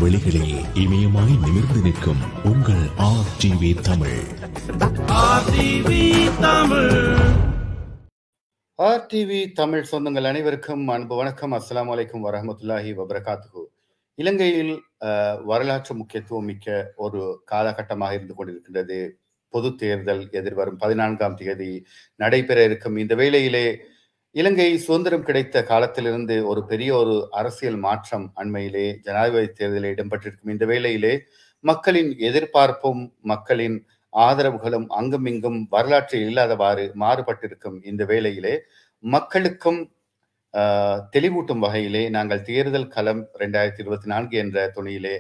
வெளிகளில் இமயமாய் நிமிர்ந்து நிற்கும் உங்கள் RTV தமிழ். RTV தமிழ் சொந்தங்கள் அனைவருக்கும் அன்பு வணக்கம். அஸ்ஸலாமு அலைக்கும் வரஹ்மத்துல்லாஹி வபரகாத்துஹு. இலங்கையில் வரலாற்று முக்கியத்துவம் மிக்க ஒரு காலகட்டமாக இருந்து கொண்டிருக்கின்றது. பொது தேர்தல் எதிர்வரும் 14ஆம் தேதி நடைபெற இருக்கும் இந்த வேளையிலே இலங்கை சுதந்திரம் கிடைத்த காலத்திலிருந்து ஒரு பெரிய ஒரு அரசியல் மாற்றம் அண்மையிலே ஜனாதிபதி தேர்தலில் இடம்பெற்றிருக்கும் இந்த வேளையிலே மக்களின் எதிர்பார்ப்பும் மக்களின் ஆதரவுகளும் அங்குமிங்கும் வரலாற்றில் இல்லாதவாறு மாறுபட்டிருக்கும் இந்த வேளையிலே மக்களுக்கும் தெளிவூட்டும் வகையிலே நாங்கள் தேர்தல் களம் 2024 என்ற துணையிலே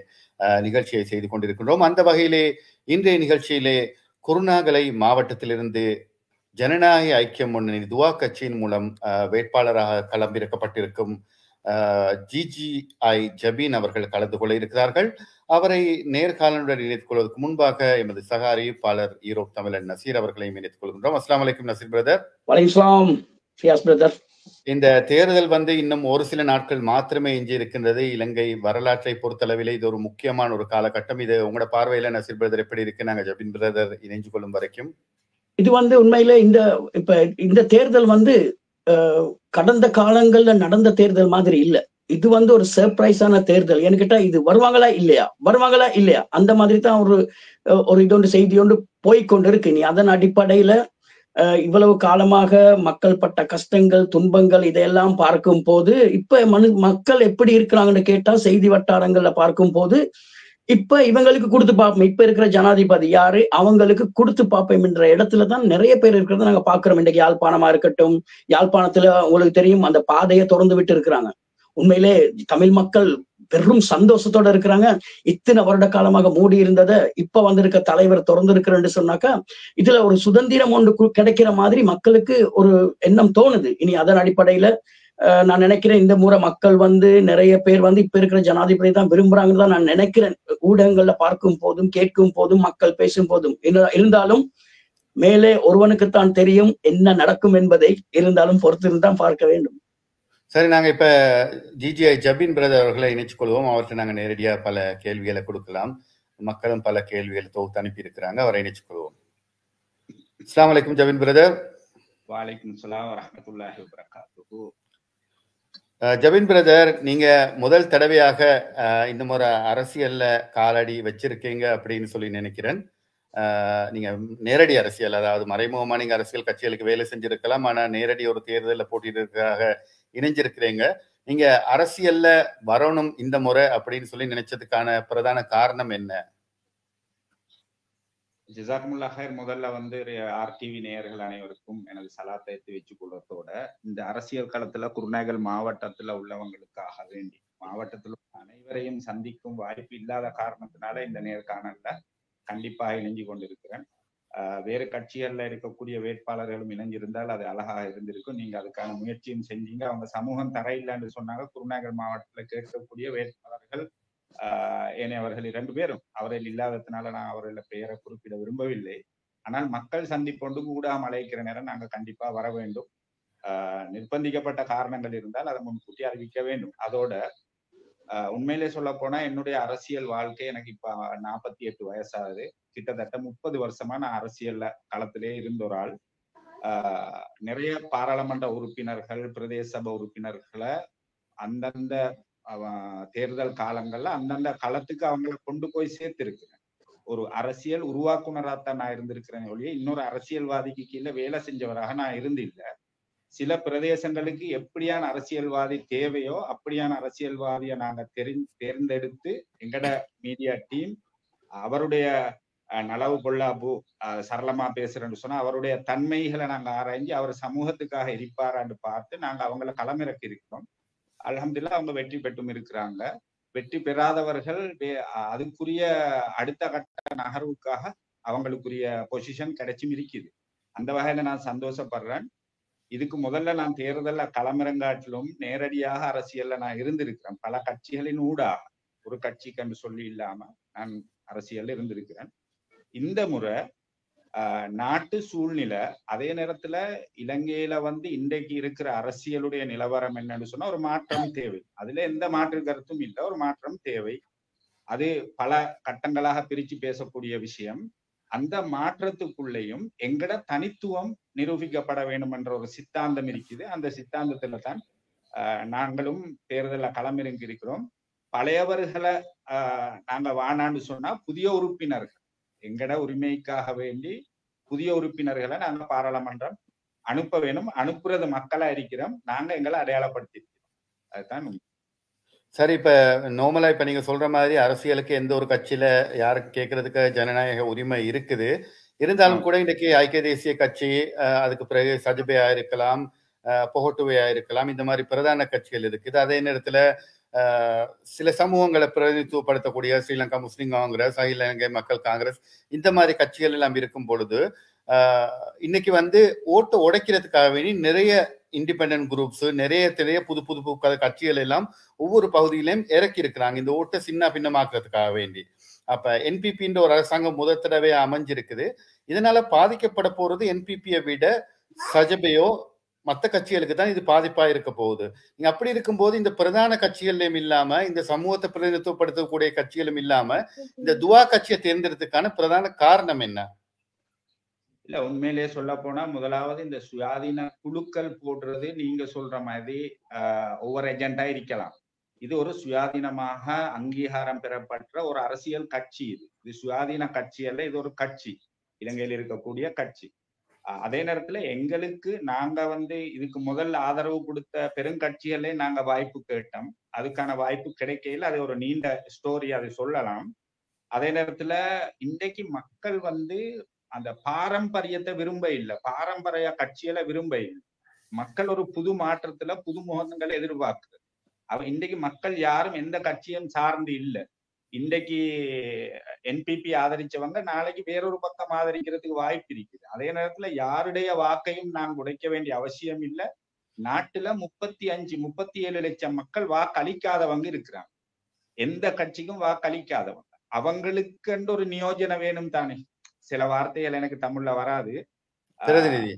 நிகழ்ச்சியை செய்து கொண்டிருக்கின்றோம். அந்த வகையிலே இன்றைய நிகழ்ச்சியிலே குருநாகலை மாவட்டத்திலிருந்து ஜனநாயக ஐக்கிய முன்னணி துவா கட்சியின் மூலம் வேட்பாளராக களமிறக்கப்பட்டிருக்கும் GGI ஜபீன் அவர்கள் கலந்து கொள்ள இருக்கிறார்கள். அவரை நேர்காணலுடன் இணைத்துக் கொள்வதற்கு முன்பாக எமது சக அறிவிப்பாளர் ஈரோப் தமிழன் நசீர் அவர்களையும் இணைத்துக் கொள்கின்றோம். அஸ்ஸலாமு அலைக்கும் நசீர் பிரதர். வலைக்கம் ஃபியாஸ் பிரதர். இந்த தேர்தல் இன்னும் ஒரு சில நாட்கள் மாத்திரமே எஞ்சி இருக்கின்றது. இலங்கை வரலாற்றை பொறுத்தளவிலே இது ஒரு முக்கியமான ஒரு காலகட்டம். இது உங்களோட பார்வையில நசீர் பிரதர் எப்படி இருக்கு? நாங்க ஜபீன் பிரதர் இணைஞ்சு கொள்ளும் வரைக்கும் இது உண்மையில இந்த தேர்தல் கடந்த காலங்கள்ல நடந்த தேர்தல் மாதிரி இல்ல. இது ஒரு சர்ப்ரைஸான தேர்தல். ஏன்னு கேட்டா இது வருவாங்களா இல்லையா அந்த மாதிரி தான் ஒரு இதொன்று செய்தி ஒன்று போய்கொண்டு இருக்கு. நீ அதன் அடிப்படையில இவ்வளவு காலமாக மக்கள் பட்ட கஷ்டங்கள் துன்பங்கள் இதையெல்லாம் பார்க்கும் போது இப்ப மக்கள் எப்படி இருக்கிறாங்கன்னு கேட்டா செய்தி வட்டாரங்கள்ல பார்க்கும் போது இப்ப இவங்களுக்கு கொடுத்து பார்ப்போம், இப்ப இருக்கிற ஜனாதிபதி யாரு அவங்களுக்கு கொடுத்து பார்ப்போம் என்ற இடத்துலதான் நிறைய பேர் இருக்கிறத நாங்க பாக்குறோம். இன்றைக்கு யாழ்ப்பாணமா இருக்கட்டும், யாழ்ப்பாணத்துல உங்களுக்கு தெரியும் அந்த பாதையை திறந்து விட்டு இருக்கிறாங்க. உண்மையிலே தமிழ் மக்கள் பெரும் சந்தோஷத்தோட இருக்கிறாங்க. இத்தனை வருட காலமாக மூடி இருந்ததை இப்ப வந்திருக்க தலைவர் திறந்து இருக்கிறன்னு சொன்னாக்கா இதுல ஒரு சுதந்திரம் ஒன்று கிடைக்கிற மாதிரி மக்களுக்கு ஒரு எண்ணம் தோணுது. இனி அதன் அடிப்படையில நான் நினைக்கிறேன் இந்த முறை மக்கள் நிறைய பேர் இப்ப இருக்கிற ஜனாதிபதி தான் விரும்புறாங்கன்னு தான் நான் நினைக்கிறேன். ஊடகங்கள்ல பார்க்கும் போதும் கேட்கும் போதும் மக்கள் பேசும் போதும் இருந்தாலும் மேலே ஒருவனுக்குத்தான் தெரியும் என்ன நடக்கும் என்பதை. இருந்தாலும் பொறுத்திருந்தான் பார்க்க வேண்டும். சரி, நாங்க இப்ப GGI ஜபீன் பிரதர் அவர்களை இணைச்சுக் கொள்வோம். அவர்கிட்ட நாங்க நேரடியா பல கேள்விகளை கொடுக்கலாம். மக்களும் பல கேள்விகளை தொகுத்து அனுப்பி இருக்கிறாங்க. அவரை இணைச்சுக் கொள்வோம். அஸ்ஸலாமு அலைக்கும் ஜபீன் பிரதர். வலைக்கும் ஸலாம் வரஹ்மத்துல்லாஹி வபரகாத்துஹு. ஜபீன் பிரதர், நீங்க முதல் தடவையாக இந்த முறை அரசியல்ல காலடி வச்சிருக்கீங்க அப்படின்னு சொல்லி நினைக்கிறேன். நீங்க நேரடி அரசியல், அதாவது மறைமுகமா நீங்க அரசியல் கட்சிகளுக்கு வேலை செஞ்சிருக்கலாம், ஆனா நேரடி ஒரு தேர்தலில் போட்டியிடுறதுக்காக இணைஞ்சிருக்கிறீங்க. நீங்க அரசியல்ல வரணும் இந்த முறை அப்படின்னு சொல்லி நினைச்சதுக்கான பிரதான காரணம் என்ன? ஜஸாக்குமுல்லாஹ் ஹைர். முதல்ல RTV நேயர்கள் அனைவருக்கும் எனது சலாத்தை தெரிவித்துக் கொள்வதோட, இந்த அரசியல் களத்துல குருநாகல் மாவட்டத்துல உள்ளவங்களுக்காக வேண்டி மாவட்டத்தில் அனைவரையும் சந்திக்கும் வாய்ப்பு இல்லாத காரணத்தினால இந்த நேர்காணல்ல கண்டிப்பாக இணைஞ்சு கொண்டிருக்கிறேன். வேறு கட்சிகள்ல இருக்கக்கூடிய வேட்பாளர்களும் இணைஞ்சிருந்தால் அது அழகாக இருந்திருக்கும். நீங்க அதுக்கான முயற்சியும் செஞ்சீங்க. அவங்க சமூகம் தரையில்லைன்னு சொன்னாங்க. குருநாகல் மாவட்டத்துல கேட்கக்கூடிய வேட்பாளர்கள் ஏனையவர்கள் 2 பேரும் அவர்கள் இல்லாததுனால நான் அவர்கள பெயரை குறிப்பிட விரும்பவில்லை. ஆனால் மக்கள் சந்திப்பொண்டு ஊடாக அழைக்கிற நேரம் நாங்க கண்டிப்பா வர வேண்டும். நிர்பந்திக்கப்பட்ட காரணங்கள் இருந்தால் அதை முன்கூட்டி அறிவிக்க வேண்டும். அதோட உண்மையிலே சொல்ல போனா என்னுடைய அரசியல் வாழ்க்கை எனக்கு இப்ப 48 வயசாகுது. கிட்டத்தட்ட 30 வருஷமா நான் அரசியல்ல களத்திலே இருந்த ஒரு ஆள். நிறைய பாராளுமன்ற உறுப்பினர்கள், பிரதேச சபை உறுப்பினர்களை அந்தந்த தேர்தல் காலங்கள்ல அந்தந்த களத்துக்கு அவங்களை கொண்டு போய் சேர்த்திருக்கிறேன். ஒரு அரசியல் உருவாக்குனராத்தான் நான் இருந்திருக்கிறேன் ஒழிய இன்னொரு அரசியல்வாதிக்கு கீழே வேலை செஞ்சவராக நான் இருந்தில்லை. சில பிரதேசங்களுக்கு எப்படியான அரசியல்வாதி தேவையோ அப்படியான அரசியல்வாதியை நாங்க தேர்ந்தெடுத்து எங்கட மீடியா டீம் அவருடைய நலவு கொள்ளாபு சரளமா பேசுறேன்னு சொன்னா அவருடைய தன்மைகளை நாங்க ஆராய்ஞ்சு அவர் சமூகத்துக்காக இருப்பாரான்னு பார்த்து நாங்க அவங்கள களமிறக்கி இருக்கிறோம். அல்ஹம்துலில்லாஹ் அவங்க வெற்றி பெற்றும் இருக்கிறாங்க. வெற்றி பெறாதவர்கள் அதுக்குரிய அடுத்த கட்ட நகர்வுக்காக அவங்களுக்குரிய பொசிஷன் கிடைச்சும் இருக்குது. அந்த வகையில நான் சந்தோஷப்படுறேன். இதுக்கு முதல்ல நான் தேர்தல்ல களமிறங்காட்டிலும் நேரடியாக அரசியல்ல நான் இருந்திருக்கிறேன். பல கட்சிகளின் ஊடாக, ஒரு கட்சிக்கு என்று சொல்லி இல்லாம நான் அரசியல்ல இருந்திருக்கிறேன். இந்த முறை நாட்டு சூழ்நிலை, அதே நேரத்துல இலங்கையில இன்றைக்கு இருக்கிற அரசியலுடைய நிலவரம் என்னன்னு சொன்னா ஒரு மாற்றம் தேவை. அதுல எந்த மாற்று கருத்தும் இல்லை, ஒரு மாற்றம் தேவை. அது பல கட்டங்களாக பிரிச்சு பேசக்கூடிய விஷயம். அந்த மாற்றத்துக்குள்ளேயும் எங்கட தனித்துவம் நிரூபிக்கப்பட வேண்டும் என்ற ஒரு சித்தாந்தம் இருக்குது. அந்த சித்தாந்தத்துல தான் நாங்களும் தேர்தலில் களமிறங்கி இருக்கிறோம். பழையவர்களை நாங்க வானான்னு சொன்னா புதிய உறுப்பினர்கள், எங்கட உரிமைக்காக வேண்டி புதிய உறுப்பினர்களை நாங்க பாராளுமன்றம் அனுப்ப வேணும். அனுப்புறது மக்களா இருக்கிறோம், நாங்க எங்களை அடையாளப்படுத்தி இருக்கிறோம். அதுதான். சரி, இப்ப நார்மலா இப்ப நீங்க சொல்ற மாதிரி அரசியலுக்கு எந்த ஒரு கட்சியில யாருக்கு கேட்கறதுக்கு ஜனநாயக உரிமை இருக்குது. இருந்தாலும் கூட இன்றைக்கு ஐக்கிய தேசிய கட்சி, அதுக்கு பிறகு சஜிபையா இருக்கலாம், பொகட்டுவையா இருக்கலாம், இந்த மாதிரி பிரதான கட்சிகள் இருக்குது. அதே நேரத்துல சில சமூகங்களை பிரதிநிதித்துவப்படுத்தக்கூடிய ஸ்ரீலங்கா முஸ்லிம் காங்கிரஸ், அகில இலங்கை மக்கள் காங்கிரஸ், இந்த மாதிரி கட்சிகள் எல்லாம் இருக்கும் பொழுது இன்னைக்கு ஓட்டு உடைக்கிறதுக்காக வேண்டி நிறைய இண்டிபெண்டன்ட் குரூப்ஸ், நிறைய புது புது கட்சிகள் எல்லாம் ஒவ்வொரு பகுதியிலையும் இறக்கி இருக்கிறாங்க, இந்த ஓட்டை சின்ன பின்னமாக்குறதுக்காக வேண்டி. அப்ப என்பிபின்ற ஒரு அரசாங்கம் முதல் தடவை அமைஞ்சிருக்குது. இதனால பாதிக்கப்பட போறது என்பிபியை விட சஜபையோ மற்ற கட்சிகளுக்கு தான் இது பாதிப்பா இருக்க போகுது. நீங்க அப்படி இருக்கும்போது இந்த பிரதான கட்சிகளும் இல்லாம, இந்த சமூகத்தை பிரதிநிதித்துவப்படுத்தக்கூடிய கட்சிகளும் இல்லாம இந்த துவா கட்சியை தேர்ந்தெடுத்ததுக்கான பிரதான காரணம் என்ன? இல்ல, உண்மையிலேயே சொல்ல போனா முதலாவது இந்த சுயாதீன குழுக்கள் போடுறது நீங்க சொல்ற மாதிரி ஒவ்வொரு ஏஜெண்டா இருக்கலாம். இது ஒரு சுயாதீனமாக அங்கீகாரம் பெறப்பட்ட ஒரு அரசியல் கட்சி. இது சுயாதீன கட்சி அல்ல, இது ஒரு கட்சி, இலங்கையில் இருக்கக்கூடிய கட்சி. அதே நேரத்துல எங்களுக்கு நாங்க இதுக்கு முதல்ல ஆதரவு கொடுத்த பெருங்கட்சிகளே நாங்க வாய்ப்பு கேட்டோம். அதுக்கான வாய்ப்பு கிடைக்கையில் அது ஒரு நீண்ட ஸ்டோரி, அதை சொல்லலாம். அதே நேரத்துல இன்றைக்கு மக்கள் அந்த பாரம்பரியத்தை விரும்ப இல்லை, பாரம்பரிய கட்சிகளை விரும்ப இல்லை. மக்கள் ஒரு புது மாற்றத்துல புது முகங்களை எதிர்பார்க்குது. இன்றைக்கு மக்கள் யாரும் எந்த கட்சியும் சார்ந்து இல்லை. இன்றைக்கு என்பிபி ஆதரிச்சவங்க நாளைக்கு வேறொரு பக்கம் ஆதரிக்கிறதுக்கு வாய்ப்பு இருக்குது. அதே நேரத்துல யாருடைய வாக்கையும் நாங்கள் உடைக்க வேண்டிய அவசியம் இல்லை. நாட்டுல 35-37 லட்சம் மக்கள் வாக்களிக்காதவங்க இருக்கிறாங்க, எந்த கட்சிக்கும் வாக்களிக்காதவங்க. அவங்களுக்கு ஒரு நியோஜனை வேணும் தானே. சில வார்த்தைகள் எனக்கு தமிழ்ல வராது.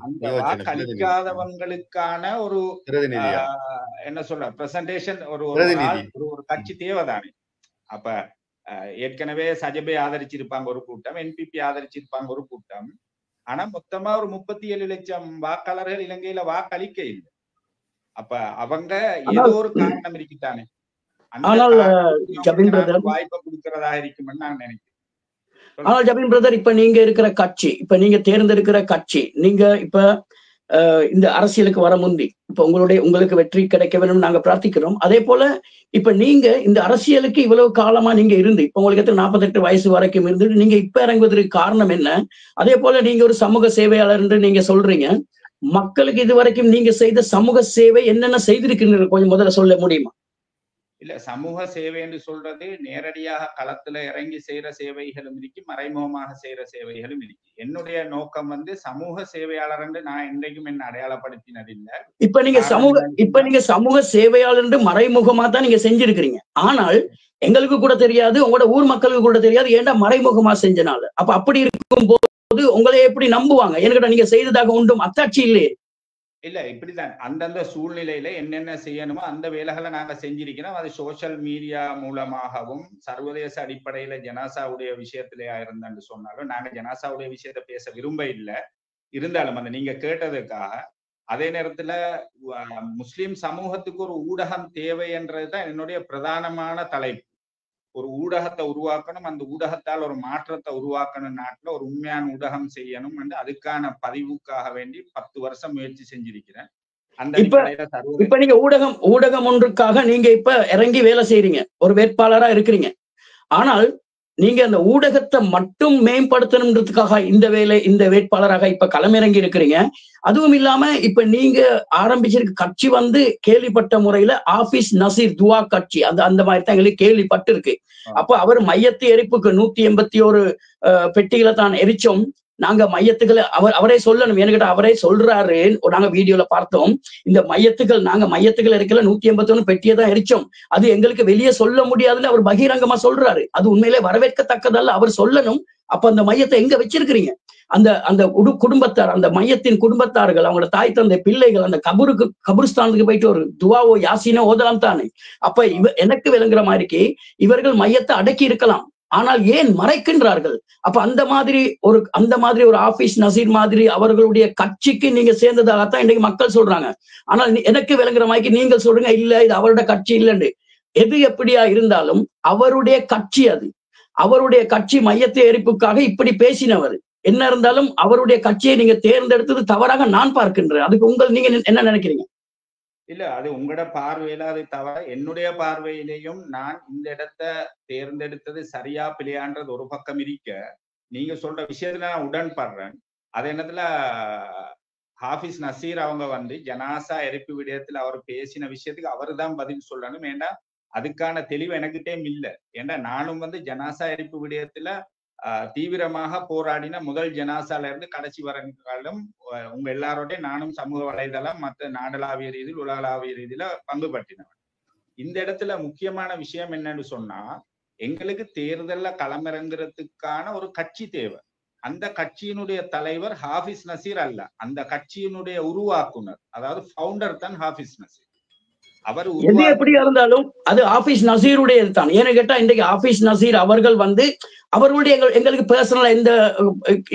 அந்த வாக்களிக்காதவங்களுக்கான ஒரு என்ன சொல்ற பிரசன்டேஷன், ஒரு கட்சி தேவைதானே. அப்ப ஏற்கனவே சஜபை ஆதரிச்சிருப்பாங்க ஒரு கூட்டம், என்பிபி ஆதரிச்சிருப்பாங்க ஒரு கூட்டம். ஆனா மொத்தமா ஒரு 37 லட்சம் வாக்காளர்கள் இலங்கையில வாக்களிக்க இல்லை. அப்ப அவங்க ஏதோ ஒரு காரணம் இருக்குத்தானே, வாய்ப்பை கொடுக்கிறதா இருக்கும்னு நான் நினைக்கிறேன். ஆனால் ஜபீன் பிரதர், இப்ப நீங்க இருக்கிற கட்சி, இப்ப நீங்க தேர்ந்தெடுக்கிற கட்சி, நீங்க இப்ப இந்த அரசியலுக்கு வர முந்தி இப்ப உங்களுக்கு வெற்றி கிடைக்க வேணும்னு நாங்க பிரார்த்திக்கிறோம். அதே போல இப்ப நீங்க இந்த அரசியலுக்கு இவ்வளவு காலமா நீங்க இருந்து, இப்ப உங்களுக்கு 48 வயசு வரைக்கும் இருந்துட்டு நீங்க இப்ப இறங்குவதற்கு காரணம் என்ன? அதே போல நீங்க ஒரு சமூக சேவையாளர் என்று நீங்க சொல்றீங்க. மக்களுக்கு இதுவரைக்கும் நீங்க செய்த சமூக சேவை என்னென்ன செய்திருக்கிறீர்கள் கொஞ்சம் முதல்ல சொல்ல முடியுமா? இல்ல, சமூக சேவை என்று சொல்றது நேரடியாக களத்துல இறங்கி செய்யற சேவைகளும் இருக்கு, மறைமுகமாக செய்யற சேவைகளும் இருக்கு. என்னுடைய நோக்கம் சமூக சேவையாளர் என்று நான் என்றைக்கும் என்ன அடையாளப்படுத்தினது இல்லை. இப்ப நீங்க சமூக சேவையாளர் என்று மறைமுகமா தான் நீங்க செஞ்சிருக்கிறீங்க. ஆனால் எங்களுக்கு கூட தெரியாது, உங்களோட ஊர் மக்களுக்கு கூட தெரியாது, ஏன்டா மறைமுகமா செஞ்சனால. அப்ப அப்படி இருக்கும் போது உங்களை எப்படி நம்புவாங்க? என்கிட்ட நீங்க செய்ததாக ஒன்றும் அத்தாட்சி இல்லையே. இல்ல, இப்படிதான் அந்தந்த சூழ்நிலையில என்னென்ன செய்யணுமோ அந்த வேலைகளை நாங்க செஞ்சிருக்கிறோம். அது சோசியல் மீடியா மூலமாகவும் சர்வதேச அடிப்படையில ஜனாசாவுடைய விஷயத்திலேயா இருந்தான்னு சொன்னாலும் நாங்க ஜனாசாவுடைய விஷயத்த பேச விரும்ப இல்லை. இருந்தாலும் நீங்க கேட்டதுக்காக, அதே நேரத்துல முஸ்லிம் சமூகத்துக்கு ஒரு ஊடகம் தேவை என்றதுதான் என்னுடைய பிரதானமான தலைப்பு. ஒரு ஊடகத்தை உருவாக்கணும், அந்த ஊடகத்தால் ஒரு மாற்றத்தை உருவாக்கணும், நாட்டுல ஒரு உண்மையான ஊடகம் செய்யணும் என்று அதுக்கான பதிவுக்காக வேண்டி 10 வருஷம் முயற்சி செஞ்சிருக்கிறேன். இப்ப நீங்க ஊடகம் ஒன்றுக்காக நீங்க இப்ப இறங்கி வேலை செய்யறீங்க, ஒரு வேட்பாளரா இருக்கிறீங்க. ஆனால் நீங்க அந்த ஊடகத்தை மட்டும் மேம்படுத்தணுன்றதுக்காக இந்த வேட்பாளராக இப்ப களமிறங்கி இருக்கிறீங்க. அதுவும் இல்லாம இப்ப நீங்க ஆரம்பிச்சிருக்க கட்சி கேள்விப்பட்ட முறையில ஆபீஸ் நசீர் துவா கட்சி, அந்த மாதிரி தான் எங்களுக்கு கேள்விப்பட்டு இருக்கு. அப்ப அவர் மையத்து எரிப்புக்கு 181 பெட்டிகளை தான் எரிச்சோம். நாங்க மையத்துக்களை அவரே சொல்லணும். என்கிட்ட அவரே சொல்றாரு, நாங்க வீடியோல பார்த்தோம். இந்த நாங்க மையத்துக்கள் இருக்கல 181 பெட்டியை தான் எரிச்சோம், அது எங்களுக்கு வெளியே சொல்ல முடியாதுன்னு அவர் பகிரங்கமா சொல்றாரு. அது உண்மையிலே வரவேற்கத்தக்கதல்ல, அவர் சொல்லணும். அப்ப அந்த மையத்தை எங்க வச்சிருக்கிறீங்க? அந்த குடும்பத்தார், அந்த மையத்தின் குடும்பத்தார்கள், அவங்களோட தாய் தந்தை பிள்ளைகள் அந்த கபுருஸ்தானுக்கு போயிட்டு ஒரு துவாவோ யாசினோ ஓதலாம் தானே. அப்ப எனக்கு விளங்குற மாதிரிக்கு இவர்கள் மையத்தை அடக்கி இருக்கலாம், ஆனால் ஏன் மறைக்கின்றார்கள்? அப்ப அந்த மாதிரி ஒரு ஆபீஸ் நசீர் மாதிரி அவர்களுடைய கட்சிக்கு நீங்க சேர்ந்ததாகத்தான் இன்னைக்கு மக்கள் சொல்றாங்க. ஆனால் எனக்கு விளங்குற மாதிரி நீங்கள் சொல்றீங்க இல்ல இது அவரோட கட்சி இல்லைன்னு. எது எப்படியா இருந்தாலும் அவருடைய கட்சி, அவருடைய கட்சி மையத்தை எரிப்புக்காக இப்படி பேசினவர். என்ன இருந்தாலும் அவருடைய கட்சியை நீங்க தேர்ந்தெடுத்தது தவறாக நான் பார்க்கின்றேன். அதுக்கு நீங்க என்ன நினைக்கிறீங்க? இல்ல, அது உங்களோட பார்வையில அது தவிர என்னுடைய பார்வையிலையும் நான் இந்த இடத்தை தேர்ந்தெடுத்தது சரியா பிள்ளையான்றது ஒரு பக்கம் இருக்க, நீங்க சொல்ற விஷயத்துல நான் உடன்படுறேன். அது என்னத்துல ஹாஃபிஸ் நசீர் அவங்க ஜனாசா எரிப்பு விடயத்துல அவர் பேசின விஷயத்துக்கு அவரு தான் பதில் சொல்லணும். ஏன்னா அதுக்கான தெளிவு எனக்கிட்டே இல்லை. ஏன்னா நானும் ஜனாசா எரிப்பு விடயத்துல தீவிரமாக போராடின முதல் ஜனாசால இருந்து கடைசி வரங்காலம் உங்க எல்லாரோட நானும் சமூக வலைதளம் மற்ற நாடளாவிய ரீதியில் உலகளாவிய ரீதியில பங்கு பற்றினவன். இந்த இடத்துல முக்கியமான விஷயம் என்னன்னு சொன்னா, எங்களுக்கு தேர்தல்ல களமிறங்குறதுக்கான ஒரு கட்சி தேவை. அந்த கட்சியினுடைய தலைவர் ஹாஃபிஸ் நசீர் அல்ல, அந்த கட்சியினுடைய உருவாக்குனர், அதாவது ஃபவுண்டர் தான் ஹாஃபிஸ் நசீர். அவர் எது எப்படியா இருந்தாலும் அது ஆபீஸ் நசீருடைய தான். ஏன்னு கேட்டா இன்றைக்கு ஆபீஸ் நசீர் அவர்கள் அவர்களுடைய எங்களுக்கு பர்சனலா எந்த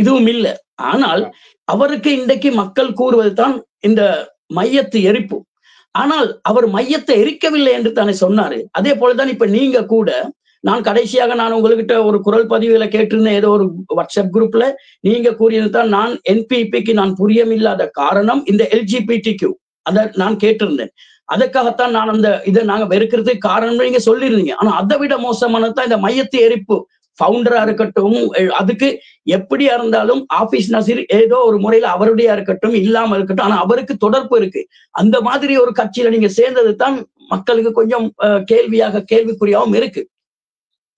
இதுவும் இல்லை. ஆனால் அவருக்கு இன்றைக்கு மக்கள் கூறுவது தான் இந்த மையத்து எரிப்பு. ஆனால் அவர் மையத்தை எரிக்கவில்லை என்று தானே சொன்னாரு. அதே போலதான் இப்ப நீங்க கூட, நான் கடைசியாக உங்ககிட்ட ஒரு குரல் பதிவுகளை கேட்டிருந்தேன், ஏதோ ஒரு வாட்ஸ்அப் குரூப்ல நீங்க கூறியதுதான், நான் என்பிபிக்கு நான் புரியமில்லாத காரணம் இந்த LGBTQ அதை நான் கேட்டிருந்தேன். அதுக்காகத்தான் நான் இதை நாங்க வெறுக்கிறதுக்கு காரணம் நீங்க சொல்லியிருந்தீங்க. ஆனா அதை விட மோசமானதான் இந்த மையத்து எரிப்பு. ஃபவுண்டரா இருக்கட்டும், அதுக்கு எப்படியா இருந்தாலும் ஆபீஸ் நசீர் ஏதோ ஒரு முறையில அவருடைய இருக்கட்டும் இல்லாம இருக்கட்டும், ஆனா அவருக்கு தொடர்பு இருக்கு. அந்த மாதிரி ஒரு கட்சியில நீங்க சேர்ந்தது தான் மக்களுக்கு கொஞ்சம் கேள்விக்குறியாகவும் இருக்கு.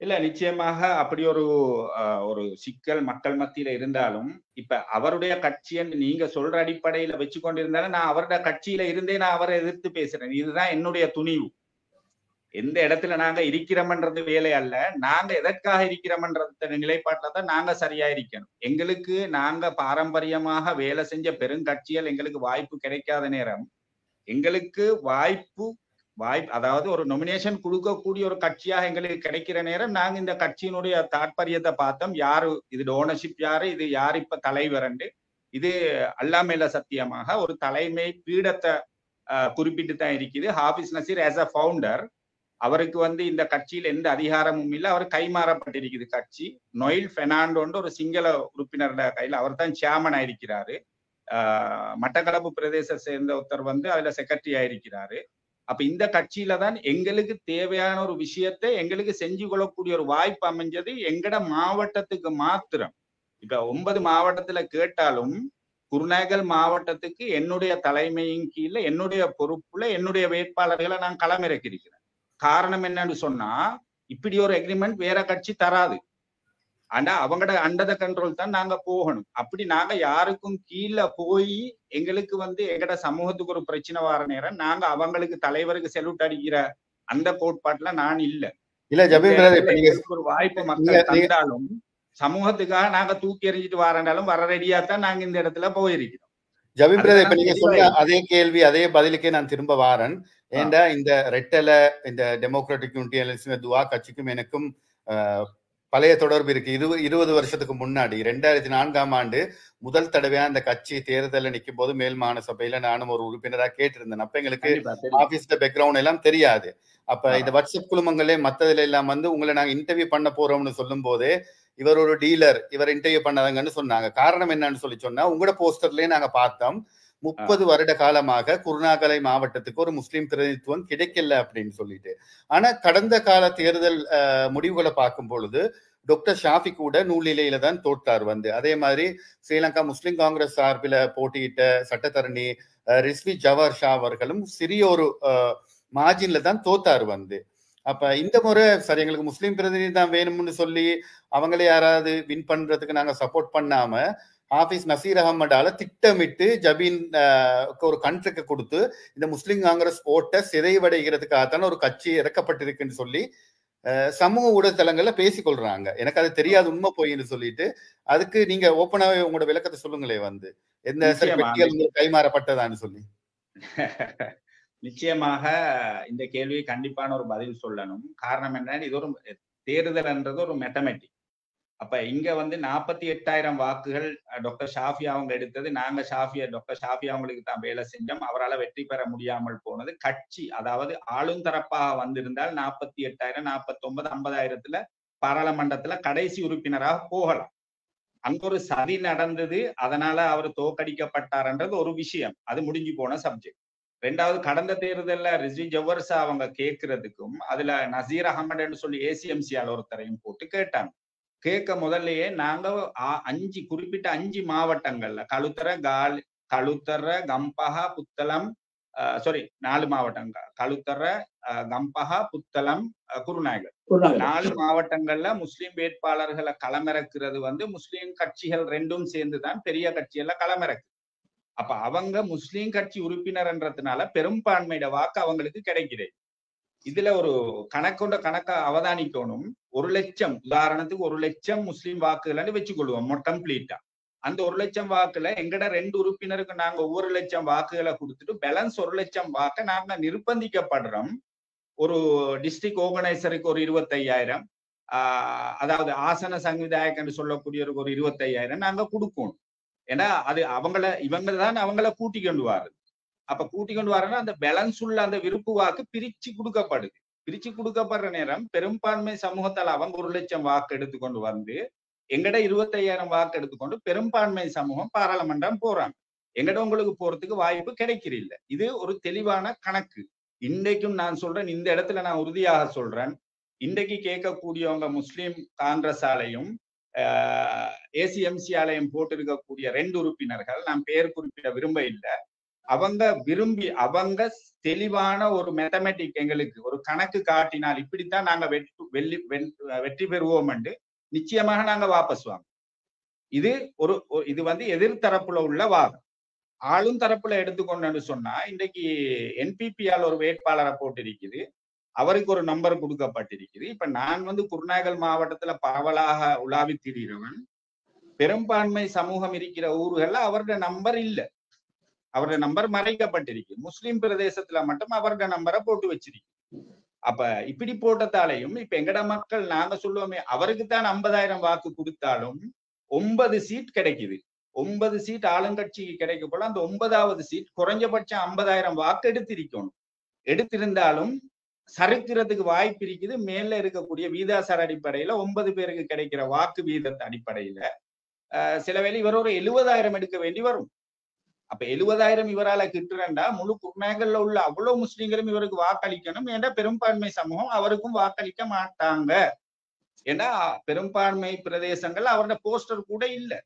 இல்ல, நிச்சயமாக அப்படி ஒரு சிக்கல் மக்கள் மத்தியில இருந்தாலும், இப்ப அவருடைய கட்சின்னு நீங்க சொல்ற அடிப்படையில வச்சு கொண்டிருந்தாலும் நான் அவருடைய கட்சியில இருந்தே நான் அவரை எதிர்த்து பேசுறேன். இதுதான் என்னுடைய துணிவு. எந்த இடத்துல நாங்க இருக்கிறோம்ன்றது வேலை அல்ல, நாங்க எதற்காக இருக்கிறோம்ன்ற நிலைப்பாட்டில தான் நாங்க சரியா இருக்கணும். எங்களுக்கு நாங்க பாரம்பரியமாக வேலை செஞ்ச பெருங்கட்சிகள் எங்களுக்கு வாய்ப்பு கிடைக்காத நேரம், எங்களுக்கு வாய்ப்பு அதாவது ஒரு நொமினேஷன் கொடுக்கக்கூடிய ஒரு கட்சியாக எங்களுக்கு கிடைக்கிற நேரம் நாங்க இந்த கட்சியினுடைய தாற்பயத்தை பார்த்தோம். யாரு இது ஓனர்ஷிப், யாரு இது, யார் இப்ப தலைவர், இது அல்லாமேல சத்தியமாக ஒரு தலைமை பீடத்தை குறிப்பிட்டு தான் இருக்குது. Hafiz Naseer as a founder, அவருக்கு இந்த கட்சியில் எந்த அதிகாரமும் இல்லை, அவர் கைமாறப்பட்டிருக்குது கட்சி. நொயில் பெர்னாண்டோன்ற ஒரு சிங்கள உறுப்பினரோட கையில் அவர் தான் சேர்மன் ஆயிருக்கிறாரு. மட்டக்களப்பு பிரதேச சேர்ந்த ஒருத்தர் அதுல செக்ரட்டரி ஆயிருக்கிறாரு. அப்ப இந்த கட்சியில தான் எங்களுக்கு தேவையான ஒரு விஷயத்தை எங்களுக்கு செஞ்சு கொள்ளக்கூடிய ஒரு வாய்ப்பு அமைஞ்சது எங்கட மாவட்டத்துக்கு மாத்திரம். இப்ப 9 மாவட்டத்துல கேட்டாலும் குருநாகல் மாவட்டத்துக்கு என்னுடைய தலைமையின் கீழே என்னுடைய பொறுப்புல என்னுடைய வேட்பாளர்களை நான் களமிறக்கியிருக்கிறேன். காரணம் என்னன்னு சொன்னா, இப்படி ஒரு அக்ரிமெண்ட் வேற கட்சி தராது. ஆனா அவங்களோட அண்டர் த கண்ட்ரோல் தான் நாங்க போகணும். அப்படி நாங்க யாருக்கும் கீழே போய் எங்களுக்கு எங்கட சமூகத்துக்கு ஒரு பிரச்சனை வர நேரம் நாங்க அவங்களுக்கு தலைவருக்கு செல்யூட் அடிக்கிற அந்த கோட்பாட்டுல நான் இல்ல. ஒரு வாய்ப்பு மக்கள் தந்தாலும் சமூகத்துக்காக நாங்க தூக்கி எறிஞ்சிட்டு வரனாலும் வர ரெடியா தான் நாங்க இந்த இடத்துல போயிருக்கிறோம். ஜபீர் பிரதர், இப்ப நீங்க சொன்ன அதே கேள்வி அதே பதிலுக்கே நான் திரும்ப வாரன். ஏண்டா இந்த ரெட்டல இந்த டெமோக்ராட்டிக் யூனிட்டி அலையன்ஸ் துவா கட்சிக்கும் எனக்கும் பழைய தொடர்பு இருக்கு. 20 வருஷத்துக்கு முன்னாடி 2004ஆம் ஆண்டு முதல் தடவையா அந்த கட்சி தேர்தலில் நிற்கும் போது மேல் மாகாண சபையில நானும் ஒரு உறுப்பினராக கேட்டிருந்தேன். அப்ப எங்களுக்கு ஆபீஸ் பேக்ரவுண்ட் எல்லாம் தெரியாது. அப்ப இந்த வாட்ஸ்அப் குழுமங்களே மத்ததுல எல்லாம் உங்களை நாங்க இன்டர்வியூ பண்ண போறோம்னு சொல்லும் போதே இவர் ஒரு டீலர், இவர் இன்டர்வியூ பண்ணாதங்கன்னு சொன்னாங்க. காரணம் என்னன்னு சொன்னா, உங்களோட போஸ்டர்லயே நாங்க பார்த்தோம் 30 வருட காலமாக குருநாகலை மாவட்டத்துக்கு ஒரு முஸ்லீம் பிரதிநிதித்துவம் கிடைக்கல அப்படின்னு சொல்லிட்டு. ஆனா கடந்த கால தேர்தல் முடிவுகளை பார்க்கும் பொழுது டாக்டர் ஷாஃபி கூட நூலிலையில தான் தோற்றார். அதே மாதிரி ஸ்ரீலங்கா முஸ்லிம் காங்கிரஸ் சார்பில் போட்டியிட்ட சட்டத்தரணி ரிஸ்வி ஜவார் ஷா அவர்களும் சிறிய ஒரு மார்ஜின்ல தான் தோத்தார். அப்ப இந்த முறை சரி எங்களுக்கு முஸ்லீம் பிரதிநிதி தான் வேணும்னு சொல்லி அவங்களே யாராவது வின் பண்றதுக்கு நாங்க சப்போர்ட் பண்ணாம ஹாஃபிஸ் நசீர் அகமடால திட்டமிட்டு ஜபீன் ஒரு கண்ட்ரிக்கு கொடுத்து இந்த முஸ்லிம் காங்கிரஸ் ஓட்ட சிதைவடைகிறதுக்காகத்தான ஒரு கட்சி இறக்கப்பட்டிருக்குன்னு சொல்லி சமூக ஊடகத்தலங்கள்ல பேசிக்கொள்றாங்க. எனக்கு அது தெரியாது, உண்மை போயின்னு சொல்லிட்டு. அதுக்கு நீங்க ஓப்பனாவே உங்களோட விளக்கத்தை சொல்லுங்களே, எந்த பெட்டிகள் கைமாறப்பட்டதான்னு சொல்லி. நிச்சயமாக இந்த கேள்வி கண்டிப்பான ஒரு பதில் சொல்லணும். காரணம் என்ன, இது ஒரு தேர்தல் என்றது ஒரு மெத்தமெட்டிக். அப்ப இங்க 48,000 வாக்குகள் டாக்டர் ஷாஃபி அவங்க எடுத்தது. நாங்க டாக்டர் ஷாஃபி அவங்களுக்கு தான் வேலை செஞ்சோம். அவரால் வெற்றி பெற முடியாமல் போனது. கட்சி, அதாவது ஆளும் தரப்பாக வந்திருந்தால் 48,000, 49, 50,000 பாராளுமன்றத்துல கடைசி உறுப்பினராக போகலாம். அங்க ஒரு சதி நடந்தது, அதனால அவர் தோற்கடிக்கப்பட்டார்ன்றது ஒரு விஷயம். அது முடிஞ்சு போன சப்ஜெக்ட். ரெண்டாவது, கடந்த தேர்தல்ல ரிஸ்வி ஜவர்ஸா அவங்க கேட்கறதுக்கும் அதுல நசீர் அகமதுன்னு சொல்லி ஏசிஎம்சியால் ஒருத்தரையும் போட்டு கேட்டாங்க. கேட்க முதல்லயே நாங்க குறிப்பிட்ட 5 மாவட்டங்கள்ல களுத்தர, கம்பஹா, புத்தளம், 4 மாவட்டங்கள், களுத்தர, கம்பஹா, புத்தளம், குருநாகல், 4 மாவட்டங்கள்ல முஸ்லிம் வேட்பாளர்களை களமிறக்குறது முஸ்லிம் கட்சிகள் 2ம் சேர்ந்துதான் பெரிய கட்சிகள்ல களமிறக்கு. அப்ப அவங்க முஸ்லிம் கட்சி உறுப்பினர்ன்றதுனால பெரும்பான்மையோட வாக்கு அவங்களுக்கு கிடைக்கிறது. இதுல ஒரு கணக்கா அவதானிக்கணும். 1,00,000, உதாரணத்துக்கு 1,00,000 முஸ்லிம் வாக்குகள் வச்சுக்கொள்வோம் கம்ப்ளீட்டா. அந்த 1,00,000 வாக்குல எங்கட 2 உறுப்பினருக்கு நாங்க ஒவ்வொரு 1,00,000 வாக்குகளை கொடுத்துட்டு பேலன்ஸ் 1,00,000 வாக்கை நாங்க நிர்பந்திக்கப்படுறோம். ஒரு டிஸ்ட்ரிக்ட் ஆர்கனைசருக்கு ஒரு 25,000, அதாவது ஆசன சங்கவிதாயகன்னு சொல்லக்கூடியவருக்கு ஒரு 25,000 நாங்க கொடுக்கணும். ஏன்னா அது இவங்க தான் அவங்கள கூட்டி கொண்டு வாரு. அப்ப கூட்டி கொண்டு வரனா அந்த பேலன்ஸ் உள்ள அந்த விருப்பு வாக்கு பிரிச்சு கொடுக்கப்படுது. பிரிச்சு கொடுக்கப்படுற நேரம் பெரும்பான்மை சமூகத்தால் அவங்க 1,00,000 வாக்கு எடுத்துக்கொண்டு வந்து எங்கட 25,000 வாக்கு எடுத்துக்கொண்டு பெரும்பான்மை சமூகம் பாராளுமன்றம் போறாங்க. எங்கட உங்களுக்கு போறதுக்கு வாய்ப்பு கிடைக்கிறதில்ல. இது ஒரு தெளிவான கணக்கு. இன்றைக்கும் நான் சொல்றேன், இந்த இடத்துல நான் உறுதியாக சொல்றேன், இன்றைக்கு கேட்கக்கூடியவங்க முஸ்லிம் காங்கிரஸ் ஆலையும் ஏசிஎம்சி ஆலயம் போட்டிருக்கக்கூடிய 2 உறுப்பினர்கள், நான் பெயர் குறிப்பிட விரும்ப இல்லை, அவங்க தெளிவான ஒரு மேத்தமெட்டிக் எங்களுக்கு ஒரு கணக்கு காட்டினால் இப்படித்தான் நாங்க வெற்றி பெறுவோம் என்று நிச்சயமாக நாங்க வாபஸ் வாங்க. இது எதிர்த்தரப்புல உள்ள வாதம். ஆளும் தரப்புல எடுத்துக்கொண்டு சொன்னா, இன்றைக்கு என்பிபியால் ஒரு வேட்பாளரை போட்டிருக்குது, அவருக்கு ஒரு நம்பர் கொடுக்கப்பட்டிருக்குது. இப்ப நான் குருநாகல் மாவட்டத்துல பரவலாக உலாவி திரிகிறவன், பெரும்பான்மை சமூகம் இருக்கிற ஊர்கள்ல அவருடைய நம்பர் இல்லை, அவருடைய நம்பர் மறைக்கப்பட்டிருக்கு. முஸ்லிம் பிரதேசத்துல மட்டும் அவருடைய நம்பரை போட்டு வச்சிருக்கு. அப்ப இப்படி போட்டதாலையும் இப்ப எங்கட மக்கள் நாங்க சொல்லுவோமே, அவருக்குத்தான் 50,000 வாக்கு கொடுத்தாலும் 9 சீட் கிடைக்குது. 9 சீட் ஆளுங்கட்சிக்கு கிடைக்க போல அந்த 9வது சீட் குறைஞ்சபட்சம் 50,000 வாக்கு எடுத்திருக்கணும். எடுத்திருந்தாலும் சறுக்கிறதுக்கு வாய்ப்பு இருக்குது. மேல இருக்கக்கூடிய வீதாசார அடிப்படையில 9 பேருக்கு கிடைக்கிற வாக்கு வீதத்தை அடிப்படையில சில வேளை இவர் ஒரு 70,000 எடுக்க வேண்டி வரும். அப்ப 70,000 இவரால கிட்டுறா முழு குருநாகல்ல உள்ள அவ்வளவு முஸ்லிம்களும் இவருக்கு வாக்களிக்கணும். ஏன்னா பெரும்பான்மை சமூகம் அவருக்கும் வாக்களிக்க மாட்டாங்க. ஏன்னா பெரும்பான்மை பிரதேசங்கள் அவரோட போஸ்டர் கூட இல்லை.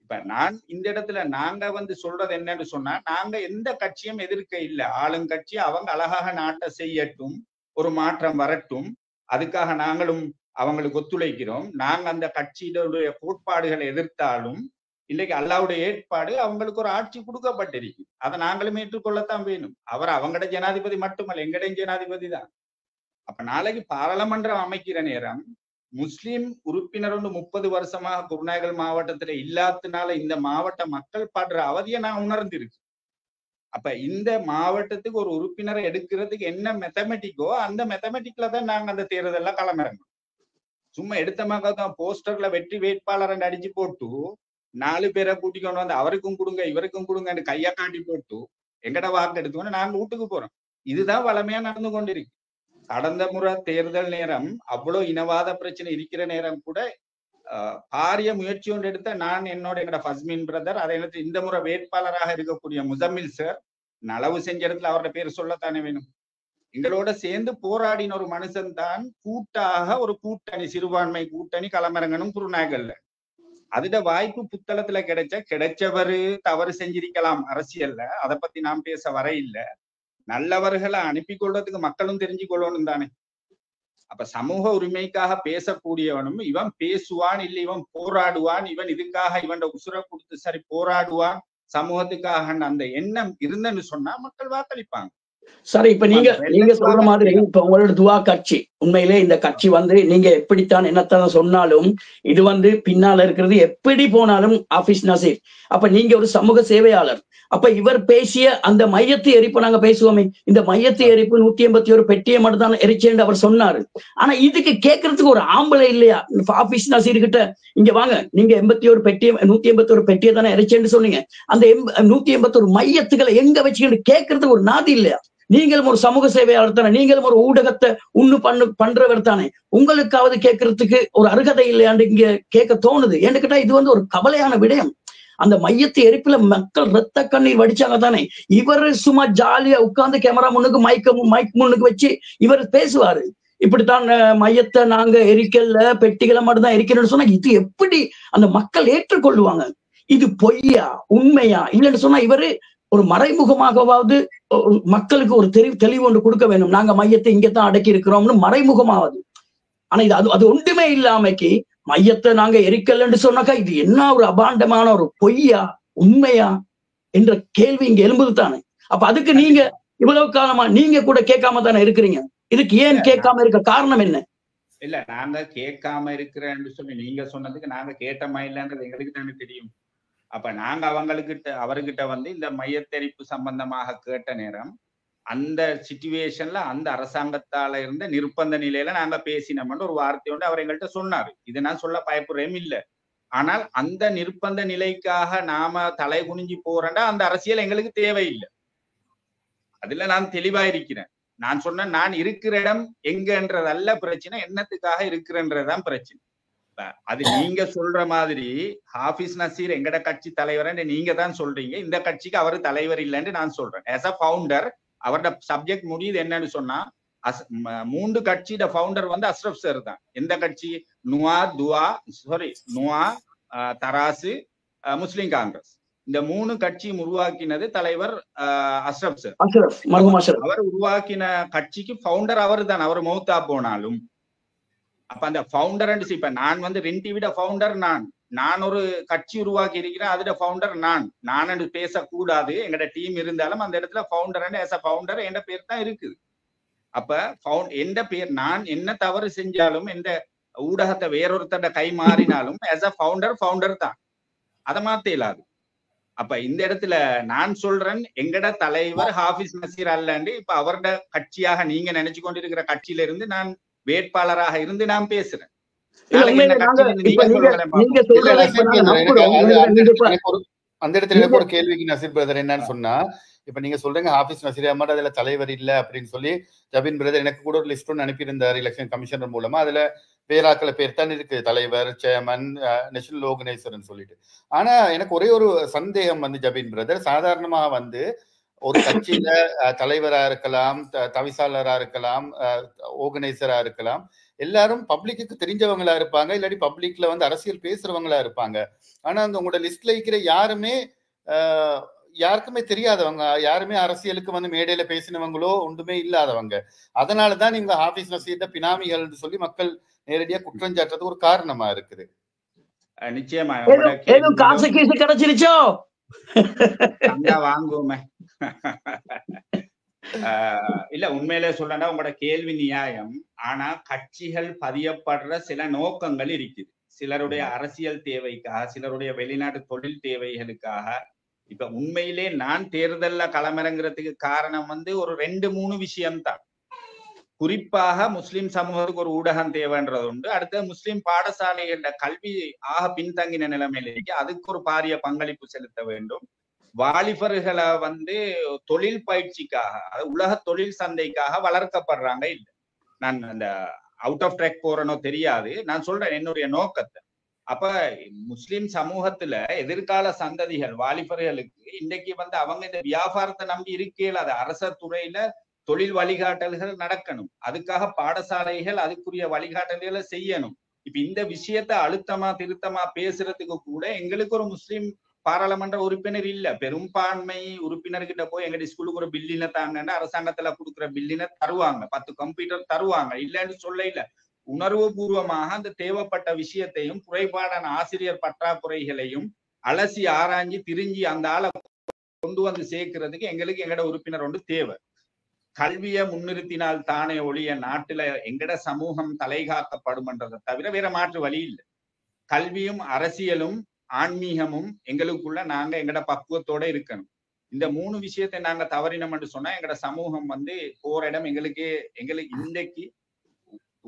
இப்ப நான் இந்த இடத்துல நாங்க சொல்றது என்னன்னு சொன்னா, நாங்க எந்த கட்சியும் எதிர்க்க இல்லை. ஆளுங்கட்சி அவங்க அழகாக நாட்டை செய்யட்டும், ஒரு மாற்றம் வரட்டும், அதுக்காக நாங்களும் அவங்களுக்கு ஒத்துழைக்கிறோம். நாங்க அந்த கட்சியினுடைய கோட்பாடுகளை எதிர்த்தாலும் இன்னைக்கு அல்லாவுடைய ஏற்பாடு அவங்களுக்கு ஒரு ஆட்சி கொடுக்கப்பட்டிருக்கு. அதை நாங்களும் ஏற்றுக்கொள்ளத்தான் வேணும். அவர் அவங்கட ஜனாதிபதி மட்டுமல்ல, எங்கடையும் ஜனாதிபதி தான். அப்ப நாளைக்கு பாராளுமன்றம் அமைக்கிற நேரம் முஸ்லிம் உறுப்பினர் 30 வருஷமாக குருநாகல் மாவட்டத்துல இல்லாததுனால இந்த மாவட்ட மக்கள் படுற அவதியை நான் உணர்ந்திருக்கு. அப்ப இந்த மாவட்டத்துக்கு ஒரு உறுப்பினரை எடுக்கிறதுக்கு என்ன மெத்தமெட்டிக்கோ அந்த மெத்தமெட்டிக்ல தான் நாங்க அந்த தேர்தல்லாம் களமிறங்கணும். சும்மா எடுத்தமாக தான் போஸ்டர்ல வெற்றி வேட்பாளரை அடிச்சு போட்டு 4 பேரை கூட்டி கொண்டு வந்து அவருக்கும் கொடுங்க இவருக்கும் கொடுங்கன்னு கையை காட்டி போட்டு எங்கட வாக்கு எடுத்துக்கொண்டு நாங்க வீட்டுக்கு போறோம். இதுதான் வளமையா நடந்து கொண்டிருக்கு. கடந்த முறை தேர்தல் நேரம் அவ்வளவு இனவாத பிரச்சனை இருக்கிற நேரம் கூட பாரிய முயற்சி ஒன்று எடுத்த நான் எங்கட ஃபஸ்மின் பிரதர், அதே நேரத்தில் இந்த முறை வேட்பாளராக இருக்கக்கூடிய முசம்மில் சார், நலவு செஞ்ச இடத்துல அவரோட பேர் சொல்லத்தானே வேணும். எங்களோட சேர்ந்து போராடின ஒரு மனுஷன் தான் கூட்டாக ஒரு கூட்டணி, சிறுபான்மை கூட்டணி களமிறங்கணும் குருநாகல்ல. அதுட வாய்ப்பு புத்தளத்துல கிடைச்சவரு தவறு செஞ்சிருக்கலாம் அரசியல்ல, அதை பத்தி நாம் பேச வர இல்லை. நல்லவர்களை அனுப்பி கொள்றதுக்கு மக்களும் தெரிஞ்சு கொள்ளணும் தானே. அப்ப சமூக உரிமைக்காக பேசக்கூடியவனும் இவன் பேசுவான், இல்லை இவன் போராடுவான், இவன் இதுக்காக இவன் உசுரை கொடுத்து சரி போராடுவான் சமூகத்துக்காக அந்த எண்ணம் இருந்தன்னு சொன்னா மக்கள் வாக்களிப்பாங்க. சரி, இப்ப நீங்க சொல்ற மாதிரி இப்ப உங்களோட துவா கட்சி, உண்மையிலே இந்த கட்சி நீங்க எப்படித்தான் என்னத்தான் சொன்னாலும் இது பின்னால இருக்கிறது எப்படி போனாலும் ஆபீஸ் நசீர். அப்ப நீங்க ஒரு சமூக சேவையாளர். அப்ப இவர் பேசிய அந்த மையத்து எரிப்பு நாங்க பேசுவோமே, இந்த மையத்து எரிப்பு 181 பெட்டியை மட்டும் தான் எரிச்சேன்னு அவர் சொன்னாரு. ஆனா இதுக்கு கேட்கறதுக்கு ஒரு ஆம்பளை இல்லையா? ஆபீஸ் நசீர் கிட்ட இங்க வாங்க, நீங்க 81 பெட்டியை 181 பெட்டியை தானே எரிச்சேன்னு சொன்னீங்க, அந்த 181 மையத்துக்களை எங்க வச்சுக்கிட்டு கேட்கறதுக்கு ஒரு நாதி இல்லையா? நீங்களும் ஒரு சமூக சேவையாளர் தானே, நீங்களும் ஒரு ஊடகத்தை பண்றவர் தானே, உங்களுக்காவது கேட்கறதுக்கு ஒரு அருகதை இல்லையான்னு இங்க கேட்க தோணுது. ஏன்னு கேட்டா இது ஒரு கவலையான விடயம். அந்த மையத்து எரிப்புல மக்கள் ரத்த கண்ணீர் வடிச்சாங்க தானே. இவர் சும்மா ஜாலியா உட்கார்ந்து கேமரா முன்னுக்கு மைக் முன்னுக்கு வச்சு இவர் பேசுவாரு, இப்படித்தான் மையத்தை நாங்க எரிக்கல, பெட்டிகளை மட்டும்தான் எரிக்கணும்னு சொன்னா இது எப்படி அந்த மக்கள் ஏற்றுக்கொள்ளுவாங்க? இது பொய்யா உண்மையா இல்லைன்னு சொன்னா இவரு ஒரு மறைமுகமாகவாவது மக்களுக்கு ஒரு தெளிவு ஒன்று கொடுக்க வேண்டும். நாங்க மையத்தை இங்கத்தான் அடக்கி இருக்கிறோம்னு மறைமுகமாவது. ஆனா இது அது ஒன்றுமே இல்லாமக்கி மையத்தை நாங்க எரிக்கலன்னு சொன்னாக்கா இது என்ன ஒரு அபாண்டமான ஒரு பொய்யா உண்மையா என்ற கேள்வி இங்க எழும்புது தானே. அப்ப அதுக்கு நீங்க இவ்வளவு காலமா நீங்க கூட கேட்காம தானே இருக்கிறீங்க. இதுக்கு ஏன் கேட்காம இருக்க காரணம் என்ன? இல்ல நாங்க கேட்காம இருக்கிறேன்னு சொல்லி நீங்க சொன்னதுக்கு நாங்க கேட்டமா இல்லைன்றது எங்களுக்கு தானே தெரியும். அப்ப நாங்க அவர்கிட்ட இந்த மையத்தெரிப்பு சம்பந்தமாக கேட்ட நேரம் அந்த சிச்சுவேஷன்ல அந்த அரசாங்கத்தால இருந்த நிர்பந்த நிலையில நாங்க பேசினோம்னு ஒரு வார்த்தை ஒன்று அவர் எங்கள்கிட்ட சொன்னாரு. இதை நான் சொல்ல பயப்படுறேன் இல்ல. ஆனால் அந்த நிர்பந்த நிலைக்காக நாம தலை குனிஞ்சு போறேன்டா அந்த அரசியல் எங்களுக்கு தேவையில்லை. அதுல நான் தெளிவா இருக்கிறேன். நான் சொன்ன நான் இருக்கிற இடம் எங்கன்றதல்ல பிரச்சனை, என்னத்துக்காக இருக்கிறன்றதுதான் பிரச்சனை. அது நீங்க சொல்ற மாதிரி ஹாஃபிஸ் நசீர் எங்கட கட்சி தலைவர் நீங்க தான் சொல்றீங்க, இந்த கட்சிக்கு அவர் தலைவர் இல்லைன்னு நான் சொல்றேன். ஆஸ் அ ஃபவுண்டர் அவரோட சப்ஜெக்ட் முடியுது என்னன்னு சொன்னா 3 கட்சியோட ஃபவுண்டர் அஸ்ரப் சார் தான். எந்த கட்சி? நுவா, தராசு, முஸ்லிம் காங்கிரஸ். இந்த 3 கட்சியும் உருவாக்கினது தலைவர் அஸ்ரப் சார். அவர் உருவாக்கின கட்சிக்கு ஃபவுண்டர் அவர் தான். அவர் மௌத்தா போனாலும் அப்ப அந்த ஃபவுண்டர் இப்ப நான் ரெண்டிவிட ஃபவுண்டர் நான் ஒரு கட்சி உருவாக்கி இருக்கிறேன், அதோட ஃபவுண்டர் நான் பேசக்கூடாது. எங்கட டீம் இருந்தாலும் அந்த இடத்துல ஃபவுண்டர் ஃபவுண்டர் என்ற பேர் தான் இருக்குது. அப்ப எந்த பேர் நான் என்ன தவறு செஞ்சாலும் எந்த ஊடகத்தை வேறொருத்தட கை மாறினாலும் ஃபவுண்டர் தான், அதை மாத்த இயலாது. அப்ப இந்த இடத்துல நான் சொல்றேன் எங்கட தலைவர் ஹாஃபிஸ் நசீர் அல்லண்டு இப்ப அவரோட கட்சியாக நீங்க நினைச்சு கொண்டிருக்கிற கட்சியில இருந்து நான் வேட்பாளராக இருந்து நான் பேசுறேன். அந்த இடத்துல எனக்கு ஒரு கேள்விக்கு நசீர் பிரதர் என்னன்னு சொன்னா, இப்ப நீங்க சொல்றீங்க ஹாஃபிஸ் நசீர் அஹமத் அதுல தலைவர் இல்ல அப்படின்னு சொல்லி ஜபீன் பிரதர் எனக்கு கூட ஒரு லிஸ்ட் ஒன்று அனுப்பியிருந்தார் எலெக்ஷன் கமிஷனர் மூலமா. அதுல பேராக்கள பேர் தான் இருக்கு, தலைவர், சேர்மன், நேஷனல் ஆர்கனைசர்னு சொல்லிட்டு. ஆனா எனக்கு ஒரே ஒரு சந்தேகம் ஜபீன் பிரதர், சாதாரணமாக ஒரு கட்சியில தலைவரா இருக்கலாம், தவிசாளரா இருக்கலாம், ஆர்கனைசரா இருக்கலாம், எல்லாரும் பப்ளிக்கு தெரிஞ்சவங்களா இருப்பாங்க, இல்லாட்டி பப்ளிக்ல அரசியல் பேசுறவங்களா இருப்பாங்க. ஆனா அந்த உங்களோட லிஸ்ட்ல இருக்கிற யாருக்குமே தெரியாதவங்க, யாருமே அரசியலுக்கு மேடையில பேசினவங்களோ ஒன்றுமே இல்லாதவங்க. அதனாலதான் நீங்க ஹாஃபிஸ் நசீர் பினாமிகள் சொல்லி மக்கள் நேரடியா குற்றம் சாட்டுறது ஒரு காரணமா இருக்குது. நிச்சயமா காசு கீசு கிடைச்சிருச்சோ வாங்குவோமே. இல்ல உண்மையிலே சொல்லனா உங்களோட கேள்வி நியாயம். ஆனா கட்சிகள் பதியப்படுற சில நோக்கங்கள் இருக்குது. சிலருடைய அரசியல் தேவைக்காக, சிலருடைய வெளிநாட்டு தொழில் தேவைகளுக்காக. இப்ப உண்மையிலே நான் தேர்தல்ல களமிறங்குறதுக்கு காரணம் ஒரு 2-3 விஷயம்தான். குறிப்பாக முஸ்லிம் சமூகத்துக்கு ஒரு ஊடகம் தேவைன்றது உண்டு. அடுத்த முஸ்லிம் பாடசாலைகள கல்வி பின்தங்கின நிலைமையிலேயே அதுக்கு ஒரு பாரிய பங்களிப்பு செலுத்த வேண்டும். வாலிபர்களை தொழில் பயிற்சிக்காக, உலக தொழில் சந்தைக்காக வளர்க்கப்படுறாங்க. இல்லை நான் அந்த அவுட் ஆஃப் ட்ராக் போறனோ தெரியாது, நான் சொல்றேன் என்னுடைய நோக்கத்தை. அப்ப முஸ்லிம் சமூகத்துல எதிர்கால சந்ததிகள் வாலிபர்களுக்கு இன்றைக்கு அவங்க இந்த வியாபாரத்தை நம்பி இருக்கேல, அது அரச துறையில தொழில் வழிகாட்டல்கள் நடக்கணும். அதுக்காக பாடசாலைகள் அதுக்குரிய வழிகாட்டல்களை செய்யணும். இப்ப இந்த விஷயத்த அழுத்தமா திருத்தமா பேசுறதுக்கு கூட எங்களுக்கு ஒரு முஸ்லிம் பாராளுமன்ற உறுப்பினர் இல்ல, பெரும்பான்மை உறுப்பினர்கிட்ட போய் எங்க ஸ்கூலுக்கு ஒரு பில்லின தாங்கன்னா அரசாங்கத்துல கொடுக்குற பில்லின தருவாங்க, 10 கம்ப்யூட்டர் தருவாங்க, இல்லைன்னு சொல்ல இல்ல. உணர்வு பூர்வமாக அந்த தேவைப்பட்ட விஷயத்தையும் குறைபாடான ஆசிரியர் பற்றாக்குறைகளையும் அலசி ஆராய்ஞ்சி திரிஞ்சி அந்த ஆளை கொண்டு வந்து சேர்க்கிறதுக்கு எங்களுக்கு எங்கட உறுப்பினர் ஒன்று தேவை. கல்வியை முன்னிறுத்தினால் தானே ஒழிய நாட்டுல எங்கட சமூகம் தலைகாக்கப்படும்ன்றதை தவிர வேற மாற்று வழி இல்லை. கல்வியும் அரசியலும் ஆன்மீகமும் எங்களுக்குள்ள நாங்க எங்கட பக்குவத்தோட இருக்கணும். இந்த 3 விஷயத்தை நாங்க தவறினோம் என்று சொன்னா எங்கட சமூகம் போற இடம் எங்களுக்கு இன்றைக்கு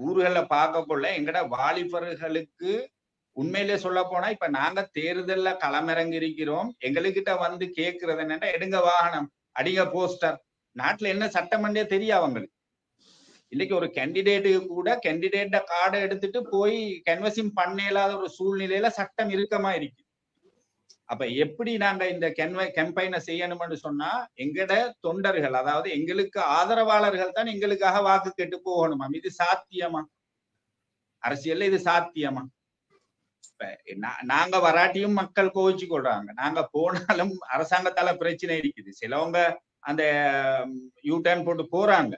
ஊர்களை பார்க்க கொள்ள எங்கட வாலிபர்களுக்கு உண்மையிலே சொல்ல போனா இப்ப நாங்க தேர்தல்ல களமிறங்கி இருக்கிறோம். எங்களுக்கிட்ட கேட்கறது என்னன்னா, எடுங்க வாகனம், அடிங்க போஸ்டர். நாட்டுல என்ன சட்டமன்றே தெரியும் அவங்களுக்கு. இன்னைக்கு ஒரு கேண்டிடேட்டுக்கு கூட கேண்டிடேட் கார்டை எடுத்துட்டு போய் கேன்வசிங் பண்ண இல்லாத ஒரு சூழ்நிலையில சட்டம் இறுக்கமா இருக்கு. அப்ப எப்படி நாங்க இந்த கேம்பெயினை செய்யணும்னு சொன்னா எங்கட தொண்டர்கள், அதாவது எங்களுக்கு ஆதரவாளர்கள் தான் எங்களுக்காக வாக்கு கேட்டு போகணுமா? இது சாத்தியமா? அரசியல்ல இது சாத்தியமா? நாங்க வராட்டியும் மக்கள் கோவிச்சு கொள்றாங்க, நாங்க போனாலும் அரசாங்கத்தால பிரச்சனை இருக்குது. சிலவங்க அந்த யூடர்ன் போட்டு போறாங்க,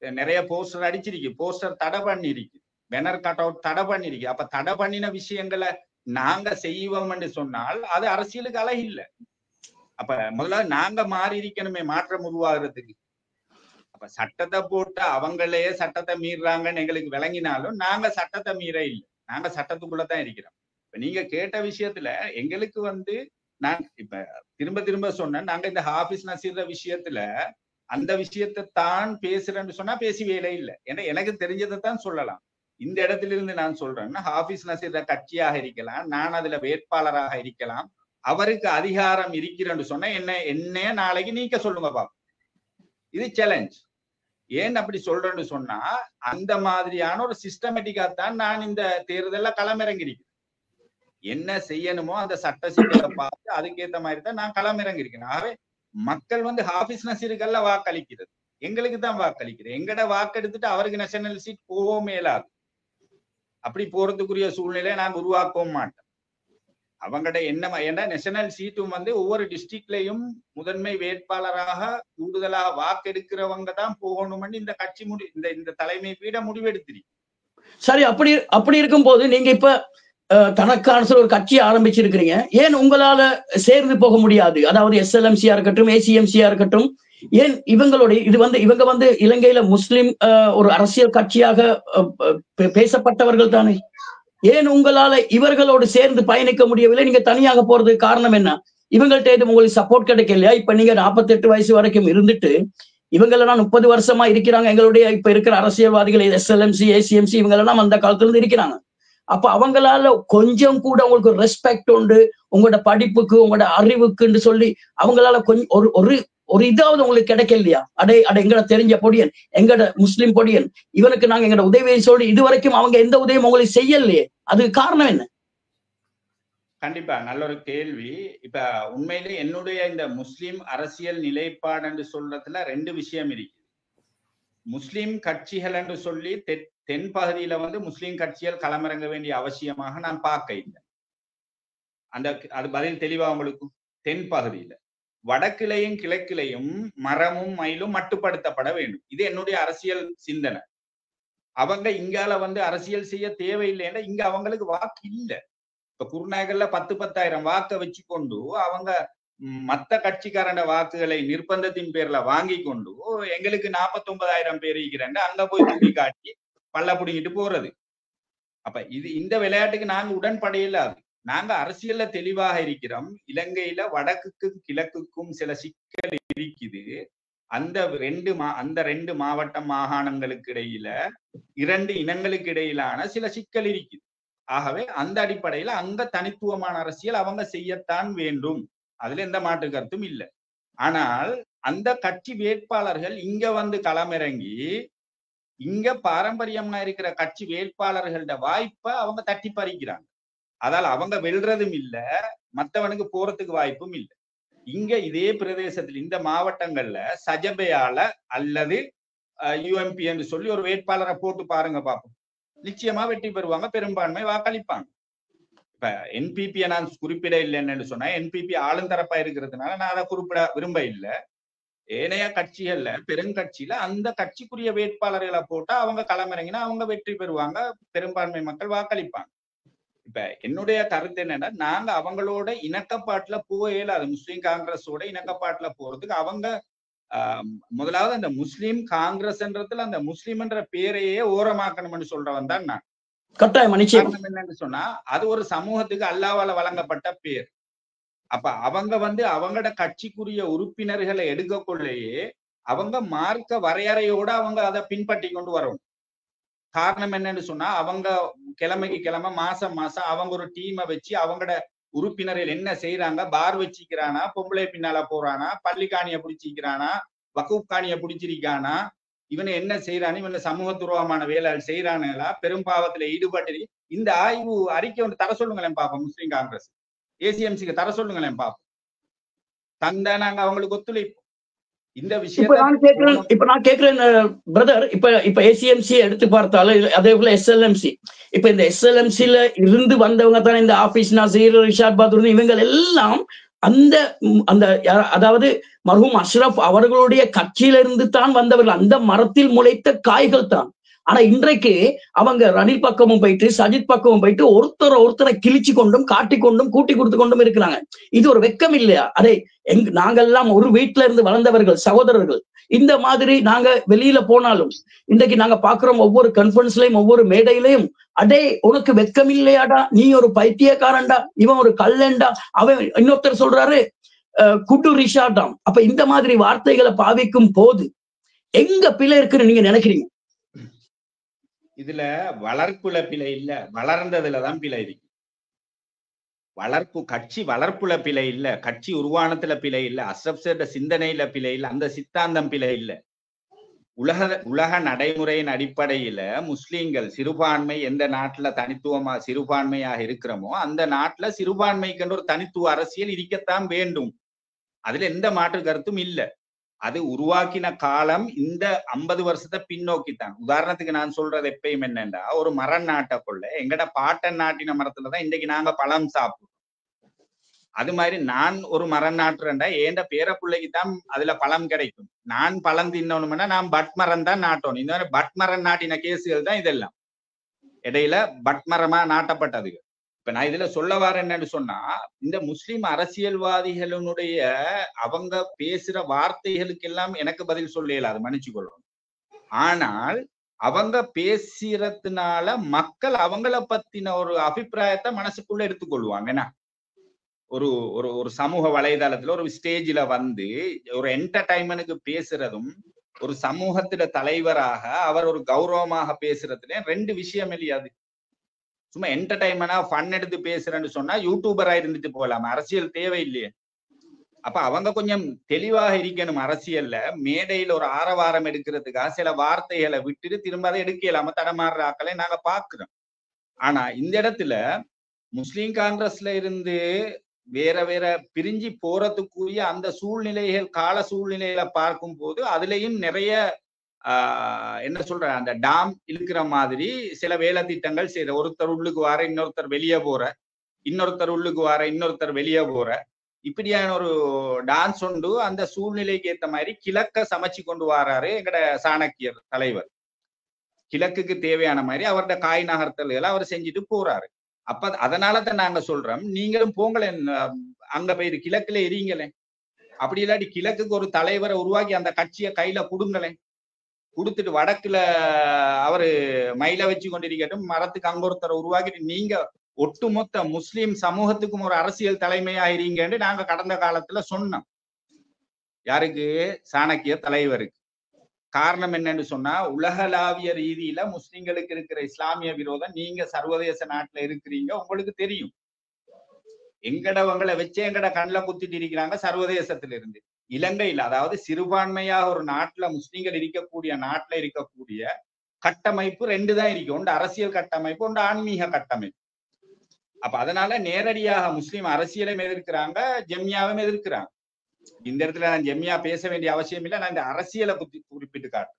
நிறைய போஸ்டர் அடிச்சிருக்கு, போஸ்டர் தடை பண்ணிருக்கு, பேனர் கட் அவுட் தடை பண்ணிருக்கு. அப்ப தடை பண்ணின விஷயங்களை நாங்க செய்வோம் என்று சொன்னால் அது அரசியலுக்கு அழகு இல்லை. அப்ப முதல்ல நாங்க மாறி இருக்கணுமே மாற்றம் உருவாகிறதுக்கு. அப்ப சட்டத்தை போட்டு அவங்களே சட்டத்தை மீறாங்கன்னு எங்களுக்கு விளங்கினாலும் நாங்க சட்டத்தை மீற இல்லை, நாங்க சட்டத்துக்குள்ளதான் இருக்கிறோம். இப்ப நீங்க கேட்ட விஷயத்துல எங்களுக்கு நான் இப்ப திரும்ப திரும்ப சொன்னேன், நாங்க இந்த ஹாஃபிஸ் நசீர் விஷயத்துல அந்த விஷயத்தை தான் பேசுறேன்னு சொன்னா பேசி வேலை இல்லை. ஏன்னா எனக்கு தெரிஞ்சதை தான் சொல்லலாம். இந்த இடத்துல இருந்து நான் சொல்றேன்னா, ஹாஃபிஸ் நசீர் கட்சியாக இருக்கலாம், நான் அதுல வேட்பாளராக இருக்கலாம், அவருக்கு அதிகாரம் இருக்கிறேன்னு சொன்னா என்ன நாளைக்கு நீக்க சொல்லுங்க பாப்பா. இது சேலஞ்ச். ஏன் அப்படி சொல்றேன்னு சொன்னா, அந்த மாதிரியான ஒரு சிஸ்டமேட்டிக்கா தான் நான் இந்த தேர்தல்ல களமிறங்கிருக்கேன். என்ன செய்யணுமோ அந்த சட்ட சிக்கலை பார்த்து அதுக்கேற்ற மாதிரி தான் நான் களமிறங்கிருக்கேன். ஆகவே மக்கள் ஹாஃபிஸ் நசீருக்கெல்லாம் வாக்களிக்கிறது, எங்களுக்கு தான் வாக்களிக்கிறது. எங்கட வாக்கெடுத்துட்டு அவருக்கு நேஷனல் சீட் போகவும் மேலாது. அப்படி போறதுக்குரிய சூழ்நிலையை நாங்க உருவாக்கவும் மாட்டோம். அவங்கட என்ன நேஷனல் சீட்டும் ஒவ்வொரு டிஸ்ட்ரிக்ட்லயும் முதன்மை வேட்பாளராக கூடுதலாக வாக்கெடுக்கிறவங்க தான் போகணும்னு இந்த கட்சி இந்த தலைமை பீட முடிவெடுத்திருக்கு. சரி, அப்படி இருக்கும் போது நீங்க இப்ப தனக்கான ஒரு கட்சியை ஆரம்பிச்சிருக்கிறீங்க, ஏன் உங்களால சேர்ந்து போக முடியாது? அதாவது SLMCயா இருக்கட்டும், ACMCயா இருக்கட்டும், ஏன் இவங்களுடைய இவங்க இலங்கையில முஸ்லிம் ஒரு அரசியல் கட்சியாக பேசப்பட்டவர்கள் தானே, ஏன் உங்களால இவர்களோடு சேர்ந்து பயணிக்க முடியவில்லை? நீங்க தனியாக போறதுக்கு காரணம் என்ன? இவங்கள்ட்ட உங்களுக்கு சப்போர்ட் கிடைக்கலையா? இப்ப நீங்க 48 வயசு வரைக்கும் இருந்துட்டு இவங்களெல்லாம் 30 வருஷமா இருக்கிறாங்க. எங்களுடைய இப்ப இருக்கிற அரசியல்வாதிகள் SLMC, ACMC இவங்களெல்லாம் அந்த காலத்துல இருந்து இருக்கிறாங்க. அப்ப அவங்களால கொஞ்சம் கூட உங்களுக்கு ரெஸ்பெக்ட் உண்டு, உங்களோட படிப்புக்கு உங்களோட அறிவுக்குன்னு சொல்லி அவங்களால கொஞ்சம் ஒரு இதாவது உங்களுக்கு கிடைக்கலையா? எங்கட தெரிஞ்ச பொடியன், எங்கட முஸ்லிம் பொடியன், இவனுக்கு நாங்க எங்கட உதவியை சொல்லி இதுவரைக்கும் அவங்க எந்த உதவியும் உங்களுக்கு செய்யலையே, அதுக்கு காரணம் என்ன? கண்டிப்பா நல்ல ஒரு கேள்வி. இப்ப உண்மையிலே என்னுடைய இந்த முஸ்லிம் அரசியல் நிலைப்பாடு என்று சொல்றதுல 2 விஷயம் இருக்கு. முஸ்லிம் கட்சிகள் என்று சொல்லி தென் பகுதியில முஸ்லிம் கட்சிகள் களமிறங்க வேண்டிய அவசியமாக நான் பார்க்க இல்லை. அது பதில் தெளிவா உங்களுக்கு. தென் பகுதியில வடக்கிலையும் கிழக்கிலையும் மரமும் மயிலும் மட்டுப்படுத்தப்பட வேண்டும். இது என்னுடைய அரசியல் சிந்தனை. அவங்க இங்கால அரசியல் செய்ய தேவையில்லைன்னா இங்க அவங்களுக்கு வாக்கு இல்லை. இப்ப குருநாகல்ல 10,000 வாக்கை வச்சு கொண்டு அவங்க மத்த கட்சிக்காரன வாக்குகளை நிர்பந்தத்தின் பேர்ல வாங்கி கொண்டு எங்களுக்கு 49,000 பேர் இருக்கிறாங்க, அங்க போய் தூக்கி காட்டி பல்ல புடிங்கிட்டு போறது. அப்ப இந்த விளையாட்டுக்கு நாங்க உடன்படையில்லாது. நாங்க அரசியல்ல தெளிவாக இருக்கிறோம். இலங்கையில வடக்குக்கும் கிழக்குக்கும் சில சிக்கல் இருக்குது. அந்த 2 மாவட்ட மாகாணங்களுக்கு இடையில 2 இனங்களுக்கு இடையிலான சில சிக்கல் இருக்குது. ஆகவே அந்த அடிப்படையில அங்க தனித்துவமான அரசியல் அவங்க செய்யத்தான் வேண்டும், அதுல எந்த மாற்று கருத்தும் இல்லை. ஆனால் அந்த கட்சி வேட்பாளர்கள் இங்க களமிறங்கி இங்க பாரம்பரியமா இருக்கிற கட்சி வேட்பாளர்களோட வாய்ப்பை அவங்க தட்டி பறிக்கிறாங்க. அதால அவங்க வெல்றதும் இல்ல, மத்தவனுக்கு போறதுக்கு வாய்ப்பும் இல்லை. இங்க இதே பிரதேசத்துல இந்த மாவட்டங்கள்ல சஜபையால அல்லது UMP என்று சொல்லி ஒரு வேட்பாளரை போட்டு பாருங்க பாப்போம், நிச்சயமா வெற்றி பெறுவாங்க, பெரும்பான்மை வாக்களிப்பாங்க. இப்ப என்பிபியை நான் குறிப்பிட இல்லைன்னு சொன்னா என்பிபி ஆளுந்தரப்பா இருக்கிறதுனால நான் அதை குறிப்பிட விரும்ப இல்லை. ஏனைய கட்சிகள்ல பெருங்கட்சியில அந்த கட்சிக்குரிய வேட்பாளர்களை போட்டா அவங்க களமிறங்கினா அவங்க வெற்றி பெறுவாங்க, பெரும்பான்மை மக்கள் வாக்களிப்பாங்க. இப்ப என்னுடைய கருத்து என்னன்னா, நாங்க அவங்களோட இணக்கப்பாட்டுல போக இயலாது. முஸ்லீம் காங்கிரஸோட இணக்கப்பாட்டுல போறதுக்கு அவங்க முதலாவது அந்த முஸ்லீம் காங்கிரஸ்ன்றதுல அந்த முஸ்லீம் என்ற பேரையே ஓரமாக்கணும்னு சொல்றவன் தான் நான். கட்டாயம் என்னன்னு சொன்னா அது ஒரு சமூகத்துக்கு அல்லாவால வழங்கப்பட்ட பேர். அப்ப அவங்க அவங்களோட கட்சிக்குரிய உறுப்பினர்களை எடுக்கக்குள்ளேயே அவங்க மார்க்க வரையறையோட அவங்க அதை பின்பற்றி கொண்டு வரணும். காரணம் என்னன்னு சொன்னா அவங்க கிழமைக்கு கிழமை மாசம் மாசம் அவங்க ஒரு டீமை வச்சு அவங்களோட உறுப்பினர்கள் என்ன செய்யறாங்க, பார் வச்சிக்கிறானா, பொம்பளை பின்னால போறானா, பள்ளிக்காணிய பிடிச்சிக்கிறானா, வக்கூப் காணிய பிடிச்சிருக்கானா, இவனை என்ன செய்யறானு, இவனை சமூக துரோகமான வேலைகள் செய்யறானுங்களா, பெரும்பாவத்துல ஈடுபட்டு இந்த ஆய்வு அறிக்கை தர சொல்லுங்களேன் பாப்போம். முஸ்லீம் காங்கிரஸ் ஏசிஎம்சிக்கு தர சொல்லுங்களேன் பாப்போம். தந்தா நாங்க அவங்களுக்கு ஒத்துழைப்போம். இந்த விஷயம் இப்ப நான் கேட்கிறேன் பிரதர், இப்ப ஏசிஎம்சி எடுத்து பார்த்தாலும் அதே போல எஸ்எல்எம்சி, இப்ப இந்த எஸ்எல்எம்சில இருந்து வந்தவங்க தான் இந்த ஆபீஸ் நாசீர், ரிஷாத் பாதுர், இவங்க எல்லாம் அந்த அந்த அதாவது மர்ஹூம் அஷ்ரப் அவர்களுடைய கட்சியிலிருந்து தான் வந்தவர்கள், அந்த மரத்தில் முளைத்த காய்கள் தான். ஆனா இன்றைக்கு அவங்க ரணில் பக்கமும் போயிட்டு சஜித் பக்கமும் போயிட்டு ஒருத்தரை கிழிச்சு கொண்டும் காட்டிக்கொண்டும் கூட்டி கொடுத்து கொண்டும் இருக்கிறாங்க. இது ஒரு வெக்கம் இல்லையா? அதே நாங்கெல்லாம் ஒரு வீட்டுல இருந்து வளர்ந்தவர்கள், சகோதரர்கள். இந்த மாதிரி நாங்க வெளியில போனாலும் இன்றைக்கு நாங்க பாக்குறோம், ஒவ்வொரு கான்ஃபரன்ஸ்லயும் ஒவ்வொரு மேடையிலையும், அடே உனக்கு வெக்கம் இல்லையாடா, நீ ஒரு பைத்தியக்காரன்டா, இவன் ஒரு கல்லண்டா, அவன் இன்னொருத்தர் சொல்றாரு குட்டு ரிஷாட்டாம். அப்ப இந்த மாதிரி வார்த்தைகளை பாவிக்கும் போது எங்க பிழை இருக்குன்னு நீங்க நினைக்கிறீங்க? இதுல வளர்ப்புல பிழை இல்ல, வளர்ந்ததுலதான் பிழை இருக்கு. கட்சி வளர்ப்புல பிழை இல்ல, கட்சி உருவானத்துல பிழை இல்ல, அஷ்ரப் சார் சிந்தனையில பிழை இல்ல, அந்த சித்தாந்தம் பிழை இல்ல. உலக நடைமுறையின் அடிப்படையில முஸ்லீம்கள் சிறுபான்மை எந்த நாட்டுல தனித்துவமா சிறுபான்மையாக இருக்கிறோமோ அந்த நாட்டுல சிறுபான்மைக்கு ஒரு தனித்துவ அரசியல் இருக்கத்தான் வேண்டும். அதுல எந்த மாற்று கருத்தும் இல்ல. அது உருவாக்கின காலம் இந்த 50 வருஷத்தை பின்னோக்கித்தான். உதாரணத்துக்கு நான் சொல்றது எப்பயும் என்னன்னா, ஒரு மரம் நாட்டக்குள்ள எங்கட பாட்டன் நாட்டின மரத்துலதான் இன்னைக்கு நாங்க பழம் சாப்பிடுறோம். அது மாதிரி நான் ஒரு மரம் நாட்டுறேன்டா ஏண்ட பேர பிள்ளைக்கு தான் அதுல பழம் கிடைக்கும். நான் பழம் தின்னணும்னா நான் பட் மரம் தான் நாட்டணும். இந்த மாதிரி பட் மரம் நாட்டின கேசுகள் தான் இதெல்லாம். இடையில பட் மரமா நாட்டப்பட்டது. இப்ப நான் இதுல சொல்ல வரேன் என்னன்னு சொன்னா, இந்த முஸ்லிம் அரசியல்வாதிகளுடைய அவங்க பேசுற வார்த்தைகளுக்கு எல்லாம் எனக்கு பதில் சொல்ல இயலாது, மன்னிச்சு கொள்ளணும். ஆனால் அவங்க பேசுறதுனால மக்கள் அவங்கள பத்தின ஒரு அபிப்பிராயத்தை மனசுக்குள்ள எடுத்துக்கொள்வாங்க. என்ன ஒரு ஒரு சமூக வலைதளத்துல ஒரு ஸ்டேஜ்ல ஒரு என்டர்டைன்மெண்ட்டுக்கு பேசுறதும் ஒரு சமூகத்துல தலைவராக அவர் ஒரு கௌரவமாக பேசுறதுல ரெண்டு விஷயம் இல்லையாது. சும்மா என்டர்டைன்மெண்டா ஃபன் எடுத்து பேசுறேன்னு சொன்னா யூடியூபரா இருந்துட்டு போகலாம், அரசியல் தேவையில்லையே. அப்ப அவங்க கொஞ்சம் தெளிவாக இருக்கணும். அரசியல்ல மேடையில ஒரு ஆரவாரம் எடுக்கிறதுக்காக சில வார்த்தைகளை விட்டுட்டு திரும்ப அதை எடுக்கலாம தடமாறுற ஆக்களை நாங்க பாக்குறோம். ஆனா இந்த இடத்துல முஸ்லீம் காங்கிரஸ்ல இருந்து வேற பிரிஞ்சு போறதுக்குரிய அந்த சூழ்நிலைகள், கால சூழ்நிலைகளை பார்க்கும் போது அதுலயும் நிறைய என்ன சொல்ற அந்த டாம் இழுக்கிற மாதிரி சில வேலை திட்டங்கள் செய்யற. ஒருத்தர் உள்ளுக்கு வார, இன்னொருத்தர் வெளியே போற, இன்னொருத்தர் உள்ளுக்கு வார, இன்னொருத்தர் வெளியே போற, இப்படியான ஒரு டான்ஸ் உண்டு. அந்த சூழ்நிலைக்கு ஏத்த மாதிரி கிழக்க சமைச்சு கொண்டு வராரு எங்கட சாணக்கியர் தலைவர். கிழக்குக்கு தேவையான மாதிரி அவரோட காய் நகர்த்தல்களை அவர் செஞ்சுட்டு போறாரு. அப்ப அதனாலதான் நாங்க சொல்றோம், நீங்களும் போங்களேன் அங்க போயிரு, கிழக்குல எரியுங்களேன். அப்படி இல்லாட்டி கிழக்குக்கு ஒரு தலைவரை உருவாக்கி அந்த கட்சியை கையில கொடுங்களேன். கொடுத்துட்டு வடக்குல அவரு மயில வச்சு கொண்டிருக்கட்டும், மரத்துக்கு அங்க ஒருத்தரை உருவாக்கிட்டு நீங்க ஒட்டுமொத்த முஸ்லிம் சமூகத்துக்கும் ஒரு அரசியல் தலைமையாயிருங்கன்னு நாங்க கடந்த காலத்துல சொன்னோம். யாருக்கு? சாணக்கிய தலைவருக்கு. காரணம் என்னன்னு சொன்னா, உலகளாவிய ரீதியில முஸ்லிம்களுக்கு இருக்கிற இஸ்லாமிய விரோதம் நீங்க சர்வதேச நாட்டுல இருக்கிறீங்க, உங்களுக்கு தெரியும். எங்கடவங்களை வச்சு எங்கட கண்ணில் குத்திட்டு இருக்கிறாங்க சர்வதேசத்துல இருந்து. இலங்கையில் அதாவது சிறுபான்மையாக ஒரு நாட்டுல முஸ்லிம்கள் இருக்கக்கூடிய நாட்டுல இருக்கக்கூடிய கட்டமைப்பு ரெண்டு தான் இருக்கு. ஒன்று அரசியல் கட்டமைப்பு, ஒன்று ஆன்மீக கட்டமைப்பு. அப்ப அதனால நேரடியாக முஸ்லிம் அரசியலையும் எதிர்க்கிறாங்க, ஜெம்யாவும் எதிர்க்கிறாங்க. இந்த இடத்துல நான் ஜெம்யா பேச வேண்டிய அவசியம் இல்லை, நான் இந்த அரசியலை குறிப்பிட்டு காட்டுறேன்.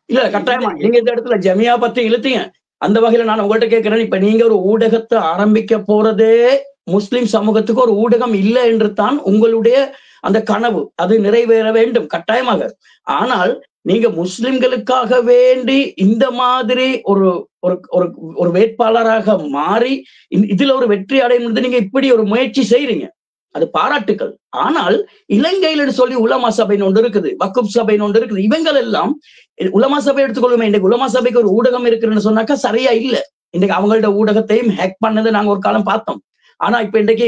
இல்ல கட்டாயமா நீங்க இந்த இடத்துல ஜெம்யா பத்தி இழுத்தீங்க. அந்த வகையில நான் உங்கள்கிட்ட கேட்கிறேன், இப்ப நீங்க ஒரு ஊடகத்தை ஆரம்பிக்க போறதே முஸ்லிம் சமூகத்துக்கு ஒரு ஊடகம் இல்லை என்று தான் உங்களுடைய அந்த கனவு, அது நிறைவேற வேண்டும் கட்டாயமாக. ஆனால் நீங்க முஸ்லிம்களுக்காக வேண்டி இந்த மாதிரி ஒரு ஒரு வேட்பாளராக மாறி இதுல ஒரு வெற்றி அடையும் நீங்க இப்படி ஒரு முயற்சி செய்றீங்க, அது பாராட்டுக்கள். ஆனால் இலங்கையில சொல்லி உலமா சபைன்னு ஒன்று இருக்குது, வக்குப் சபைன்னு ஒன்று இருக்குது. இவங்கள் எல்லாம் உலமா சபை எடுத்துக்கொள்ளுமே, இன்னைக்கு உலமா சபைக்கு ஒரு ஊடகம் இருக்குன்னு சொன்னாக்கா சரியா இல்ல. இன்னைக்கு அவங்களோட ஊடகத்தையும் ஹேக் பண்ணதை நாங்க ஒரு காலம் பார்த்தோம். ஆனா இப்ப இன்றைக்கு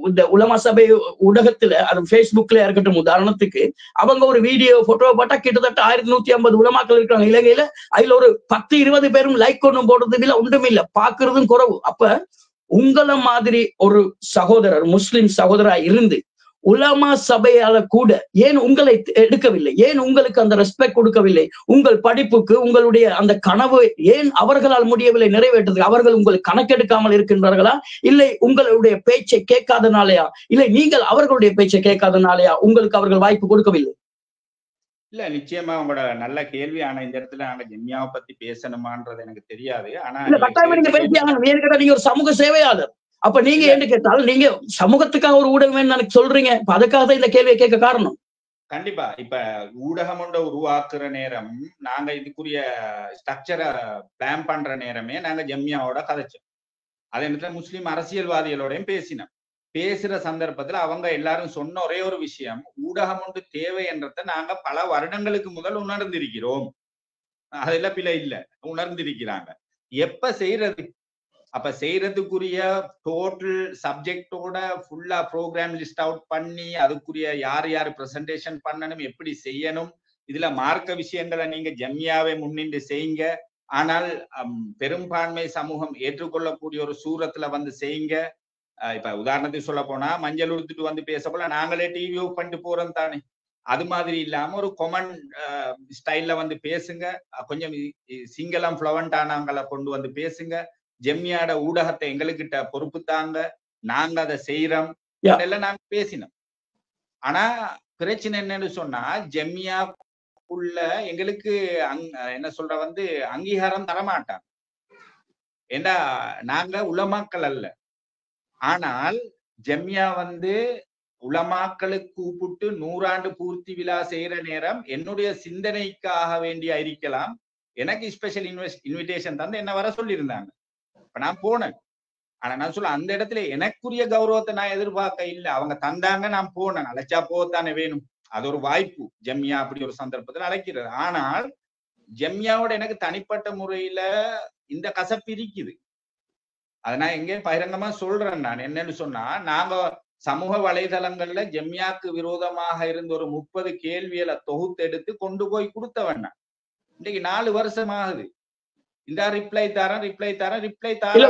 இந்த உலமா சபை ஊடகத்துல, அது பேஸ்புக்ல இருக்கட்டும் உதாரணத்துக்கு, அவங்க ஒரு வீடியோ போட்டோ போட்டா கிட்டத்தட்ட 1150 உலமாக்கள் இருக்காங்க இலங்கையில. அதுல ஒரு 10-20 பேரும் லைக் ஒன்றும் போடுறது இல்ல, ஒன்றும் இல்ல, பாக்குறதும் குறைவு. அப்ப உங்கள மாதிரி ஒரு சகோதரர், முஸ்லிம் சகோதரா இருந்து உலமா சபையால கூட ஏன் உங்களை எடுக்கவில்லை? ஏன் உங்களுக்கு அந்த ரெஸ்பெக்ட் கொடுக்கவில்லை? உங்கள் படிப்புக்கு, உங்களுடைய அந்த கனவு ஏன் அவர்களால் முடியவில்லை நிறைவேற்றுறது? அவர்கள் உங்களுக்கு கணக்கெடுக்காமல் இருக்கின்றார்களா? இல்லை உங்களுடைய பேச்சை கேட்காதனாலயா? இல்லை நீங்கள் அவர்களுடைய பேச்சை கேட்காதனாலயா உங்களுக்கு அவர்கள் வாய்ப்பு கொடுக்கவில்லை? இல்ல, நிச்சயமா உங்களோட நல்ல கேள்வி. ஆனா இந்த இடத்துல நாங்க ஜெம்யாவை பத்தி பேசணுமான்றது எனக்கு தெரியாது. ஆனா கட்டாயமா பேசியாங்க. நீங்க ஒரு சமூக சேவையாளர், அப்ப நீங்க என்ன கேட்டால் நீங்க சமூகத்துக்காக ஒரு ஊடகம் எனக்கு சொல்றீங்க. அதுக்காக தான் இந்த கேள்வியை கேட்க காரணம். கண்டிப்பா. இப்ப ஊடகம் ஒன்றை உருவாக்குற நேரம், நாங்க இதுக்குரிய ஸ்ட்ரக்சரை பிளான் பண்ற நேரமே நாங்க ஜெம்யாவோட கதைச்சோம். அதே நேரத்துல முஸ்லிம் அரசியல்வாதிகளோடையும் பேசினோம். பேசுற சந்தர்ப்பத்துல அவங்க எல்லாரும் சொன்ன ஒரே ஒரு விஷயம், ஊடகம் ஒன்று தேவை என்றதை நாங்க பல வருடங்களுக்கு முதல் உணர்ந்திருக்கிறோம். அதெல்லாம் பிழை இல்ல, உணர்ந்திருக்கிறாங்க. எப்ப செய்யறது? அப்ப செய்யறதுக்குரிய டோட்டல் சப்ஜெக்டோட ஃபுல்லா ப்ரோக்ராம் லிஸ்ட் அவுட் பண்ணி அதுக்குரிய யார் யார் பிரசன்டேஷன் பண்ணணும், எப்படி செய்யணும், இதுல மார்க்க விஷயங்களை நீங்க ஜெம்யாவை முன்னின்று செய்யுங்க. ஆனால் பெரும்பான்மை சமூகம் ஏற்றுக்கொள்ளக்கூடிய ஒரு சூரத்துல வந்து செய்யுங்க. இப்ப உதாரணத்துக்கு சொல்ல போனா, மஞ்சள் உடுத்துட்டு வந்து பேச போல நாங்களே டிவி பண்ணிட்டு போறோம் தானே. அது மாதிரி இல்லாம ஒரு கொமன் ஸ்டைல்ல வந்து பேசுங்க. கொஞ்சம் சிங்களம் ஃப்ளவன்ட் ஆனவங்களை கொண்டு வந்து பேசுங்க. ஜெம்யாட ஊடகத்தை எங்களுக்கிட்ட பொறுப்பு தாங்க, நாங்க அதை செய்யறோம் எல்லாம் நாங்க பேசினோம். ஆனா பிரச்சனை என்னன்னு சொன்னா, ஜெம்யாக்குள்ள எங்களுக்கு என்ன சொல்ற வந்து அங்கீகாரம் தரமாட்டாங்க. ஏண்டா நாங்க உலமாக்கள் அல்ல. ஆனால் ஜெம்யா வந்து உலமாக்களுக்கு கூப்பிட்டு 100 ஆண்டு பூர்த்தி விழா செய்யற நேரம் என்னுடைய சிந்தனைக்காக வேண்டிய இருக்கலாம். எனக்கு ஸ்பெஷல் இன்விடேஷன் தந்து என்ன வர சொல்லியிருந்தாங்க. இப்ப நான் போனேன். ஆனா நான் சொல்ல, அந்த இடத்துல எனக்குரிய கௌரவத்தை நான் எதிர்பார்க்க இல்லை. அவங்க தந்தாங்க, நான் போனேன். அழைச்சா போத்தானே வேணும். அது ஒரு வாய்ப்பு, ஜெம்யா அப்படி ஒரு சந்தர்ப்பத்தில் அழைக்கிறது. ஆனால் ஜெம்யாவோட எனக்கு தனிப்பட்ட முறையில இந்த கசப்பு இருக்குது. அதை நான் எங்கேயும் பகிரங்கமா சொல்றேன். நான் என்னன்னு சொன்னா, நாங்க சமூக வலைதளங்கள்ல ஜெம்யாக்கு விரோதமாக இருந்த ஒரு 30 கேள்விகளை தொகுத்தெடுத்து கொண்டு போய் கொடுத்தவன். இன்னைக்கு 4 வருஷம் ஆகுது. இந்த ரிப்ளை தரேன்.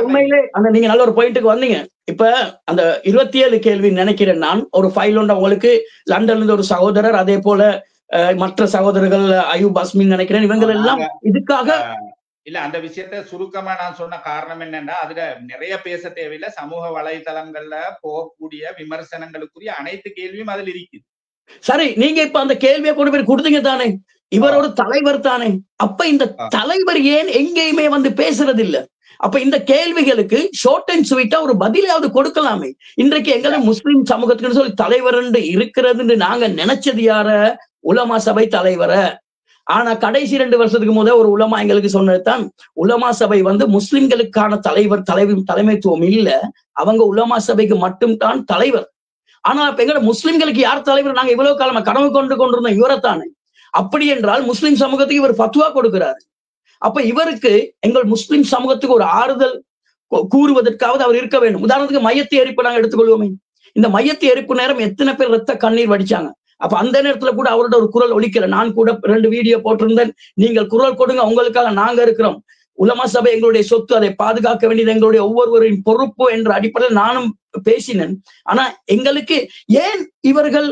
உண்மையிலே அந்த நீங்க நல்ல ஒரு பாயிண்ட்டுக்கு வந்தீங்க. இப்ப அந்த 27 கேள்வி நினைக்கிறேன் நான். ஒரு ஃபைல் உண்டு உங்களுக்கு, லண்டன்ல இருந்து ஒரு சகோதரர், அதே போல மற்ற சகோதரர்கள் அயூப் அஸ்மின் நினைக்கிறேன், இவங்க எல்லாம் இதுக்காக இல்ல. அந்த விஷயத்த சுருக்கமா நான் சொன்ன காரணம் என்னன்னா, அதுல நிறைய பேச தேவையில்லை. சமூக வலைதளங்கள்ல போகக்கூடிய விமர்சனங்களுக்குரிய அனைத்து கேள்வியும் அதுல இருக்குது. சரி, நீங்க இப்ப அந்த கேள்வியை கொண்டு போய் கொடுத்தீங்க தானே, இவர் ஒரு தலைவர் தானே. அப்ப இந்த தலைவர் ஏன் எங்கேயுமே வந்து பேசுறது இல்ல? அப்ப இந்த கேள்விகளுக்கு ஷார்ட் அண்ட் ஸ்வீட்டா ஒரு பதிலாவது கொடுக்கலாமே. இன்றைக்கு எங்களை முஸ்லிம் சமூகத்துக்குன்னு சொல்லி தலைவர் இருக்கிறதுன்னு நாங்க நினைச்சது யார? உலமா சபை தலைவரை. ஆனா கடைசி 2 வருஷத்துக்கு முதல் ஒரு உலமா எங்களுக்கு சொன்னதுதான், உலமா சபை வந்து முஸ்லிம்களுக்கான தலைமைத்துவம் இல்ல, அவங்க உலமா சபைக்கு மட்டும்தான் தலைவர். ஆனா இப்ப எங்க முஸ்லிம்களுக்கு யார் தலைவர்? நாங்க இவ்வளவு காலமா கனவு கொண்டிருந்தோம் இவரைத்தானே. அப்படி என்றால் முஸ்லிம் சமூகத்துக்கு இவர் ஃபத்வா கொடுக்கிறார். அப்ப இவருக்கு எங்கள் முஸ்லிம் சமூகத்துக்கு ஒரு ஆறுதல் கூறுவதற்காவது அவர் இருக்க வேண்டும். உதாரணத்துக்கு மையத்தை எரிப்பு நாங்க எடுத்துக்கொள்வோமே. இந்த மையத்தை எரிப்பு நேரம் எத்தனை பேர் ரத்த கண்ணீர் வடிச்சாங்க. அப்ப அந்த நேரத்துல கூட அவரோட ஒரு குரல் ஒலிக்கல. நான் கூட 2 வீடியோ போட்டிருந்தேன். நீங்கள் குரல் கொடுங்க, உங்களுக்காக நாங்க இருக்கிறோம். உலமா சபை எங்களுடைய சொத்து, அதை பாதுகாக்க வேண்டியது எங்களுடைய ஒவ்வொருவரின் பொறுப்பு என்ற அடிப்படையில் நானும் பேசினேன். ஆனா எங்களுக்கு ஏன் இவர்கள்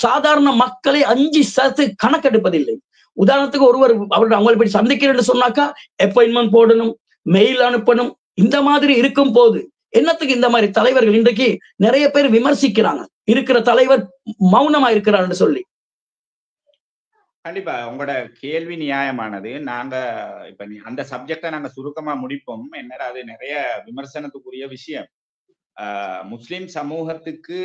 சாதாரண மக்களை 5% கணக்கெடுப்பதில்லை? உதாரணத்துக்கு ஒருவர் அவங்களை போய் சந்திக்கிறேன்னு சொன்னாக்கா அப்பாயின்மெண்ட் போடணும், மெயில் அனுப்பணும். இந்த மாதிரி இருக்கும் போது என்னத்துக்கு இந்த மாதிரி தலைவர்கள்? இன்றைக்கு நிறைய பேர் விமர்சிக்கிறாங்க, இருக்கிற தலைவர் மௌனமா இருக்கிறார் சொல்லி. கண்டிப்பா உங்களோட கேள்வி நியாயமானது. நாங்க இப்ப அந்த சப்ஜெக்டை நாங்க சுருக்கமா முடிப்போம். என்னடா அது நிறைய விமர்சனத்துக்குரிய விஷயம். முஸ்லிம் சமூகத்துக்கு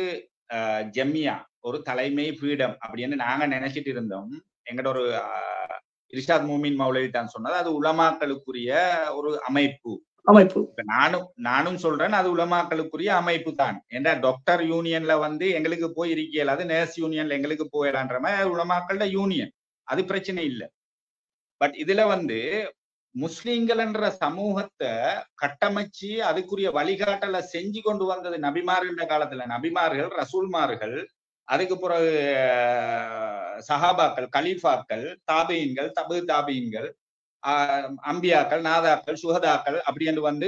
ஜம்மியா ஒரு தலைமை பீடம் அப்படின்னு நாங்க நினைச்சிட்டு இருந்தோம். எங்கட ஒரு இர்ஷாத் மூமின் மௌலவி தான் சொன்னது, அது உலமாக்களுக்குரிய ஒரு அமைப்பு. நானும் சொல்றேன், அது உலமாக்களுக்குரிய அமைப்பு தான். ஏன்னா டாக்டர் யூனியன்ல வந்து எங்களுக்கு போய் இருக்கல, அது நர்ஸ் யூனியன்ல எங்களுக்கு போயிடலான்ற மாதிரி உலமாக்களோட யூனியன், அது பிரச்சனை இல்லை. பட் இதுல வந்து முஸ்லிம்கள் என்ற சமூகத்தை கட்டமைச்சு அதுக்குரிய வழிகாட்டலை செஞ்சு கொண்டு வந்தது நபிமார்கள் காலத்துல. நபிமார்கள், ரசூல்மார்கள், அதுக்கு பிறகு சஹாபாக்கள், கலீஃபாக்கள், தாபீன்கள், தபு தாபீன்கள், அம்பியாக்கள், நாதாக்கள், சுகதாக்கள் அப்படி என்று வந்து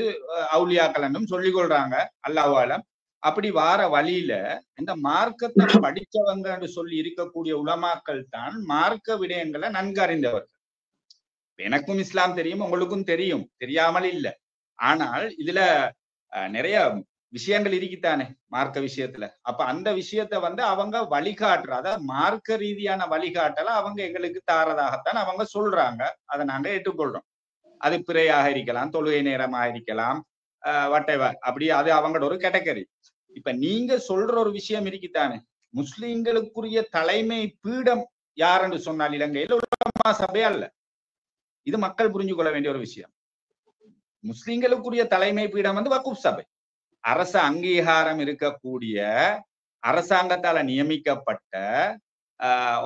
அவுலியாக்கள் என்றும் சொல்லிக் கொள்றாங்க. அல்லாஹ்வாலம் அப்படி வார வழியில இந்த மார்க்கத்தை படிச்சவங்க என்று சொல்லி இருக்கக்கூடிய உலமாக்கள் தான் மார்க்க விடயங்களை நன்கு அறிந்தவர்கள். எனக்கும் இஸ்லாம் தெரியும், உங்களுக்கும் தெரியும், தெரியாமல் இல்லை. ஆனால் இதுல நிறைய விஷயங்கள் இருக்குத்தானே மார்க்க விஷயத்துல. அப்ப அந்த விஷயத்த வந்து அவங்க வழிகாட்டுற, அதாவது மார்க்க ரீதியான வழிகாட்டல அவங்க எங்களுக்கு தாரதாகத்தான் அவங்க சொல்றாங்க. அதை நாங்க ஏற்றுக்கொள்றோம். அது பிறையாக இருக்கலாம், தொழுகை நேரமாக இருக்கலாம், வட்டைவர், அப்படி அது அவங்களோட ஒரு கேட்டகரி. இப்ப நீங்க சொல்ற ஒரு விஷயம் இருக்குத்தானே, முஸ்லிம்களுக்குரிய தலைமை பீடம் யார் என்று சொன்னால் இலங்கையில் உலமா சபை அல்ல. இது மக்கள் புரிஞ்சு கொள்ள வேண்டிய ஒரு விஷயம். முஸ்லிம்களுக்குரிய தலைமை பீடம் வந்து வக்ஃப் சபை. அரச அங்கீகாரம் இருக்கக்கூடிய, அரசாங்கத்தால நியமிக்கப்பட்ட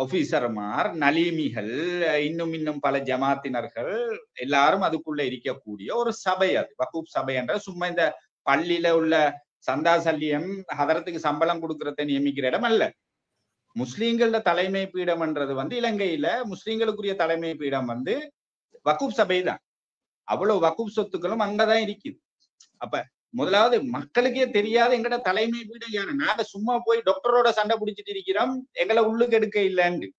ஆபீசர்மார், நலீமிகள், இன்னும் பல ஜமாத்தினர்கள் எல்லாரும் அதுக்குள்ள இருக்கக்கூடிய ஒரு சபை. அது வக்ஃப் சபை என்ற சும்மா இந்த பள்ளியில உள்ள சந்தா சல்லியம் ஹதரத்துக்கு சம்பளம் கொடுக்கறத நியமிக்கிற இடம் அல்ல. முஸ்லீம்களோட தலைமை பீடம்ன்றது வந்து இலங்கையில முஸ்லீம்களுக்குரிய தலைமை பீடம் வந்து வக்ஃப் சபை தான். அவ்வளவு வக்ஃப் சொத்துக்களும் அங்கதான் இருக்குது. அப்ப முதலாவது மக்களுக்கே தெரியாத எங்கட தலைமை பீடம் யாரு. நாங்க சும்மா போய் டாக்டரோட சண்டை பிடிச்சிட்டு இருக்கிறோம், எங்களை உள்ளுக்கு எடுக்க இல்லைன்னு.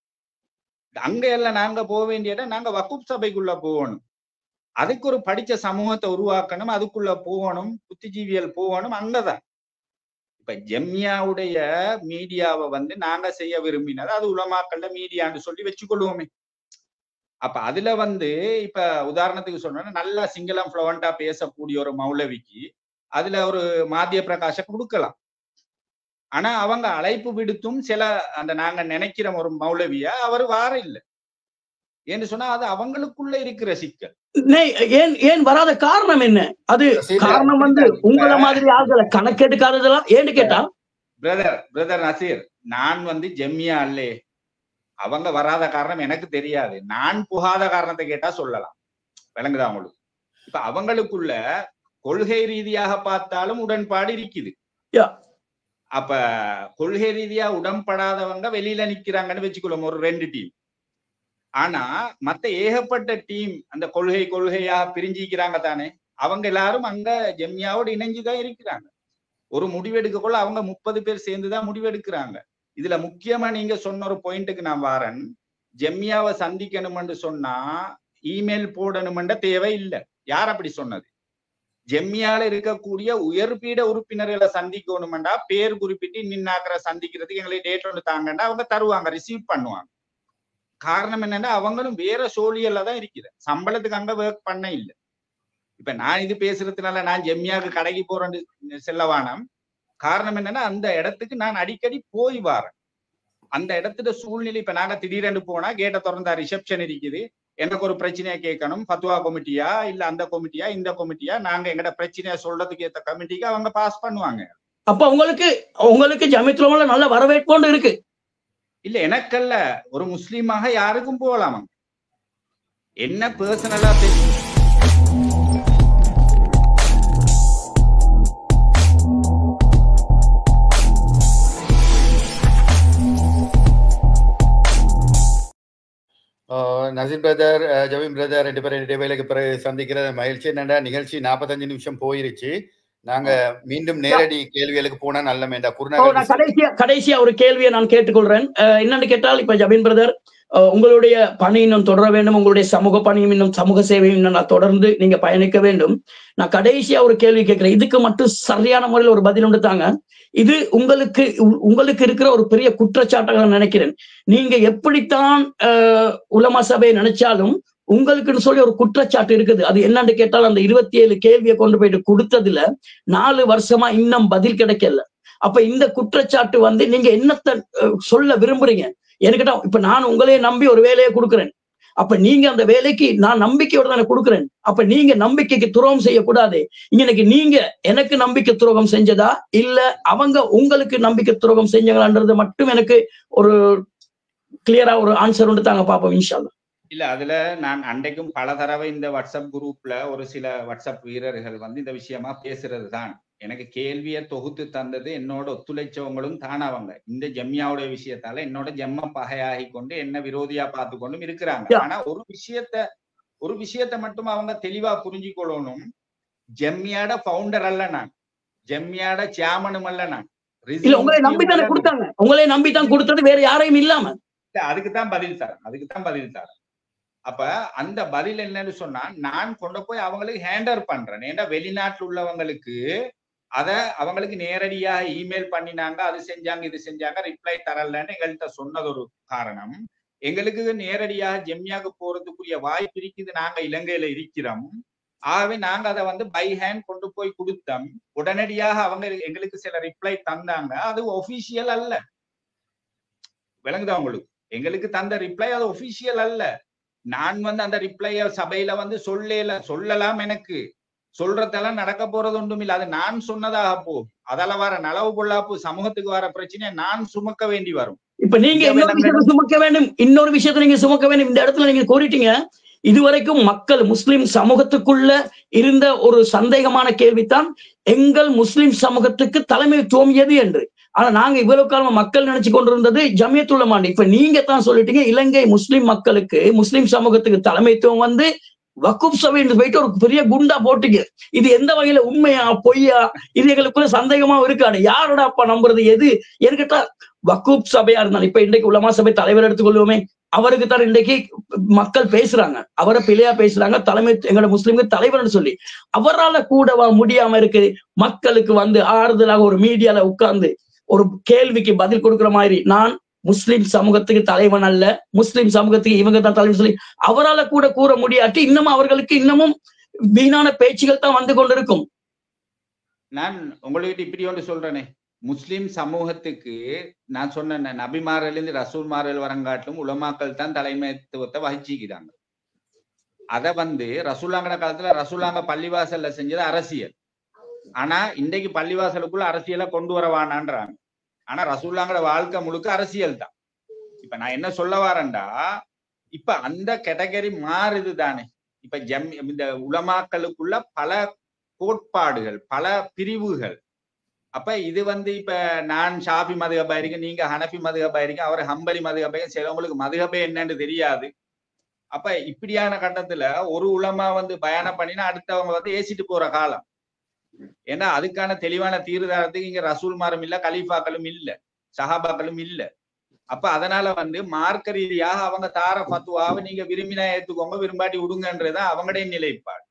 அங்க எல்லாம் நாங்க போக வேண்டிய இடம், நாங்க வக்ஃப் சபைக்குள்ள போகணும். அதுக்கு ஒரு படிச்ச சமூகத்தை உருவாக்கணும், அதுக்குள்ள போகணும், புத்திஜீவியல் போகணும், அங்கதான். இப்ப ஜம்மியாவுடைய மீடியாவை வந்து நாங்க செய்ய விரும்பினது அது உலமாக்கள்ல மீடியான்னு சொல்லி வச்சுக்கொள்வோமே. அப்ப அதுல வந்து இப்ப உதாரணத்துக்கு சொன்னா நல்லா சிங்களம் ஃப்ளூவண்டா பேசக்கூடிய ஒரு மௌலவிக்கு அதுல ஒரு மாத்திய பிரகாச கொடுக்கலாம். ஆனா அவங்க அழைப்பு விடுத்தும் சில அந்த நாங்க நினைக்கிற ஒரு மௌலவிய அவர் வார இல்லை என்று சொன்னா அது அவங்களுக்குள்ள இருக்கிற சிக்கல். ஏன் வராத காரணம் என்ன? அது காரணம் வந்து உங்கள மாதிரி ஆள்களை கணக்கெடுக்காததெல்லாம் ஏன்னு கேட்டா, பிரதர் நசீர், நான் வந்து ஜம்மியா அல்லே, அவங்க வராத காரணம் எனக்கு தெரியாது. நான் புகாத காரணத்தை கேட்டா சொல்லலாம், விளங்குதா அவங்களுக்கு? இப்ப அவங்களுக்குள்ள கொள்கை ரீதியாக பார்த்தாலும் உடன்பாடு இருக்குது. அப்ப கொள்கை ரீதியா உடன்படாதவங்க வெளியில நிக்கிறாங்கன்னு வச்சுக்கொள்ளும், ஒரு 2 டீம். ஆனா மத்த ஏகப்பட்ட டீம் அந்த கொள்கையா பிரிஞ்சிக்கிறாங்க தானே, அவங்க எல்லாரும் அங்க ஜம்மியாவோடு இணைஞ்சுதான் இருக்கிறாங்க. ஒரு முடிவெடுக்க கொள்ள அவங்க 30 பேர் சேர்ந்துதான் முடிவெடுக்கிறாங்க. இதுல முக்கியமா நீங்க சொன்ன ஒரு பாயிண்ட்டுக்கு நான் வாரன். ஜம்மியாவை சந்திக்கணும்னு சொன்னா இமெயில் போடணும்ன்ற தேவை இல்லை. யார் அப்படி சொன்னது? ஜம்மியால இருக்கக்கூடிய உயர்பீட உறுப்பினர்களை சந்திக்கணும்டா பேர் குறிப்பிட்டு நின்னாக்கிற சந்திக்கிறதுக்கு எங்களுக்கு டேட் ஒன்று தாங்கன்னா அவங்க தருவாங்க, ரிசீவ் பண்ணுவாங்க. காரணம் என்னன்னா அவங்களும் வேற சோழியல்ல தான் இருக்கிற, சம்பளத்துக்கு அங்க ஒர்க் பண்ண இல்லை. இப்ப நான் இது பேசுறதுனால நான் ஜம்மியாவுக்கு கடைக்கு போறேன்னு செல்லவானம். காரணம் என்னன்னா அந்த இடத்துக்கு நான் அடிக்கடி போய் வாரேன். அந்த இடத்துல சூழ்நிலை, இப்ப நாங்க திடீரென்று போனா கேட்டை திறந்தா ரிசப்ஷன் இருக்குது, எனக்கு ஒரு பிரச்சனையா கேட்கணும், பத்துவா கமிட்டியா இல்ல அந்த கமிட்டியா இந்த கமிட்டியா, நாங்க எங்கட பிரச்சனையா சொல்றதுக்கு ஏத்த கமிட்டிக்கு அவங்க பாஸ் பண்ணுவாங்க. அப்ப உங்களுக்கு ஜமீயத்துல் உலமா நல்ல வரவேற்பு இருக்கு இல்ல? எனக்கல்ல, ஒரு முஸ்லீமாக யாருக்கும் போகலாம். என்ன பர்சனலா பேச நசீர் பிரதர், ஜமீம் பிரதர் 2 பேரும் இடைவேளைக்கு பிறகு சந்திக்கிற மகிழ்ச்சி. என்னடா நிகழ்ச்சி 45 நிமிஷம் போயிருச்சு. நாங்க மீண்டும் நேரடி கேள்விகளுக்கு போனா நல்ல கடைசியா ஒரு கேள்வியை நான் கேட்டுக்கொள்றேன். என்னன்னு கேட்டால், இப்ப ஜமீன் பிரதர் உங்களுடைய பணி இன்னும் தொடர வேண்டும், உங்களுடைய சமூக பணியும் இன்னும் சமூக சேவையும் இன்னும் தொடர்ந்து நீங்க பயணிக்க வேண்டும். நான் கடைசியா ஒரு கேள்வி கேட்கிறேன், இதுக்கு மட்டும் சரியான முறையில் ஒரு பதில் உண்டு தாங்க. இது உங்களுக்கு இருக்கிற ஒரு பெரிய குற்றச்சாட்டாக நினைக்கிறேன். நீங்க எப்படித்தான் உலமா சபையை நினைச்சாலும் உங்களுக்குன்னு சொல்லி ஒரு குற்றச்சாட்டு இருக்குது. அது என்னன்னு கேட்டால், அந்த 27 கேள்வியை கொண்டு போயிட்டு கொடுத்ததுல 4 வருஷமா இன்னும் பதில் கிடைக்கல. அப்ப இந்த குற்றச்சாட்டு வந்து நீங்க என்னத்தை சொல்ல விரும்புறீங்க? என்கிட்ட இப்ப நான் உங்களையே நம்பி ஒரு வேலையை கொடுக்குறேன். அப்ப நீங்க அந்த வேலைக்கு நான் நம்பிக்கையோட தானே கொடுக்குறேன். அப்ப நீங்க நம்பிக்கைக்கு துரோகம் செய்யக்கூடாது. இன்னைக்கு நீங்க எனக்கு நம்பிக்கை துரோகம் செஞ்சதா இல்ல அவங்க உங்களுக்கு நம்பிக்கை துரோகம் செஞ்சாங்களான்றது மட்டும் எனக்கு ஒரு கிளியரா ஒரு ஆன்சர் உண்டு தாங்க, பாப்போம் இன்ஷா அல்லாஹ். இல்ல, அதுல நான் அன்றைக்கும் பல தடவை இந்த வாட்ஸ்அப் குரூப்ல ஒரு சில வாட்ஸ்அப் வீரர்கள் வந்து இந்த விஷயமா பேசுறது தான். எனக்கு கேள்வியை தொகுத்து தந்தது என்னோட ஒத்துழைச்சவங்களும் தானவங்க. இந்த ஜம்மியாவுடைய விஷயத்தால என்னோட ஜம்ம பகையாகி கொண்டு என்ன விரோதியா பார்த்து கொண்டும் இருக்கிறாங்க. ஆனா ஒரு விஷயத்த மட்டும் அவங்க தெளிவா புரிஞ்சுக்கொள்ளணும். ஜம்மியாட பவுண்டர் அல்ல நான், ஜம்மியாட சேர்மனும் அல்ல நான். உங்களை நம்பித்தானே கொடுத்தாங்க, உங்களே நம்பித்தான் கொடுத்தது, வேற யாரையும் இல்லாம. அதுக்குத்தான் பதில் சார். அப்ப அந்த பதில் என்னன்னு சொன்னா, நான் கொண்டு போய் அவங்களுக்கு ஹேண்டர் பண்றேன். ஏன்னா வெளிநாட்டுல உள்ளவங்களுக்கு அத அவங்களுக்கு நேரடியா இமெயில் பண்ணினாங்க, அது செஞ்சாங்க இது செஞ்சாங்க, ரிப்ளை தரலன்னு எங்கள்கிட்ட சொன்னது ஒரு காரணம். எங்களுக்கு நேரடியாக ஜெம்மியாவுக்கு போறதுக்குரிய வாய்ப்பு இருக்குது, நாங்க இலங்கையில இருக்கிறோம். ஆகவே நாங்க அதை வந்து பை ஹேண்ட் கொண்டு போய் கொடுத்தோம். உடனடியாக அவங்க எங்களுக்கு சில ரிப்ளை தந்தாங்க. அது ஒபிஷியல் அல்ல, விளங்குதா உங்களுக்கு? எங்களுக்கு தந்த ரிப்ளை அது ஒபிஷியல் அல்ல. நான் வந்து அந்த ரிப்ளைய சபையில வந்து சொல்லலாம், எனக்கு சொல்றதெல்லாம் நடக்க போறது ஒன்றும் இல்லை. அது நான் சொன்னதாக போகும். அதால வர நலவு பொல்லாப்பு சமூகத்துக்கு வர பிரச்சனையை நான் சுமக்க வேண்டி வரும். இப்ப நீங்க இன்னொரு விஷயத்தை சுமக்க வேண்டும், இன்னொரு விஷயத்தை நீங்க சுமக்க வேண்டும். இந்த இடத்துல நீங்க கூறிட்டீங்க, இதுவரைக்கும் மக்கள் முஸ்லிம் சமூகத்துக்குள்ள இருந்த ஒரு சந்தேகமான கேள்வித்தான் எங்கள் முஸ்லிம் சமூகத்துக்கு தலைமைத்துவம் எது என்று. ஆனா நாங்க இவ்வளவு காலம் மக்கள் நினைச்சு கொண்டிருந்தது ஜமியத்துல் உலமா. இப்ப நீங்க தான் சொல்லிட்டீங்க, இலங்கை முஸ்லிம் மக்களுக்கு முஸ்லிம் சமூகத்துக்கு தலைமைத்துவம் வந்து வக்குப் சபை என்று போயிட்டு ஒரு பெரிய குண்டா போட்டீங்க. இது எந்த வகையில உண்மையா பொய்யா, இது எங்களுக்குள்ள சந்தேகமா இருக்காது. யாரோட அப்பா நம்புறது எது என்கிட்ட? வக்குப் சபையா இருந்தாலும் இப்ப இன்றைக்கு உலமா சபை தலைவர் எடுத்துக்கொள்வோமே, அவருக்கு தான் இன்றைக்கு மக்கள் பேசுறாங்க, அவரை பிழையா பேசுறாங்க, தலைமை எங்களோட முஸ்லிம்க்கு தலைவர்னு சொல்லி. அவரால் கூடவா முடியாம இருக்கு மக்களுக்கு வந்து ஆறுதலாக ஒரு மீடியால உட்கார்ந்து ஒரு கேள்விக்கு பதில் கொடுக்குற மாதிரி, நான் முஸ்லிம் சமூகத்துக்கு தலைவன் அல்ல, முஸ்லிம் சமூகத்துக்கு இவங்க தான் தலைவன் சொல்லி அவரால் கூட கூற முடியாட்டி இன்னமும் அவர்களுக்கு இன்னமும் வீணான பேச்சுகள் தான் வந்து கொண்டிருக்கும். நான் உங்கள்கிட்ட இப்படி ஒன்று சொல்றேனே, முஸ்லிம் சமூகத்துக்கு நான் சொன்ன நபிமார்கள் இருந்து ரசூல்மார்கள் வரங்காட்டிலும் உலமாக்கள் தான் தலைமைத்துவத்தை வகிச்சுக்கிறாங்க. அதை வந்து ரசூலாங்கட காலத்துல ரசூலாங்க பள்ளிவாசல்ல செஞ்சது அரசியல். ஆனா இன்றைக்கு பள்ளிவாசலுக்குள்ள அரசியலை கொண்டு வரவானான்றாங்க. ஆனா ரசூலுல்லாஹ்வோட வாழ்க்கை முழுக்க அரசியல் தான். இப்ப நான் என்ன சொல்ல வரேன்டா, இப்ப அந்த கேட்டகரி மாறுது தானே. இப்ப இந்த உலமாக்களுக்குள்ள பல கோட்பாடுகள், பல பிரிவுகள். அப்ப இது வந்து இப்ப நான் ஷாஃபி மதுஹபா இருக்கேன், நீங்க ஹனஃபி மதுஹபா இருக்கேன், அவர் ஹம்பலி மதுஹபா, சிலவங்களுக்கு மதுஹபே என்னன்னு தெரியாது. அப்ப இப்படியான கட்டத்துல ஒரு உலமா வந்து பயானம் பண்ணினா அடுத்தவங்க வந்து ஏசிட்டு போற காலம். ஏன்னா அதுக்கான தெளிவான தீர்தாரத்துக்கு இங்க ரசூல்மாரும் இல்ல, கலீஃபாக்களும் இல்ல, சஹாபாக்களும் இல்ல. அப்ப அதனால வந்து மார்க்க ரீதியாக அவங்க தார ஃபத்வாவை நீங்க விரும்பினா ஏத்துக்கோங்க, விரும்பாட்டி விடுங்கன்றதுதான் அவங்களுடைய நிலைப்பாடு.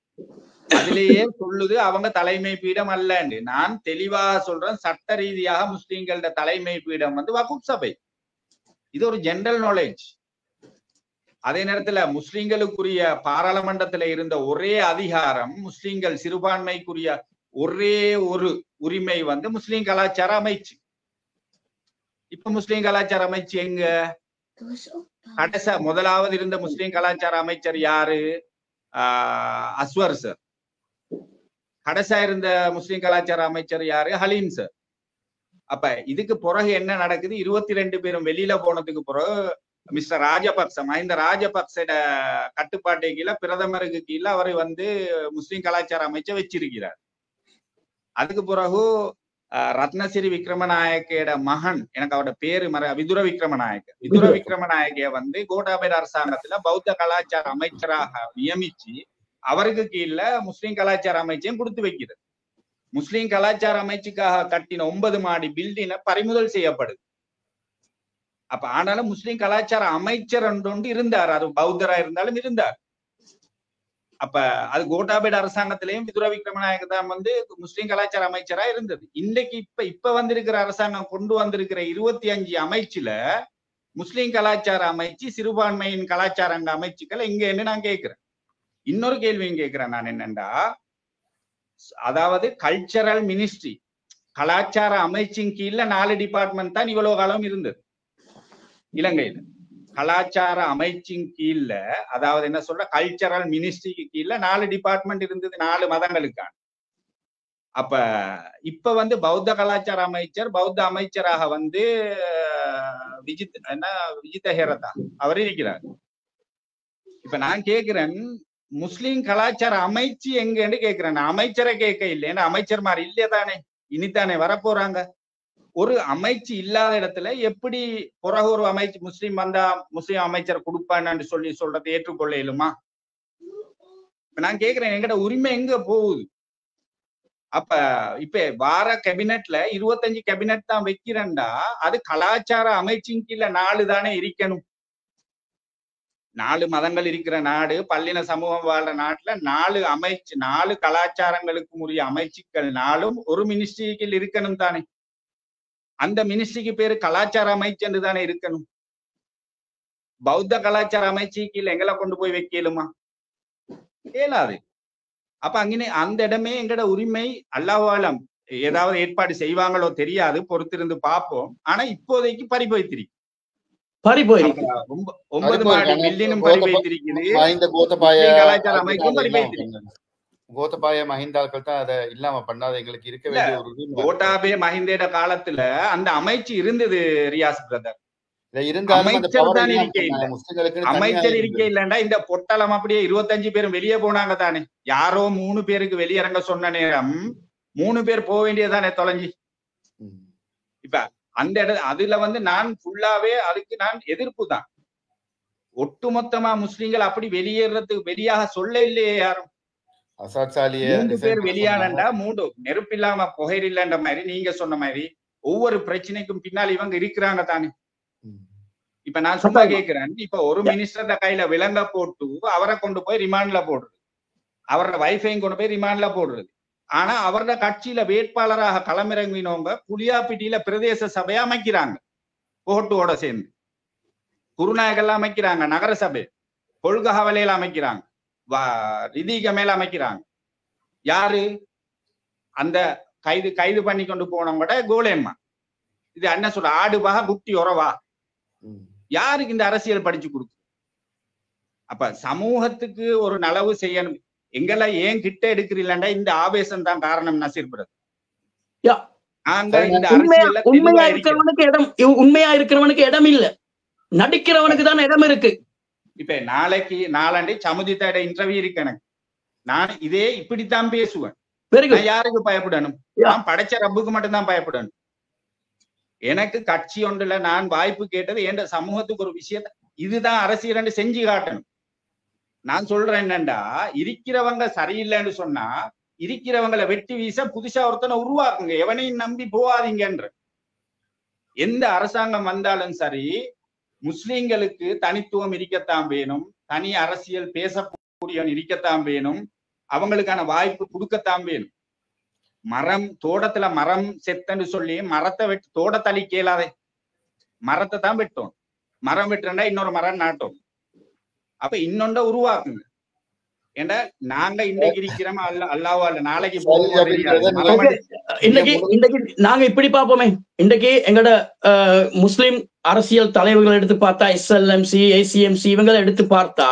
அதிலேயே சொல்லுது அவங்க தலைமை பீடம் அல்லன்னு. நான் தெளிவாக சொல்றேன், சட்ட ரீதியாக முஸ்லிம்களோட தலைமை பீடம் வந்து வக்ஃப் சபை. இது ஒரு ஜெனரல் நாலேஜ். அதே நேரத்துல முஸ்லிம்களுக்குரிய பாராளுமன்றத்துல இருந்த ஒரே அதிகாரம், முஸ்லிம்கள் சிறுபான்மைக்குரிய ஒரே ஒரு உரிமை வந்து முஸ்லிம் கலாச்சார அமைச்சு. இப்ப முஸ்லிம் கலாச்சார அமைச்சு எங்க? கடைசா முதலாவது இருந்த முஸ்லிம் கலாச்சார அமைச்சர் யாரு? அஸ்வர் சார். கடைசா இருந்த முஸ்லிம் கலாச்சார அமைச்சர் யாரு? ஹலீம் சார். அப்ப இதுக்கு பிறகு என்ன நடக்குது? 22 பேரும் வெளியில போனதுக்கு பிறகு மிஸ்டர் ராஜபக்ச, மஹிந்த ராஜபக்ச கட்டுப்பாட்டை கீழே பிரதமருக்கு கீழே அவரை வந்து முஸ்லிம் கலாச்சார அமைச்சர் வச்சிருக்கிறார். அதுக்கு பிறகு ரத்னசிறி விக்ரமநாயக்கையோட மகன், எனக்கு அவரோட பேரு விதுர விக்ரமநாயக்க வந்து கோட்டாபய அரசாங்கத்துல பௌத்த கலாச்சார அமைச்சராக நியமிச்சு அவருக்கு கீழே முஸ்லிம் கலாச்சார அமைச்சையும் கொடுத்து வைக்கிறது. முஸ்லிம் கலாச்சார அமைச்சுக்காக கட்டின 9 மாடி பில்டிங் பறிமுதல் செய்யப்படுது. அப்ப ஆனாலும் முஸ்லிம் கலாச்சார அமைச்சர் ஒன்று இருந்தார், அது பௌத்தரா இருந்தாலும் இருந்தார். அப்ப அது கோட்டாபேட அரசாங்கத்திலையும் விதுர விக்ரமநாயக்க தான் வந்து முஸ்லிம் கலாச்சார அமைச்சரா இருந்தது. இன்னைக்கு இப்ப வந்திருக்கிற அரசாங்கம் கொண்டு வந்திருக்கிற 25 அமைச்சுல முஸ்லிம் கலாச்சார அமைச்சு, சிறுபான்மையின் கலாச்சார அமைச்சுக்கள் எங்கன்னு நான் கேட்கிறேன். இன்னொரு கேள்வியும் கேட்கிறேன் நான், என்னண்டா அதாவது கல்ச்சரல் மினிஸ்ட்ரி, கலாச்சார அமைச்சின் கீழ 4 டிபார்ட்மெண்ட் தான் இவ்வளவு காலம் இருந்தது இலங்கையில. கலாச்சார அமைச்சின் கீழ, அதாவது என்ன சொல்ற, கல்ச்சரல் மினிஸ்ட்ரிக்கு கீழ 4 டிபார்ட்மெண்ட் இருந்தது, 4 மதங்களுக்கான. அப்ப இப்ப வந்து பௌத்த கலாச்சார அமைச்சர், பௌத்த அமைச்சராக வந்து விஜித ஹேரதா அவர் இருக்கிறார். இப்ப நான் கேட்கிறேன், முஸ்லிம் கலாச்சார அமைச்சு எங்கன்னு கேட்கிறேன். அமைச்சரை கேட்க இல்லை, ஏன்னா அமைச்சர் மாதிரி இல்லையதானே, இனித்தானே வரப்போறாங்க. ஒரு அமைச்சு இல்லாத இடத்துல எப்படி பிறகு ஒரு அமைச்சு முஸ்லீம் வந்தா முஸ்லீம் அமைச்சர் கொடுப்பான்னு சொல்றதை ஏற்றுக்கொள்ள இயலுமா? நான் கேக்குறேன், எங்கட உரிமை எங்க போகுது? அப்ப இப்ப வார கேபினெட்ல 25 கேபினெட் தான் வைக்கிறேன்டா, அது கலாச்சார அமைச்சின் கீழ 4 தானே இருக்கணும். 4 மதங்கள் இருக்கிற நாடு, பல்லின சமூகம் வாழ்ற நாட்டுல 4 அமைச்சு, 4 கலாச்சாரங்களுக்கு உரிய அமைச்சுக்கள் 4ம் ஒரு மினிஸ்ட்ரிக்கு இருக்கணும் தானே. அந்த மினிஸ்ட்ரிக்கு பேரு கலாச்சார அமைச்சு என்று தானே இருக்கணும். பௌத்த கலாச்சார அமைச்சு கீழே எங்களை கொண்டு போய் வைக்கலுமா? கேளாது. அப்ப அங்கே அந்த இடமே எங்கட உரிமை. அல்லாஹ்வாலம் ஏதாவது ஏற்பாடு செய்வாங்களோ தெரியாது, பொறுத்திருந்து பார்ப்போம். ஆனா இப்போதைக்கு பறிபோய்த்திருக்கு. 9 மாடி பில்டிங்கும் பறிபோய்த்திருக்குது, கலாச்சார அமைப்பும் பறிபோய்த்திருக்கு. கோத்தபாய மஹிந்தாக்கள் தான் அதை இல்லாம பண்ணாத, எங்களுக்கு இருக்க வேண்டிய ஒரு கோட்டாபய மஹிந்தேட காலத்துல அந்த அமைச்சு இருந்தது ரியாஸ் பிரதர். அமைச்சர் இருக்க இல்லண்டா இந்த பொட்டலம் அப்படியே 25 பேரும் வெளியே போனாங்க தானே. யாரோ 3 பேருக்கு வெளியிறங்க சொன்ன நேரம் 3 பேர் போக வேண்டியதானே தொலைஞ்சி. இப்ப அந்த அதுல வந்து நான் ஃபுல்லாவே அதுக்கு நான் எதிர்ப்பு தான். ஒட்டுமொத்தமா முஸ்லிம்கள் அப்படி வெளியேறதுக்கு வெளியாக சொல்ல இல்லையே யாரும். 3 பேர் வெளியானண்டா 3 நெருப்பு இல்லாம புகையில் இல்லைன்ற மாதிரி நீங்க சொன்ன மாதிரி ஒவ்வொரு பிரச்சனைக்கும் பின்னால் இவங்க இருக்கிறாங்க தானே. இப்ப நான் சும்மா கேட்கிறேன், இப்ப ஒரு மினிஸ்டர் கையில விலங்க போட்டு அவரை கொண்டு போய் ரிமாண்ட்ல போடுறது, அவரோட வைஃபையும் கொண்டு போய் ரிமாண்ட்ல போடுறது. ஆனா அவரோட கட்சியில வேட்பாளராக களமிறங்கினவங்க புளியாப்பிட்டியில பிரதேச சபையை அமைக்கிறாங்க, போட்டோட சேர்ந்து குருநாயகெல்லாம் அமைக்கிறாங்க, நகர சபை கொள்கஹவலையில அமைக்கிறாங்க, ரிதிக மேல அமைக்கிறாங்க. யாரு? அந்த கைது பண்ணி கொண்டு போனவங்க கோலேம்மா. இது என்ன சொல்ற, ஆடுவா குட்டி உறவா? யாருக்கு இந்த அரசியல் படிச்சு கொடுக்கு? அப்ப சமூகத்துக்கு ஒரு நலவு செய்யணும். எங்களை ஏன் கிட்ட எடுக்கிறீங்களா? இந்த ஆவேசம் தான் காரணம் நசீர் பிரதர். உண்மையா இருக்கிறவனுக்கு இடம் இல்ல, நடிக்கிறவனுக்கு தான் இடம் இருக்கு. இப்ப நாளாண்டி சமுதித்தோட இன்டர்வியூ இருக்கு எனக்கு. நான் இதே இப்படித்தான் பேசுவேன். யாருக்கு பயப்படணும்? நான் படைச்ச ரப்புக்கு மட்டும்தான் பயப்படணும். எனக்கு கட்சி ஒன்றுல நான் வாய்ப்பு கேட்டது என்ற சமூகத்துக்கு ஒரு விஷயத்த இதுதான் அரசியல் செஞ்சு காட்டணும். நான் சொல்றேன் என்னண்டா, இருக்கிறவங்க சரியில்லைன்னு சொன்னா இருக்கிறவங்களை வெட்டி வீச புதுசா ஒருத்தனை உருவாக்குங்க, எவனையும் நம்பி போவாதீங்கன்ற. எந்த அரசாங்கம் வந்தாலும் சரி, முஸ்லிம்களுக்கு தனித்துவம் இருக்கத்தான் வேணும், தனி அரசியல் பேசக்கூடிய இருக்கத்தான் வேணும், அவங்களுக்கான வாய்ப்பு கொடுக்கத்தான் வேணும். மரம் தோட்டத்துல மரம் செத்தன்னு சொல்லி மரத்தை வெட்டு தோட்டத்தை அழிக்க இயலாதே, மரத்தை தான் வெட்டும். மரம் வெட்டுறா இன்னொரு மரம் நாட்டும். அப்ப இன்னொண்ட உருவாக்குங்க. ஏண்டா நாங்க இன்னைக்கு இருக்கிறோம், அல்லாஹ்வால நாளைக்கு இன்னைக்கு நாங்க இப்படி பார்ப்போமே. இன்றைக்கு எங்கட முஸ்லிம் அரசியல் தலைவர்கள் எடுத்து பார்த்தா, SLMC, ACMC இவங்களை எடுத்து பார்த்தா,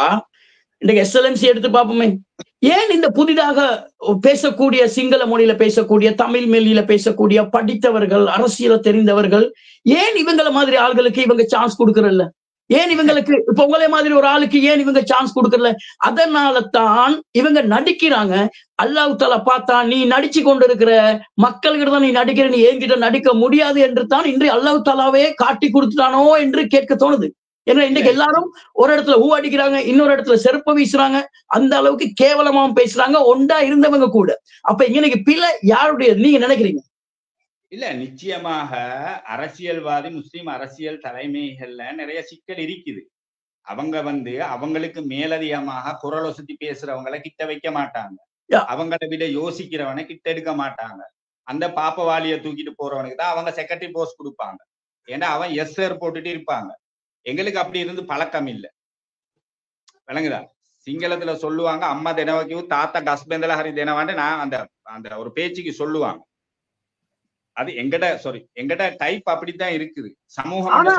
இன்றைக்கு SLMC எடுத்து பார்ப்போமே. ஏன் இந்த புதிதாக பேசக்கூடிய சிங்கள மொழியில பேசக்கூடிய, தமிழ் மொழியில பேசக்கூடிய படித்தவர்கள், அரசியல தெரிந்தவர்கள், ஏன் இவங்களை மாதிரி ஆள்களுக்கு இவங்க சான்ஸ் கொடுக்கறதில்ல? ஏன் இவங்களுக்கு இப்ப உங்களே மாதிரி ஒரு ஆளுக்கு ஏன் இவங்க சான்ஸ் கொடுக்கறல? அதனால தான் இவங்க நடிக்கிறாங்க. அல்லாஹ் தஆலா பார்த்தா, நீ நடிச்சு கொண்டு இருக்கிற மக்கள்கிட்ட தான் நீ நடிக்கிற, நீ என்கிட்ட நடிக்க முடியாது என்று தான் இன்று அல்லாஹ் தஆலாவே காட்டி கொடுத்துட்டானோ என்று கேட்க தோணுது. ஏன்னா இன்னைக்கு எல்லாரும் ஒரு இடத்துல ஊ அடிக்கிறாங்க, இன்னொரு இடத்துல செருப்ப வீசுறாங்க, அந்த அளவுக்கு கேவலமாவும் பேசுறாங்க ஒண்டா இருந்தவங்க கூட. அப்ப இன்னைக்கு பிள்ளை யாருடைய நீங்க நினைக்கிறீங்க? இல்ல நிச்சயமாக அரசியல்வாதி முஸ்லிம் அரசியல் தலைமைகள்ல நிறைய சிக்கல் இருக்குது. அவங்க அவங்களுக்கு மேலதிகமாக குரல் ஒசத்தி பேசுறவங்களை கிட்ட வைக்க மாட்டாங்க. அவங்களை விட யோசிக்கிறவனை கிட்ட எடுக்க மாட்டாங்க. அந்த பாப்பவாளிய தூக்கிட்டு போறவனுக்கு தான் அவங்க செக்ரட்டரி போஸ்ட் கொடுப்பாங்க. ஏன்னா அவன் எஸ் சார் போட்டுட்டு இருப்பாங்க. எங்களுக்கு அப்படி இருந்து பழக்கம் இல்லை. விளங்குதா? சிங்களத்துல சொல்லுவாங்க அம்மா தினவக்கு தாத்தா கஸ்பெந்தல ஹரி தினவாண்டு நான் அந்த அந்த ஒரு பேச்சுக்கு சொல்லுவாங்க. அது எங்கட டைப் அப்படித்தான் இருக்குது. சமூகம்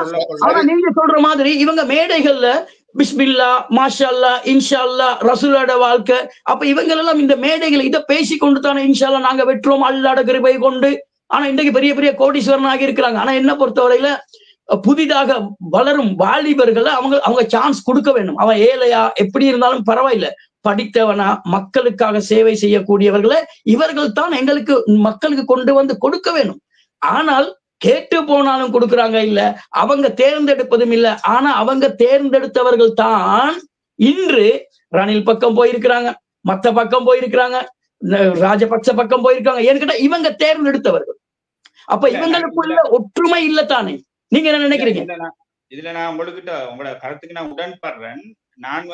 சொல்ல நீங்க சொல்ற மாதிரி இவங்க மேடைகள்ல பிஸ்மில்லா மாஷா அல்லா இன்ஷா அல்லா ரசூலோட வாழ்க்கை அப்ப இவங்க எல்லாம் இந்த மேடைகள் இதை பேசி கொண்டு தானே இன்ஷா அல்லா நாங்க வெற்றோம் அல்லாட கிருபை கொண்டு. ஆனா இன்றைக்கு பெரிய பெரிய கோடீஸ்வரனாக இருக்கிறாங்க. ஆனா என்ன பொறுத்தவரையில புதிதாக வளரும் வாலிபர்களை அவங்க சான்ஸ் கொடுக்க வேண்டும். அவன் ஏழையா எப்படி இருந்தாலும் பரவாயில்ல, படித்தவனா மக்களுக்காக சேவை செய்யக்கூடியவர்களை இவர்கள் தான் எங்களுக்கு மக்களுக்கு கொண்டு வந்து கொடுக்க வேணும். ஆனால் கேட்டு போனாலும் கொடுக்குறாங்க இல்ல, அவங்க தேர்ந்தெடுப்பதும் இல்லை. ஆனா அவங்க தேர்ந்தெடுத்தவர்கள் தான் இன்று ரணில் பக்கம் போயிருக்கிறாங்க, மத்த பக்கம் போயிருக்கிறாங்க, ராஜபக்ச பக்கம் போயிருக்காங்க. ஏன்னு கேட்டா இவங்க தேர்ந்தெடுத்தவர்கள். அப்ப இவங்களுக்குள்ள ஒற்றுமை இல்லத்தானே? நீங்க என்ன நினைக்கிறீங்க? இதுல நான் உங்களோட கருத்துக்கு நான் உடன்படுறேன். நான்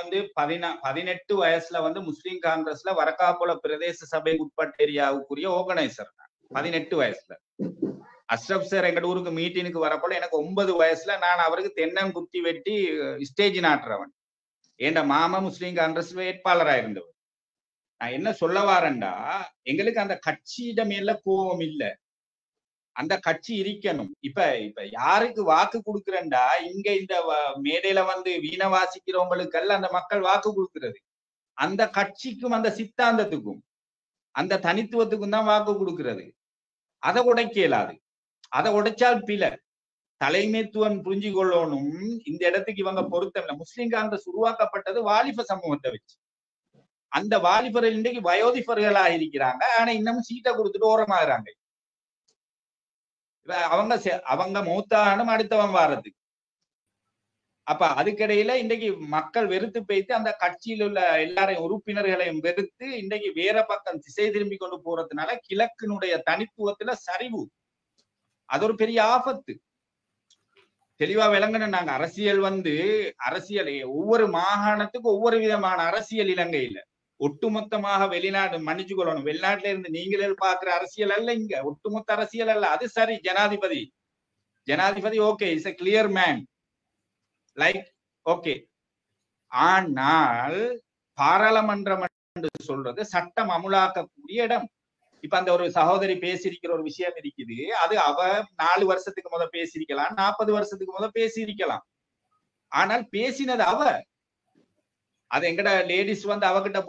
18 வயசுல முஸ்லிம் காங்கிரஸ்ல வரக்காப்புல பிரதேச சபை உட்பட்ட ஏரியாவுக்குரிய ஆர்கனைசர். 18 வயசுல அஷ்ரப் சார் எங்க ஊருக்கு மீட்டினுக்கு வரப்போல எனக்கு 9 வயசுல நான் அவருக்கு தென்னம் குத்தி வெட்டி ஸ்டேஜ் நாட்டுறவன். ஏண்ட மாமா முஸ்லிம் காங்கிரஸ் வேட்பாளரா இருந்தவர். நான் என்ன சொல்ல வாரேன்டா, எங்களுக்கு அந்த கட்சியிடம் மேல கோபம் இல்லை, அந்த கட்சி இருக்கணும். இப்ப யாருக்கு வாக்கு கொடுக்குறேன்டா, இங்க இந்த மேடையில வீண வாசிக்கிறவங்களுக்கெல்லாம் அந்த மக்கள் வாக்கு கொடுக்கிறது அந்த கட்சிக்கும் அந்த சித்தாந்தத்துக்கும் அந்த தனித்துவத்துக்கும் தான் வாக்கு கொடுக்கிறது. அதை உடைக்க இயலாது. அதை உடைச்சால் பில தலைமைத்துவம் புரிஞ்சு கொள்ளணும். இந்த இடத்துக்கு இவங்க பொருத்தம். முஸ்லிம் காங்கிரஸ் உருவாக்கப்பட்டது வாலிப சமூகத்தை வச்சு. அந்த வாலிபர்கள் இன்றைக்கு வயோதிபர்களாக இருக்கிறாங்க. ஆனா இன்னமும் சீட்டை கொடுத்துட்டு ஓரமாகறாங்க. அவங்க மூத்தானும் அடுத்தவன் வாரதுக்கு. அப்ப அதுக்கிடையில இன்றைக்கு மக்கள் வெறுத்து பேய்த்து அந்த கட்சியில் உள்ள எல்லாரையும் உறுப்பினர்களையும் வெறுத்து இன்றைக்கு வேற பக்கம் திசை திரும்பி கொண்டு போறதுனால கிழக்கினுடைய தனித்துவத்துல சரிவு. அது ஒரு பெரிய ஆபத்து. தெளிவா விளங்கணும். நாங்க அரசியல் ஒவ்வொரு மாகாணத்துக்கும் ஒவ்வொரு விதமான அரசியல் இலங்கையில ஒட்டுமொத்தமாக வெளிநாடு மன்னிச்சு கொள்ளணும். வெளிநாட்டுல இருந்து நீங்களே பாக்குற அரசியல் அல்ல, இங்க ஒட்டுமொத்த அரசியல் அல்ல. அது சரி, ஜனாதிபதி okay, is a clear man like okay. ஆனால் பாராளுமன்றம் என்று சொல்றது சட்டம் அமுலாக்கக்கூடிய இடம். இப்ப அந்த ஒரு சகோதரி பேசியிருக்கிற ஒரு விஷயம் இருக்குது. அது அவ 4 வருஷத்துக்கு முதல் பேசியிருக்கலாம், 40 வருஷத்துக்கு முதல் பேசியிருக்கலாம். ஆனால் பேசினது அது எங்கட லேடிஸ் அவகிட்ட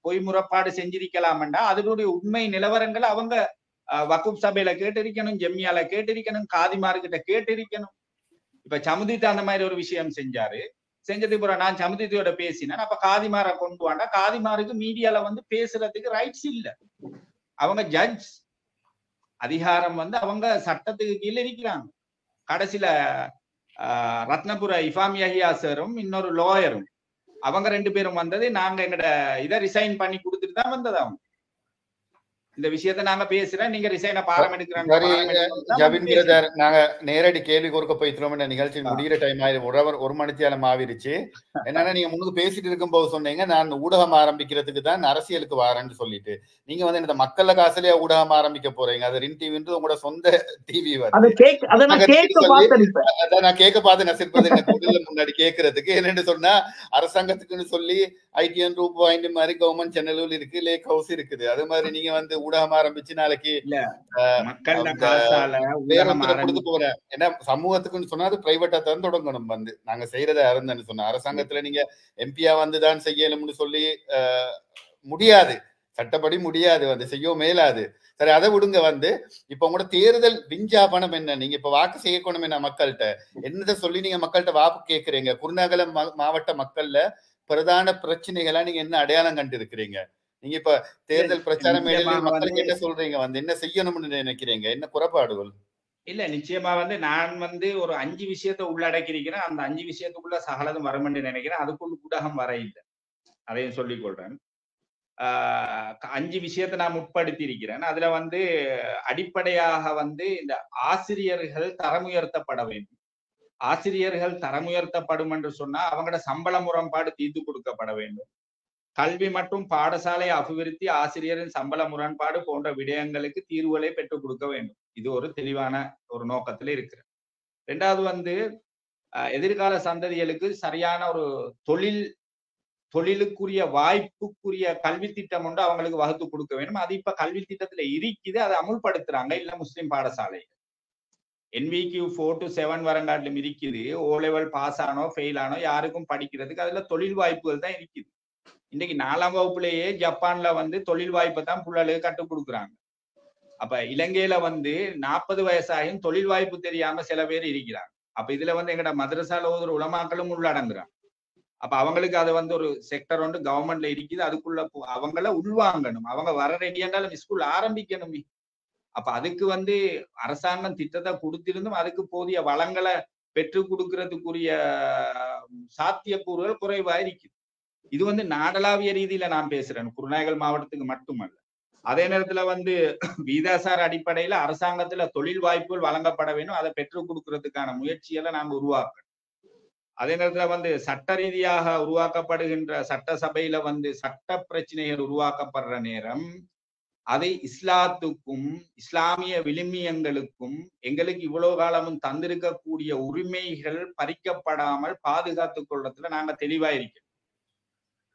போய் முறைப்பாடு செஞ்சிருக்கலாம்டா. அதனுடைய உண்மை நிலவரங்களை அவங்க வக்குப் சபையில கேட்டிருக்கணும், ஜெம்மியால கேட்டிருக்கணும், காதிமார்கிட்ட கேட்டிருக்கணும். இப்ப சமுதித்த அந்த மாதிரி ஒரு விஷயம் செஞ்சதுக்கு பிறகு நான் சமுதித்தையோட பேசினேன். அப்ப காதிமாரை கொண்டு வாண்டா. காதிமாருக்கு மீடியால பேசுறதுக்கு ரைட்ஸ் இல்ல. அவங்க ஜட்ஜ் அதிகாரம் அவங்க சட்டத்துக்கு கீழே இருக்கிறாங்க. கடைசியில ரத்னபுர இஃபாம் யஹியா சாரும் இன்னொரு லாயரும் அவங்க 2 பேரும் நாங்க எங்கட இதை ரிசைன் பண்ணி கொடுத்துட்டு தான் வந்தது. அவங்க இந்த விஷயத்த நாங்க பேசுறேன், நீங்க ரிசைனை பாரம் எடுக்கிறாங்க. நாங்க நேரடி கேள்வி கொடுக்க போயிட்டோம். நிகழ்ச்சி முடிகிற டைம் ஆயிரம், ஒரு மணித்தியாலம் ஆவிருச்சு. என்னன்னா நீங்க முன்னுக்கு பேசிட்டு இருக்கும் போது சொன்னீங்க நான் ஊடகம் ஆரம்பிக்கிறதுக்கு தான் அரசியலுக்கு வாரேன்னு சொல்லிட்டு. நீங்க இந்த மக்கள காசுலயே ஊடகம் ஆரம்பிக்க போறீங்க. அது ரின் டிவின்றது உங்களோட சொந்த டிவி. நான் கேட்க பார்த்து நசிப்பது முன்னாடி கேட்கறதுக்கு என்னன்னு சொன்னா, அரசாங்கத்துக்குன்னு சொல்லி ITN ரூப் வாய்ந்த மாதிரி கவர்மெண்ட் சேனல்கள் இருக்கு, லேக் ஹவுஸ் இருக்குது. அது மாதிரி நீங்க ஊடகம் ஆரம்பிச்சு நாளைக்கு போறேன். ஏன்னா சமூகத்துக்குன்னு சொன்னா அது பிரைவேட்டா தான் தொடங்கணும். நாங்க செய்யறதா இருந்தேன்னு சொன்ன அரசாங்கத்துல நீங்க எம்பியா வந்துதான் செய்யணும்னு சொல்லி முடியாது, சட்டப்படி முடியாது, செய்யவும் மேலாது. சரி, அதை விடுங்க. இப்ப உங்களோட தேர்தல் விஞ்ஞாபனம் என்ன? நீங்க இப்ப வாக்கு செய்யணும் என்ன மக்கள்கிட்ட என்னதை சொல்லி நீங்க மக்கள்கிட்ட வாக்கு கேட்கறீங்க? குருநாகலம் மாவட்ட மக்கள்ல பிரதான பிரச்சனைகளா நீங்க என்ன அடையாளம் கண்டு இருக்கிறீங்க? நீங்க இப்ப தேர்தல் பிரச்சார மேடையில் மக்களுக்கு என்ன சொல்றீங்க? என்ன செய்யணும்னு நினைக்கிறீங்க? என்ன குறைபாடுகள்? இல்ல நிச்சயமா நான் ஒரு 5 விஷயத்தை உள்ளடக்கி இருக்கிறேன். அந்த 5 விஷயத்துக்குள்ள சகலதும் வரும் என்று நினைக்கிறேன். அதுக்குள்ள ஊடகம் வர இல்லை, அதையும் சொல்லிக் கொள்றேன். 5 விஷயத்தை நான் முற்படுத்தி இருக்கிறேன். அதுல வந்து அடிப்படையாக வந்து இந்த ஆசிரியர்கள் தரம் உயர்த்தப்பட வேண்டும். ஆசிரியர்கள் தரம் உயர்த்தப்படும் என்று சொன்னா அவங்களோட சம்பள முரண்பாடு தீர்த்து கொடுக்கப்பட வேண்டும். கல்வி மற்றும் பாடசாலை அபிவிருத்தி, ஆசிரியரின் சம்பள முரண்பாடு போன்ற விடயங்களுக்கு தீர்வுகளை பெற்றுக் கொடுக்க வேண்டும். இது ஒரு தெளிவான ஒரு நோக்கத்துல இருக்கு. 2வது வந்து எதிர்கால சந்ததிகளுக்கு சரியான ஒரு தொழிலுக்குரிய வாய்ப்புக்குரிய கல்வி திட்டம் ஒன்று அவங்களுக்கு வகுத்து கொடுக்க வேண்டும். அது இப்ப கல்வி திட்டத்துல இருக்குது, அதை அமுல்படுத்துறாங்க இல்ல முஸ்லிம் பாடசாலை. NVQ 4 to 7 வரங்காட்டிலும் இருக்குது. O level பாஸ் ஆனோ ஃபெயில் ஆனோ யாருக்கும் படிக்கிறதுக்கு அதுல தொழில் வாய்ப்புகள் தான் இருக்குது. இன்னைக்கு 4ஆம் வகுப்புலேயே ஜப்பான்ல வந்து தொழில் வாய்ப்பை தான் புள்ளலுக்கு கற்றுக் கொடுக்குறாங்க. அப்ப இலங்கையில வந்து 40 வயசாகியும் தொழில் வாய்ப்பு தெரியாம சில பேர் இருக்கிறாங்க. அப்ப இதுல வந்து எங்கட மதரசால ஒரு உலமாக்களும் உள்ளடங்குறாங்க. அப்ப அவங்களுக்கு அது வந்து ஒரு செக்டர் ஒன்று கவர்மெண்ட்ல இருக்குது, அதுக்குள்ள அவங்கள உள்வாங்கணும். அவங்க வர ரெடி என்றாலும் ஸ்கூல் ஆரம்பிக்கணுமே. அப்ப அதுக்கு வந்து அரசாங்கம் திட்டத்தை கொடுத்திருந்தும் அதுக்கு போதிய வளங்களை பெற்றுக் கொடுக்கறதுக்குரிய சாத்தியக்கூறுகள் குறைவா இருக்குது. இது வந்து நாடளாவிய ரீதியில நான் பேசுறேன், குருநாகல் மாவட்டத்துக்கு மட்டுமல்ல. அதே நேரத்துல வந்து வீதாசார அடிப்படையில அரசாங்கத்துல தொழில் வாய்ப்புகள் வழங்கப்பட வேண்டும், அதை பெற்றுக் கொடுக்கறதுக்கான முயற்சிகளை நாங்க உருவாக்கணும். அதே நேரத்துல வந்து சட்ட ரீதியாக உருவாக்கப்படுகின்ற சட்டசபையில வந்து சட்ட பிரச்சனைகள் உருவாக்கப்படுற நேரம் அதை இஸ்லாத்துக்கும் இஸ்லாமிய விழுமியங்களுக்கும் எங்களுக்கு இவ்வளவு காலமும் தந்திருக்கக்கூடிய உரிமைகள் பறிக்கப்படாமல் பாதுகாத்துக் கொள்றதுல நாங்க தெளிவா இருக்கிறோம்.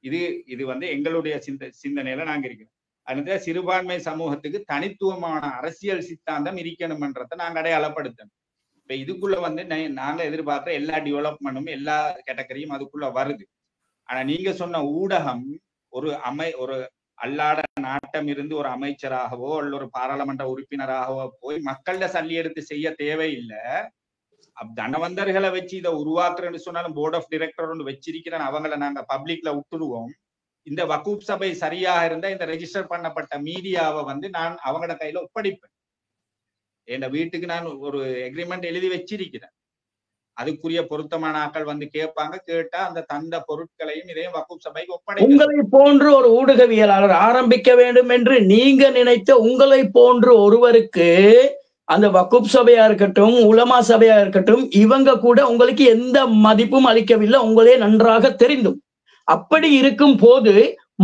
இது வந்து எங்களுடைய சிந்தனையில நாங்க இருக்கிறோம். அதனால சிறுபான்மை சமூகத்துக்கு தனித்துவமான அரசியல் சித்தாந்தம் இருக்கணும்ன்றதை நாங்க அடையாளப்படுத்தணும். இப்ப இதுக்குள்ள வந்து நாங்க எதிர்பார்க்கிற எல்லா டெவலப்மெண்ட்டும் எல்லா கேட்டகரியும் அதுக்குள்ள வருது. ஆனா நீங்க சொன்ன ஊடகம் ஒரு அல்லாட நாட்டம் இருந்து ஒரு அமைச்சராகவோ அல்ல ஒரு பாராளுமன்ற உறுப்பினராகவோ போய் மக்கள்ல சல்லி எடுத்து செய்ய தேவையில்லை. தனவந்தர்களை வச்சு இதை உருவாக்குறேன்னு சொன்னாலும் போர்ட் ஆஃப் டைரக்டர் ஒன்று வச்சிருக்கிறேன், அவங்களை நாங்க பப்ளிக்ல விட்டுருவோம். இந்த வக்கூப் சபை சரியாக இருந்தா இந்த ரெஜிஸ்டர் பண்ணப்பட்ட மீடியாவை வந்து நான் அவங்களோட கையில ஒப்படைப்பேன். என் வீட்டுக்கு நான் ஒரு எக்ரிமெண்ட் எழுதி வச்சிருக்கிறேன். அதுக்குரிய பொருத்தமான ஆட்கள் வந்து கேட்பாங்க, கேட்டா அந்த தந்த பொருட்களையும் இதையும் வக்கூப் சபைக்கு ஒப்படைப்பேன். உங்களை போன்று ஒரு ஊடகவியலாளர் ஆரம்பிக்க வேண்டும் என்று நீங்க நினைத்த உங்களை போன்று ஒருவருக்கு அந்த வக்கூப் சபையா இருக்கட்டும், உலமா சபையா இருக்கட்டும், இவங்க கூட உங்களுக்கு எந்த மதிப்பும் அளிக்கவில்லை, உங்களே நன்றாக தெரிந்தும். அப்படி இருக்கும் போது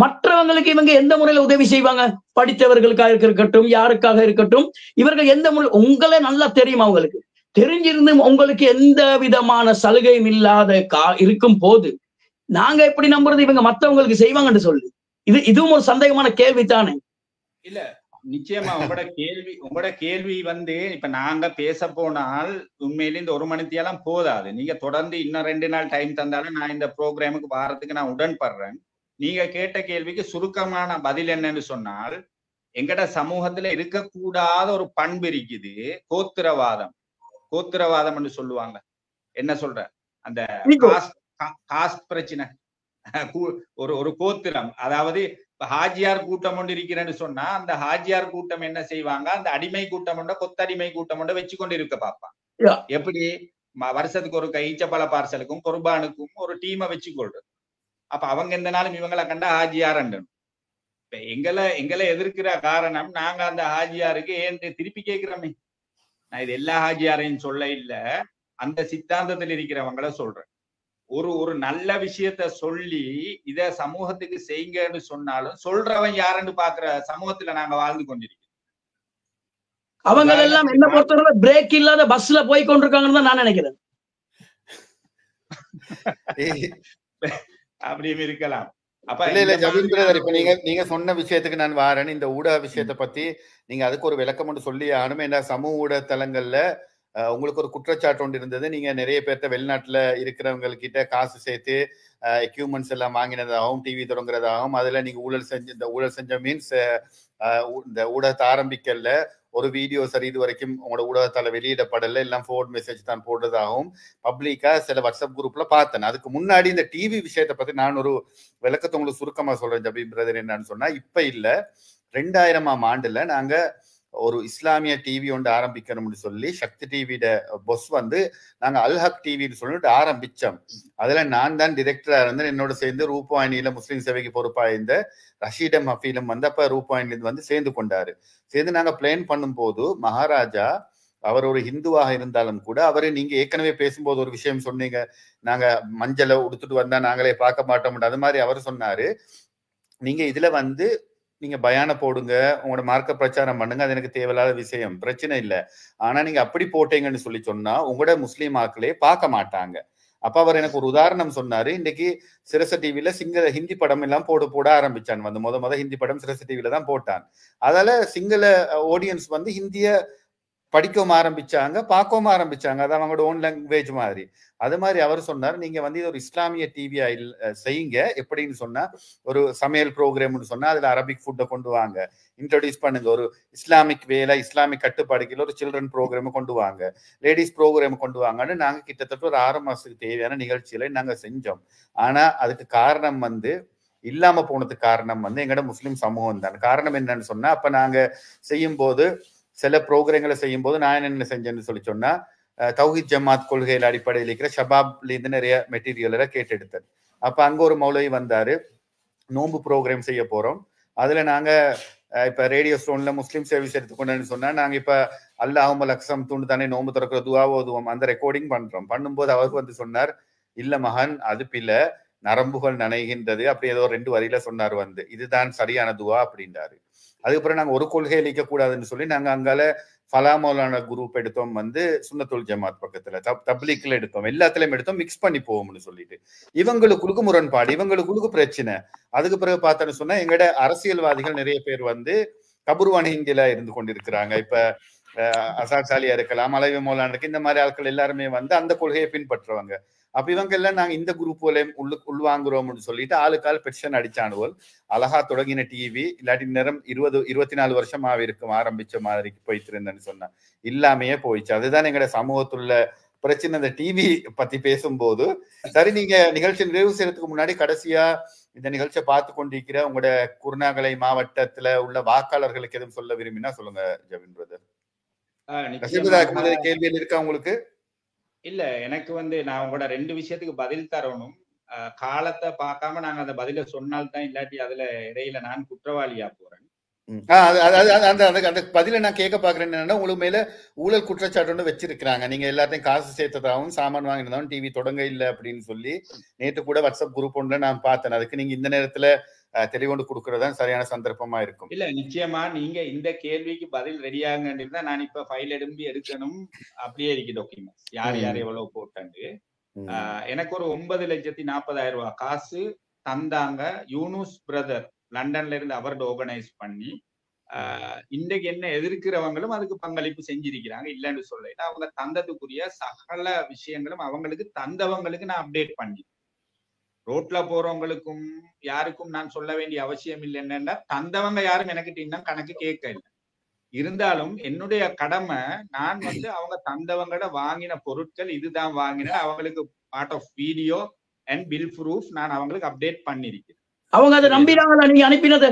மற்றவங்களுக்கு இவங்க எந்த முறையில உதவி செய்வாங்க? படித்தவர்களுக்காக இருக்கட்டும், யாருக்காக இருக்கட்டும், இவர்கள் எந்த முறை உங்களே நல்லா தெரியும். அவங்களுக்கு தெரிஞ்சிருந்து உங்களுக்கு எந்த விதமான சலுகையும் இல்லாத இருக்கும் போது நாங்க எப்படி நம்புறது இவங்க மற்றவங்களுக்கு செய்வாங்கன்னு சொல்லி? இதுவும் ஒரு சந்தேகமான கேள்வி தானே? இல்ல, நிச்சயமா உங்களோட கேள்வி வந்து இப்ப நாங்க பேச போனால் உண்மையில இந்த 1 மணித்தியெல்லாம் போதாது. நீங்க தொடர்ந்து இன்னும் 2 நாள் டைம் தந்தாலும் நான் இந்த ப்ரோக்ராமுக்கு வாரத்துக்கு நான் உடன்படுறேன். நீங்க கேட்ட கேள்விக்கு சுருக்கமான பதில் என்னன்னு சொன்னால், எங்கட சமூகத்துல இருக்கக்கூடாத ஒரு பண்பு இருக்குது, கோத்திரவாதம் என்று சொல்லுவாங்க. என்ன சொல்ற, அந்த காஸ்ட் பிரச்சனை, ஒரு கோத்திரம். அதாவது ஹாஜியார் கூட்டம் ஒன்று இருக்கிறேன்னு சொன்னா அந்த ஹாஜியார் கூட்டம் என்ன செய்வாங்க, அந்த அடிமை கூட்டம் ஒன்ற கொத்தடிமை கூட்டம் ஒன்ற வச்சு கொண்டு இருக்க பார்ப்பாங்க. எப்படி வருஷத்துக்கு ஒரு ஈச்சப்பழ பார்சலுக்கும் குர்பானுக்கும் ஒரு டீமை வச்சு கொள்றது. அப்ப அவங்க எந்த நாளும் இவங்களை கண்டா ஹாஜியார் அண்டணும். இப்ப எங்களை எதிர்க்கிற காரணம் நாங்க அந்த ஹாஜியாருக்கு ஏன் திருப்பி கேட்கிறோமே. நான் இது எல்லா ஹாஜியாரையும் சொல்ல இல்ல, அந்த சித்தாந்தத்தில் இருக்கிறவங்கள சொல்றேன். ஒரு நல்ல விஷயத்த சொல்லி இத சமூகத்துக்கு செய்யுங்கன்னு சொன்னாலும் சொல்றவன் யாருன்னு பாக்குற சமூகத்துல நாங்க வாழ்ந்து கொண்டிருக்கோம். அவங்க எல்லாம் என்ன பொறுத்தவரை பிரேக் இல்லாத பஸ்ல போய் கொண்டிருக்காங்கன்னு தான் நான் நினைக்கிறேன். அப்படியும் இருக்கலாம். அப்ப இல்ல ஜபீன் பிரதர், இப்ப நீங்க சொன்ன விஷயத்துக்கு நான் வாரேன். இந்த ஊடக விஷயத்தை பத்தி நீங்க அதுக்கு ஒரு விளக்கம் ஒன்று சொல்லி ஆகணும். ஏன்னா சமூக ஊடக தளங்கள்ல உங்களுக்கு ஒரு குற்றச்சாட்டு ஒன்று இருந்தது. நீங்க நிறைய பேர்த்த வெளிநாட்டுல இருக்கிறவங்ககிட்ட காசு சேர்த்து எக்யூப்மெண்ட்ஸ் எல்லாம் வாங்கினதாகவும் டிவி தொடங்குறதாகவும் அதுல நீங்க ஊழல் செஞ்ச மீன்ஸ் இந்த ஊடகத்தை ஆரம்பிக்கல ஒரு வீடியோ சரி இது வரைக்கும் உங்களோட ஊடகத்தால வெளியிடப்படல, எல்லாம் ஃபோர்வர்ட் மெசேஜ் தான் போடுறதாகவும் பப்ளிக்கா சில வாட்ஸ்அப் குரூப்ல பார்த்தேன். அதுக்கு முன்னாடி இந்த டிவி விஷயத்தை பத்தி நான் ஒரு விளக்கத்தை உங்களுக்கு சுருக்கமா சொல்றேன் ஜபீன் பிரதர். என்னன்னு சொன்னா, இப்ப இல்ல 2000ஆம் ஆண்டுல நாங்க ஒரு இஸ்லாமிய டிவி ஒன்று ஆரம்பிக்கணும்னு சொல்லி சக்தி டிவியோட பொஸ் வந்து நாங்க அல்ஹக் டிவின்னு சொல்லிட்டு ஆரம்பிச்சோம். அதுல நான் தான் டிரெக்டரா இருந்தேன். என்னோட சேர்ந்து ரூபாயினியில முஸ்லீம் சேவைக்கு பொறுப்பா இருந்த ரஷீடம் ஹஃபீலும் வந்து அப்ப ரூபாயினில வந்து சேர்ந்து கொண்டாரு. சேர்ந்து நாங்க பிளான் பண்ணும் போது மகாராஜா அவர் ஒரு ஹிந்துவாக இருந்தாலும் கூட அவரு நீங்க ஏற்கனவே பேசும்போது ஒரு விஷயம் சொன்னீங்க, நாங்க மஞ்சளை உடுத்துட்டு வந்தா நாங்களே பார்க்க மாட்டோம். அது மாதிரி அவர் சொன்னாரு, நீங்க இதுல வந்து நீங்க பயான போடுங்க, உங்களோட மார்க்க பிரச்சாரம் பண்ணுங்க, அது எனக்கு தேவையில்லாத விஷயம், பிரச்சனை இல்லை. ஆனா நீங்க அப்படி போட்டீங்கன்னு சொல்லி சொன்னா உங்களோட முஸ்லீம் ஆக்களே பார்க்க மாட்டாங்க. அப்ப அவர் எனக்கு ஒரு உதாரணம் சொன்னாரு. இன்னைக்கு சிரச டிவில ஹிந்தி படம் எல்லாம் போட ஆரம்பிச்சான். வந்து முத ஹிந்தி படம் சிரச டிவில தான் போட்டான். அதால சிங்கள ஆடியன்ஸ் வந்து ஹிந்திய படிக்கவும் ஆரம்பிச்சாங்க, பார்க்கவும் ஆரம்பிச்சாங்க. அது அவங்களோட ஓன் லாங்குவேஜ் மாதிரி. அது மாதிரி அவர் சொன்னார், நீங்க வந்து இது ஒரு இஸ்லாமிய டிவியா செய்யுங்க. எப்படின்னு சொன்னா ஒரு சமையல் ப்ரோக்ராம்னு சொன்னா அதுல அரபிக் ஃபுட்டை கொண்டு வாங்க, இன்ட்ரோடியூஸ் பண்ணுங்க. ஒரு இஸ்லாமிக் வேலை, இஸ்லாமிக் கட்டுப்பாடுகள் ஒரு சில்ட்ரன் ப்ரோக்ராம் கொண்டு வாங்க, லேடிஸ் ப்ரோக்ராம் கொண்டு வாங்கன்னு நாங்க கிட்டத்தட்ட ஒரு 6 மாசத்துக்கு தேவையான நிகழ்ச்சிகளை நாங்க செஞ்சோம். ஆனா அதுக்கு காரணம் வந்து இல்லாம போனதுக்கு காரணம் வந்து எங்கட முஸ்லிம் சமூகம் தான். காரணம் என்னன்னு சொன்னா, அப்ப நாங்க செய்யும் போது சில ப்ரோக்ராம்களை செய்யும் போது நான் என்ன செஞ்சேன்னு சொல்லி சொன்னா, தௌஹீத் ஜமாத் கொள்கையில் அடிப்படையில் இருக்கிற ஷபாப்ல இருந்து நிறைய மெட்டீரியலை கேட்டெடுத்தேன். அப்ப அங்க ஒரு மௌலவி வந்தாரு, நோன்பு ப்ரோக்ராம் செய்ய போறோம், அதுல நாங்க இப்ப ரேடியோ ஸ்டோன்ல முஸ்லீம் சர்வீஸ் எடுத்துக்கொண்டேன்னு சொன்னா நாங்க இப்ப அல்லாஹும் அக்ஸம் தூண்டு தானே நோன்பு திறக்கிற துவா ஓதுவோம், அந்த ரெக்கார்டிங் பண்றோம். பண்ணும்போது அவருக்கு வந்து சொன்னார், இல்ல மகன் அது பில, நரம்புகள் நனைகின்றது, அப்படி ஏதோ 2 வரியில சொன்னார். வந்து இதுதான் சரியான துவா அப்படின்றாரு. அதுக்கப்புறம் நாங்க ஒரு கொள்கை அளிக்க கூடாதுன்னு சொல்லி நாங்க அங்கால ஃபலாமௌலான குரூப் எடுத்தோம், வந்து சுன்னத்துல் ஜமாத் பக்கத்துல தப்லீக்ல எடுத்தோம், எல்லாத்துலயும் எடுத்தோம், மிக்ஸ் பண்ணி போவோம்னு சொல்லிட்டு. இவங்களுக்கு முரண்பாடு, இவங்களுக்கு பிரச்சனை. அதுக்கு பிறகு பார்த்தோன்னு சொன்னா எங்கட அரசியல்வாதிகள் நிறைய பேர் வந்து கபுர்வானி இந்தியில இருந்து கொண்டிருக்கிறாங்க. இப்ப அசாத் சாலியா இருக்கலாம், அலைவி மௌலானா இருக்கு, இந்த மாதிரி ஆட்கள் எல்லாருமே வந்து அந்த கொள்கையை பின்பற்றுவாங்க. அப்ப இவங்க எல்லாம் நாங்க இந்த குரூப் உள்வாங்குறோம்னு சொல்லிட்டு ஆளுக்கால் பெட்டிஷன் அடிச்சானுவோல். அழகா தொடங்கின டிவி இல்லாட்டி நேரம் 24 வருஷம் இருக்கும் ஆரம்பிச்ச மாதிரி போயிட்டு இருந்தேன்னு சொன்னா இல்லாமையே போயிடுச்சு. அதுதான் எங்கட சமூகத்துள்ள பிரச்சனை. இந்த டிவி பத்தி பேசும்போது சரி, நீங்க நிகழ்ச்சி நிறைவு செய்யறதுக்கு முன்னாடி கடைசியா இந்த நிகழ்ச்சியை பார்த்து கொண்டிருக்கிற உங்களோட குருநாகலை மாவட்டத்துல உள்ள வாக்காளர்களுக்கு எதுவும் சொல்ல விரும்பினா சொல்லுங்க ஜபின் பிரதர். கேள்வியில் இருக்கா உங்களுக்கு? இல்ல, எனக்கு வந்து நான் உங்களோட 2 விஷயத்துக்கு பதில் தரணும். காலத்தை பார்க்காம நாங்க அந்த பதில சொன்னால்தான், இல்லாட்டி அதுல இடையில நான் குற்றவாளியா போறேன். அந்த பதில நான் கேட்க பாக்குறேன் என்னன்னா, உங்களுக்கு மேல ஊழல் குற்றச்சாட்டு வச்சிருக்காங்க. நீங்க எல்லாத்தையும் காசு சேர்த்ததாகவும் சாமான் வாங்கினதாகவும் டிவி தொடங்க இல்லை அப்படின்னு சொல்லி நேற்று கூட வாட்ஸ்அப் குரூப் ஒன்றுல நான் பார்த்தேன். அதுக்கு நீங்க இந்த நேரத்துல தெளிவொண்டு கொடுக்கறதுதான் சரியான சந்தர்ப்பமா இருக்கும். இல்ல, நிச்சயமா நீங்க இந்த கேள்விக்கு பதில் ரெடியாங்க. நான் இப்ப ஃபைல் எடுக்கணும், அப்படியே இருக்கு டாக்குமெண்ட்ஸ், யார் யார் எவ்வளவு போட்டாங்க. எனக்கு ஒரு 9,40,000 ரூபாய் காசு தந்தாங்க யூனுஸ் பிரதர், லண்டன்ல இருந்து அவர்கிட்ட ஆர்கனைஸ் பண்ணி. இன்றைக்கு என்ன எதிர்க்கிறவங்களும் அதுக்கு பங்களிப்பு செஞ்சிருக்கிறாங்க, இல்லைன்னு சொல்ல. அவங்க தந்ததுக்குரிய சகல விஷயங்களும் அவங்களுக்கு தந்தவங்களுக்கு நான் அப்டேட் பண்ணி, ரோட்ல போறவங்களுக்கும் யாருக்கும் நான் சொல்ல வேண்டிய அவசியம் இல்லை. என்னன்னா, தந்தவங்க யாரும் எனக்கு இன்னும் கணக்கு கேட்க இல்லை. இருந்தாலும் என்னுடைய கடமை, நான் வந்து அவங்க தந்தவங்கட வாங்கின பொருட்கள் இதுதான் வாங்கினேன், அவங்களுக்கு part of video and bill proof நான் அவங்களுக்கு அப்டேட் பண்ணிருக்கேன். அவங்க அதை நம்பினாங்களா நீங்க அனுப்பினது?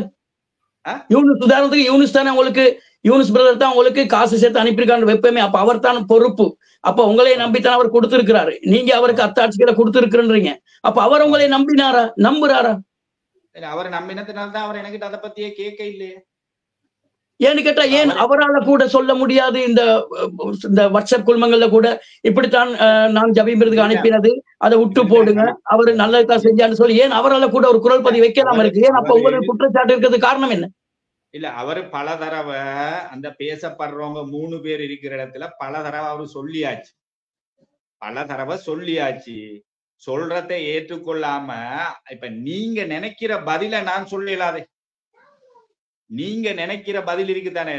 யூனுஸ், உதாரணத்துக்கு யூனுஸ் தானே உங்களுக்கு, யூனுஸ் பிரதர் தான் உங்களுக்கு காசு சேர்த்து அனுப்பியிருக்காங்க எப்பவுமே. அப்ப அவர் தான் பொறுப்பு. அப்ப உங்களையே நம்பித்தான் அவர் கொடுத்திருக்கிறாரு. நீங்க அவருக்கு அத்தாட்சிகளை கொடுத்திருக்கிறீங்க. அப்ப அவர் உங்களை நம்புறாரா? அவர் நம்பினதுனால்தான் அவர் எனக்கு அதை பத்தியே கேட்க இல்லையே. ஏன்னு கேட்டா, ஏன் அவரால் கூட சொல்ல முடியாது? இந்த வாட்ஸ்அப் குழுமங்கள்ல கூட இப்படித்தான் நான் ஜபீபிரதுக்கு அனுப்பினது, அதை விட்டு போடுங்க, அவரு நல்லதுதான் செஞ்சான்னு சொல்லி ஏன் அவரால் கூட ஒரு குரல் பதிவு வைக்கலாம் இருக்கு? ஏன் அப்ப உங்களுக்கு குற்றச்சாட்டு இருக்கிறது காரணம் என்ன? இல்ல, அவரு பல தடவை அந்த பேசப்படுறவங்க 3 பேர் இருக்கிற இடத்துல பல தடவை அவரு சொல்லியாச்சு. சொல்றதை ஏற்றுக்கொள்ளாம இப்ப நீங்க நினைக்கிற பதில நான் சொல்லலாதே. நீங்க நினைக்கிற பதில் இருக்குதானே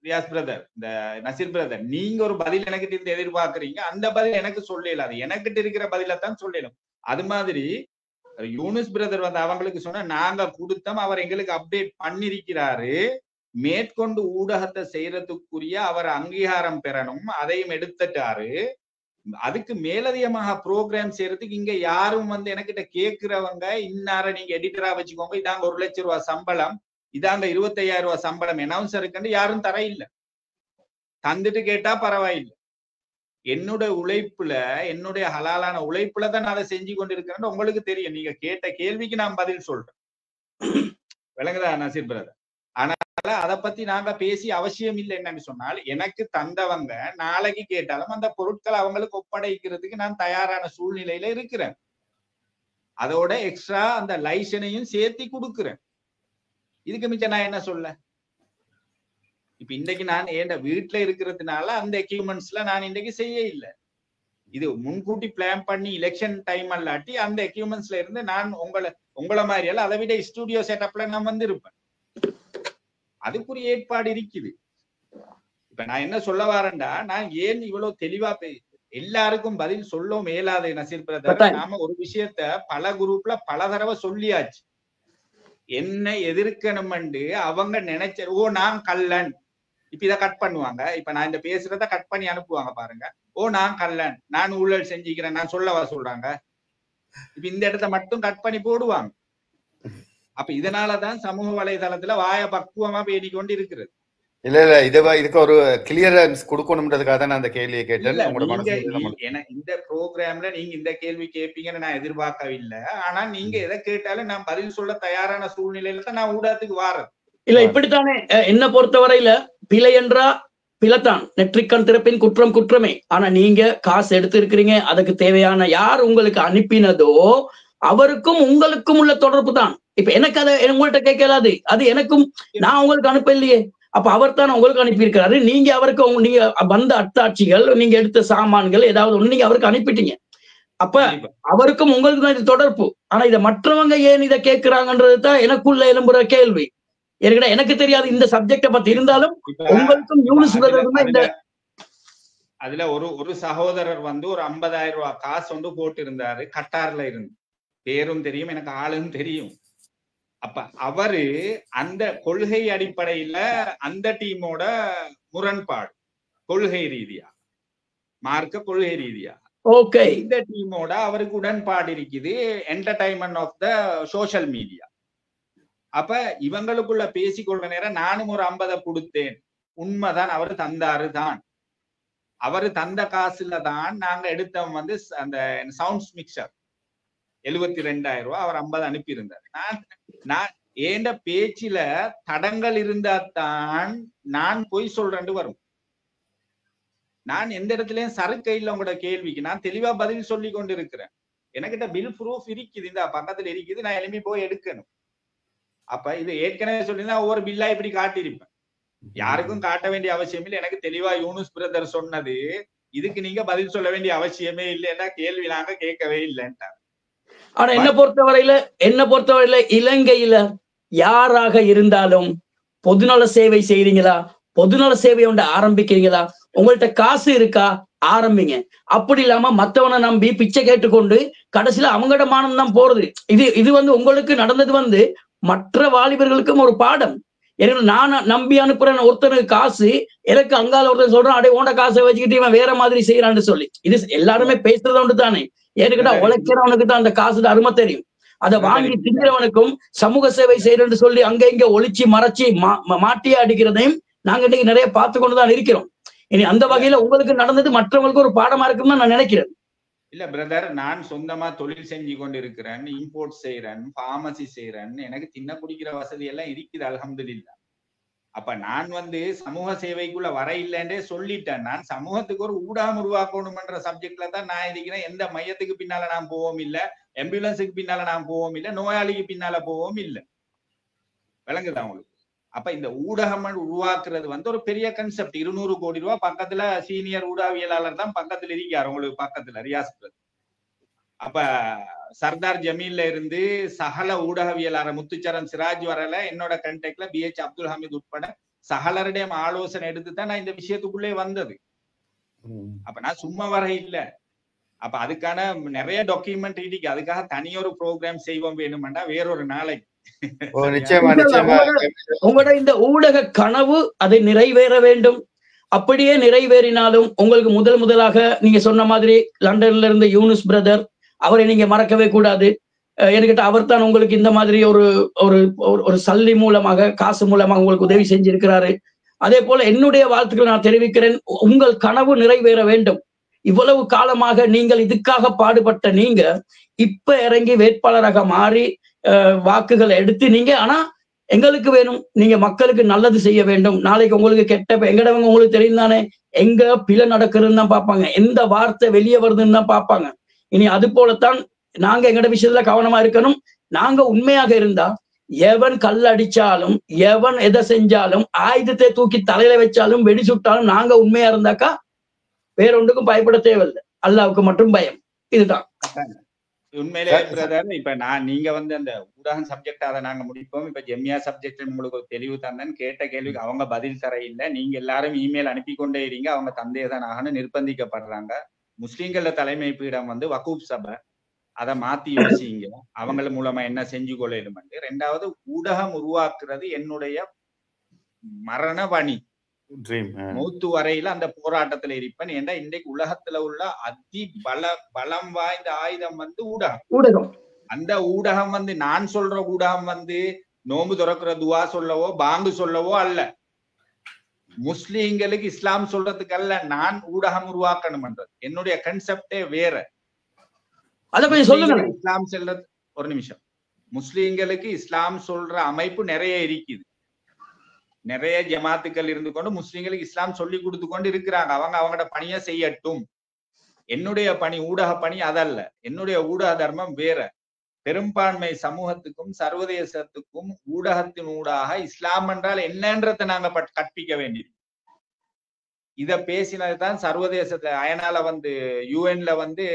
ரியாஸ் பிரதர், இந்த நசீர் பிரதர், நீங்க ஒரு பதில் எனக்கிட்ட இருந்து எதிர்பார்க்கறீங்க, அந்த பதில் எனக்கு சொல்லலாது, எனக்கிட்ட இருக்கிற பதிலத்தான் சொல்லலாம். அது மாதிரி யூனுஸ் பிரதர் வந்து அவங்களுக்கு சொன்னா நாங்க கொடுத்தோம், அவர் எங்களுக்கு அப்டேட் பண்ணிருக்கிறாரு. மேற்கொண்டு ஊடகத்தை செய்யறதுக்குரிய அவர் அங்கீகாரம் பெறணும், அதையும் எடுத்துட்டாரு. அதுக்கு மேலதிகமாக ப்ரோக்ராம் செய்யறதுக்கு இங்க யாரும் வந்து எனக்கிட்ட கேட்கிறவங்க, இன்னார நீங்க எடிட்டரா வச்சுக்கோங்க, இதாங்க 1 லட்சம் ரூபாய் சம்பளம், இதாங்க 25,000 ரூபாய் சம்பளம் அனௌன்சருக்கு யாரும் தர இல்ல. தந்துட்டு கேட்டா பரவாயில்லை. என்னுடைய உழைப்புல, என்னுடைய ஹலாலான உழைப்புல தான் நான் அதை செஞ்சு கொண்டிருக்கிறேன். உங்களுக்கு தெரியும். நீங்க கேட்ட கேள்விக்கு நான் பதில் சொல்றேன். விளங்குதா நசீர் பிரதர்? அதனால அதை பத்தி நாங்க பேசி அவசியம் இல்லை. என்னன்னு சொன்னால், எனக்கு தந்தவங்க நாளைக்கு கேட்டாலும் அந்த பொருட்களை அவங்களுக்கு ஒப்படைக்கிறதுக்கு நான் தயாரான சூழ்நிலையில இருக்கிறேன். அதோட எக்ஸ்ட்ரா அந்த லைசனையும் சேர்த்தி கொடுக்குறேன். இதுக்கு மிச்சம் நான் என்ன சொல்ல? இப்ப இன்னைக்கு நான் என் வீட்டுல இருக்கிறதுனால அந்த எக்யூப்மெண்ட்ஸ்ல நான் இன்னைக்கு செய்ய இல்லை. இது முன்கூட்டி பிளான் பண்ணி எலெக்ஷன் டைம் அல்லாட்டி அந்த எக்யூப்மெண்ட்ஸ்ல இருந்து நான் உங்களை மாதிரி எல்லாம் அதை விட ஸ்டுடியோ செட்டப்ல நான் வந்து இருப்பேன். அதுக்குரிய ஏற்பாடு இருக்குது. இப்ப நான் என்ன சொல்ல வரேன்டா, நான் ஏன் இவ்வளவு தெளிவா எல்லாருக்கும் பதில் சொல்ல மேலாத நசீர் பிரதர். நாம ஒரு விஷயத்த பல குரூப்ல பல தடவை சொல்லியாச்சு. என்ன எதிர்க்கணும்னு அவங்க நினைச்ச நான் கள்ளன். இப்ப இதை கட் பண்ணுவாங்க. இப்ப நான் இந்த பேசுறத கட் பண்ணி அனுப்புவாங்க பாருங்க. நான் கள்ளன், நான் ஊழல் செஞ்சுக்கிறேன், நான் சொல்லவா சொல்றாங்க. இப்ப இந்த இடத்த மட்டும் கட் பண்ணி போடுவாங்க. அப்ப இதனாலதான் சமூக வலைதளத்துல வாய பக்குவமா பேணி கொண்டு இருக்கிறது. இல்ல இதுக்கு ஒரு கிளியரன்ஸ் கொடுக்கணும்ன்றதுக்காக தான் நான் அந்த கேள்வியை கேட்டேன். இந்த ப்ரோக்ராம்ல நீங்க இந்த கேள்வி கேட்பீங்கன்னு நான் எதிர்பார்க்கவில்லை. ஆனா நீங்க எதை கேட்டாலும் நான் பதில் சொல்ல தயாரான சூழ்நிலையில தான் நான் ஊடகத்துக்கு வாரது. இல்ல இப்படித்தானே என்ன பொறுத்தவரையில பிழை என்றா பிழைத்தான், நெற்றிக்கண் திறப்பின் குற்றம் குற்றமே. ஆனா நீங்க காசு எடுத்து இருக்கிறீங்க, அதுக்கு தேவையான யார் உங்களுக்கு அனுப்பினதோ அவருக்கும் உங்களுக்கும் உள்ள தொடர்பு தான். இப்ப எனக்கு அதை உங்கள்கிட்ட கேட்கலாது, அது எனக்கும் நான் உங்களுக்கு அனுப்ப இல்லையே. அப்ப அவர் தான் உங்களுக்கு அனுப்பியிருக்கிறாரு. நீங்க அவருக்கு நீங்க வந்த அத்தாட்சிகள், நீங்க எடுத்த சாமான்கள் ஏதாவது ஒண்ணு நீங்க அவருக்கு அனுப்பிட்டீங்க. அப்ப அவருக்கும் உங்களுக்கு தான் இது தொடர்பு. ஆனா இதை மற்றவங்க ஏன் இதை கேட்கிறாங்கன்றது தான் எனக்குள்ள எழும்புற கேள்வி. எனக்கு தெரியாது இந்த சப்ஜெக்ட பத்தி. இருந்தாலும் உங்களுக்கும் யூனிஸ் இந்த அதுல ஒரு சகோதரர் வந்து ஒரு 50,000 ரூபாய் காசு வந்து போட்டு இருந்தாரு. கட்டார்ல இருந்து பேரும் தெரியும், எனக்கு ஆளும் தெரியும். அப்ப அவரு அந்த கொள்கை அடிப்படையில அந்த டீமோட முரண்பாடு, கொள்கை ரீதியா, மார்க்க கொள்கை ரீதியா இந்த டீமோட அவருக்கு உடன்பாடு இருக்குது. Entertainment of the social media. அப்ப இவங்களுக்குள்ள பேசிக்கொள்ற நேரம் நானும் ஒரு 50 கொடுத்தேன். உண்மைதான், அவரு தந்தாரு தான். அவரு தந்த காசுல தான் நாங்க எடுத்தோம் வந்து அந்த சவுண்ட்ஸ் மிக்சர் 72,000 ரூபாய், அவர் 50 அனுப்பி இருந்தார். நான் ஏண்ட பேச்சில தடங்கள் இருந்தா தான் நான் பொய் சொல்றேன்னு வரும். நான் எந்த இடத்துலயும் சறுக்க இல்லை. உங்களோட கேள்விக்கு நான் தெளிவா பதில் சொல்லி கொண்டு இருக்கிறேன். எனக்கிட்ட பில் ப்ரூஃப் இருக்குது, இந்த பக்கத்துல இருக்குது, நான் எழுப்பி போய் எடுக்கணும். அப்ப இது ஏற்கனவே சொல்லியிருந்தா ஒவ்வொரு பில்லா இப்படி காட்டியிருப்பேன். யாருக்கும் காட்ட வேண்டிய அவசியம் இல்லை. எனக்கு தெளிவா யூனுஸ் பிரதர் சொன்னது, இதுக்கு நீங்க பதில் சொல்ல வேண்டிய அவசியமே இல்லைன்னா கேள்வி நாங்க கேட்கவே இல்லைன்ட்டார். ஆனா என்ன பொறுத்தவரையில இலங்கையில யாராக இருந்தாலும் பொதுநல சேவை செய்றீங்களா, பொதுநல சேவை ஒன்று ஆரம்பிக்கிறீங்களா, உங்கள்கிட்ட காசு இருக்கா, ஆரம்பிங்க. அப்படி இல்லாம மத்தவனை நம்பி பிச்சை கேட்டுக்கொண்டு கடைசியில அவங்களோட மானம் தான் போறது. இது வந்து உங்களுக்கு நடந்தது வந்து மற்ற வாலிபர்களுக்கும் ஒரு பாடம். எனக்கு நான் நம்பி அனுப்புறேன் ஒருத்தனுக்கு காசு, எனக்கு அங்கால ஒருத்தர் சொல்றான், அடே ஓண்ட காசை வச்சுக்கிட்டு இவன் வேற மாதிரி செய்யறான்னு சொல்லி. இது எல்லாருமே பேசுறது ஒன்று தானே. ஏன்னுக்கிட்டா உழைக்கிறவனுக்கு தான் அந்த காசு அருமை தெரியும். அதை வாங்கி திங்கிறவனுக்கும் சமூக சேவை செய்யறேன்னு சொல்லி அங்க இங்க ஒளிச்சு மறைச்சி மாட்டியா அடிக்கிறதையும் நாங்க இன்னைக்கு நிறைய பார்த்து கொண்டுதான் இருக்கிறோம். இனி அந்த வகையில உங்களுக்கு நடந்தது மற்றவங்களுக்கு ஒரு பாடமா இருக்குன்னு நான் நினைக்கிறேன். இல்ல பிரதர், நான் சொந்தமா தொழில் செஞ்சு கொண்டு இருக்கிறேன், இம்போர்ட் செய்யறேன், பார்மசி செய்யறேன், எனக்கு தின்ன குடிக்கிற வசதி எல்லாம் இருக்குது அல்ஹம்துலில்லாஹ். அப்ப நான் வந்து சமூக சேவைக்குள்ள வர இல்லைன்றே சொல்லிட்டேன். நான் சமூகத்துக்கு ஒரு ஊடகம் உருவாக்கணும்ன்ற சப்ஜெக்ட்ல தான் நான் இருக்கிறேன். எந்த மையத்துக்கு பின்னால நான் போவோம் இல்ல, ஆம்புலன்ஸுக்கு பின்னால நான் போவோம் இல்ல, நோயாளிக்கு பின்னால போவோம் இல்ல. விளங்குதா உங்களுக்கு? அப்ப இந்த ஊடகம் உருவாக்குறது வந்து ஒரு பெரிய கன்செப்ட். 200 கோடி ரூபாய் பக்கத்துல சீனியர் ஊடகவியலாளர் தான் பக்கத்துல இருக்காரு, உங்களுக்கு பக்கத்துல ரியாஸ். அப்ப சர்தார் ஜமீல்ல இருந்து சகல ஊடகவியலாளர் முத்துச்சரன் சிராஜ் வரல, என்னோட கண்டெக்ட்ல BH அப்துல் ஹமீத் உட்பட சகலருடைய ஆலோசனை எடுத்துதான் நான் இந்த விஷயத்துக்குள்ளே வந்தது. அப்ப நான் சும்மா வர இல்லை. அப்ப அதுக்கான நிறைய டாக்குமெண்ட் இருக்கு. அதுக்காக தனியொரு ப்ரோக்ராம் செய்வோம் வேணுமெண்டா வேறொரு நாளைக்கு. உங்களோட இந்த ஊடக கனவு அதை நிறைவேற வேண்டும். அப்படியே நிறைவேறினாலும் உங்களுக்கு முதலாக நீங்க சொன்ன மாதிரி லண்டன்ல இருந்த யூனுஸ் பிரதர், அவரை நீங்க மறக்கவே கூடாது. என்கிட்ட அவர் தான் உங்களுக்கு இந்த மாதிரி ஒரு ஒரு ஒரு சல்லி மூலமாக காசு மூலமாக உங்களுக்கு உதவி செஞ்சிருக்கிறாரு. அதே போல என்னுடைய வாழ்த்துக்களை நான் தெரிவிக்கிறேன். உங்கள் கனவு நிறைவேற வேண்டும். இவ்வளவு காலமாக நீங்கள் இதுக்காக பாடுபட்ட நீங்க இப்ப இறங்கி வேட்பாளராக மாறி வாக்குகளை எடுத்து நீங்க, ஆனா எங்களுக்கு வேணும், நீங்க மக்களுக்கு நல்லது செய்ய வேண்டும். நாளைக்கு உங்களுக்கு கெட்ட எங்கடவங்க உங்களுக்கு தெரியும் தானே, எங்க பிழை நடக்குதுன்னு தான் பார்ப்பாங்க, எந்த வார்த்தை வெளியே வருதுன்னு தான் பார்ப்பாங்க. இனி அது போலத்தான் நாங்க எங்கட விஷயத்துல கவனமா இருக்கணும். நாங்க உண்மையாக இருந்தா எவன் கல் அடிச்சாலும் எவன் எதை செஞ்சாலும் ஆயுதத்தை தூக்கி தலையில வச்சாலும் வெடி சுட்டாலும் நாங்க உண்மையா இருந்தாக்கா வேற ஒன்றுக்கும் பயப்பட தேவையில்லை. அல்லாவுக்கு மட்டும் பயம். இதுதான் உண்மையிலே பிரதர். இப்ப நீங்க வந்து அந்த ஊடகம் சப்ஜெக்ட் அதை நாங்க முடிப்போம். இப்ப ஜெம்மியா சப்ஜெக்ட் உங்களுக்கு ஒரு தெளிவு தந்தேன். கேட்ட கேள்விக்கு அவங்க பதில் தர இல்லை. நீங்க எல்லாரும் இமெயில் அனுப்பி கொண்டே இருங்க. அவங்க தந்தையதான் ஆகணும் நிர்பந்திக்கப்படுறாங்க. முஸ்லீம்கள தலைமை பீடம் வந்து வகூப் சபை, அதை மாத்தி யோசிங்க. அவங்கள மூலமா என்ன செஞ்சு கொள்ளும். ரெண்டாவது, ஊடகம் உருவாக்குறது என்னுடைய மரண பணி. மூத்து வரையில அந்த போராட்டத்துல இருப்பேன். ஏன்னா இன்றைக்கு உலகத்துல உள்ள பலம் வாய்ந்த ஆயுதம் வந்து ஊடகம். அந்த ஊடகம் வந்து நான் சொல்ற ஊடகம் வந்து நோம்பு துறக்கிற துவா சொல்லவோ பாங்கு சொல்லவோ அல்ல. முஸ்லீம்களுக்கு இஸ்லாம் சொல்றதுக்கு அல்ல நான் ஊடகம் உருவாக்கணும்ன்றது. என்னுடைய கன்செப்டே வேற. இஸ்லாம் சொல்றது ஒரு நிமிஷம். முஸ்லீம்களுக்கு இஸ்லாம் சொல்ற அமைப்பு நிறைய இருக்குது. நிறைய ஜமாத்துக்கள் இருந்து கொண்டு முஸ்லீம்களுக்கு இஸ்லாம் சொல்லி கொடுத்து கொண்டு இருக்கிறாங்க. அவங்களோட பணியை செய்யட்டும். என்னுடைய பணி ஊடக பணி அதல்ல. என்னுடைய ஊடக தர்மம் வேற. பெரும்பான்மை சமூகத்துக்கும் சர்வதேசத்துக்கும் ஊடகத்தின் ஊடாக இஸ்லாம் என்றால் என்னன்றதை நாங்க கற்பிக்க வேண்டியது. இத பேசினதுதான் சர்வதேசத்துல அயனால வந்து யூஎன்ல வந்து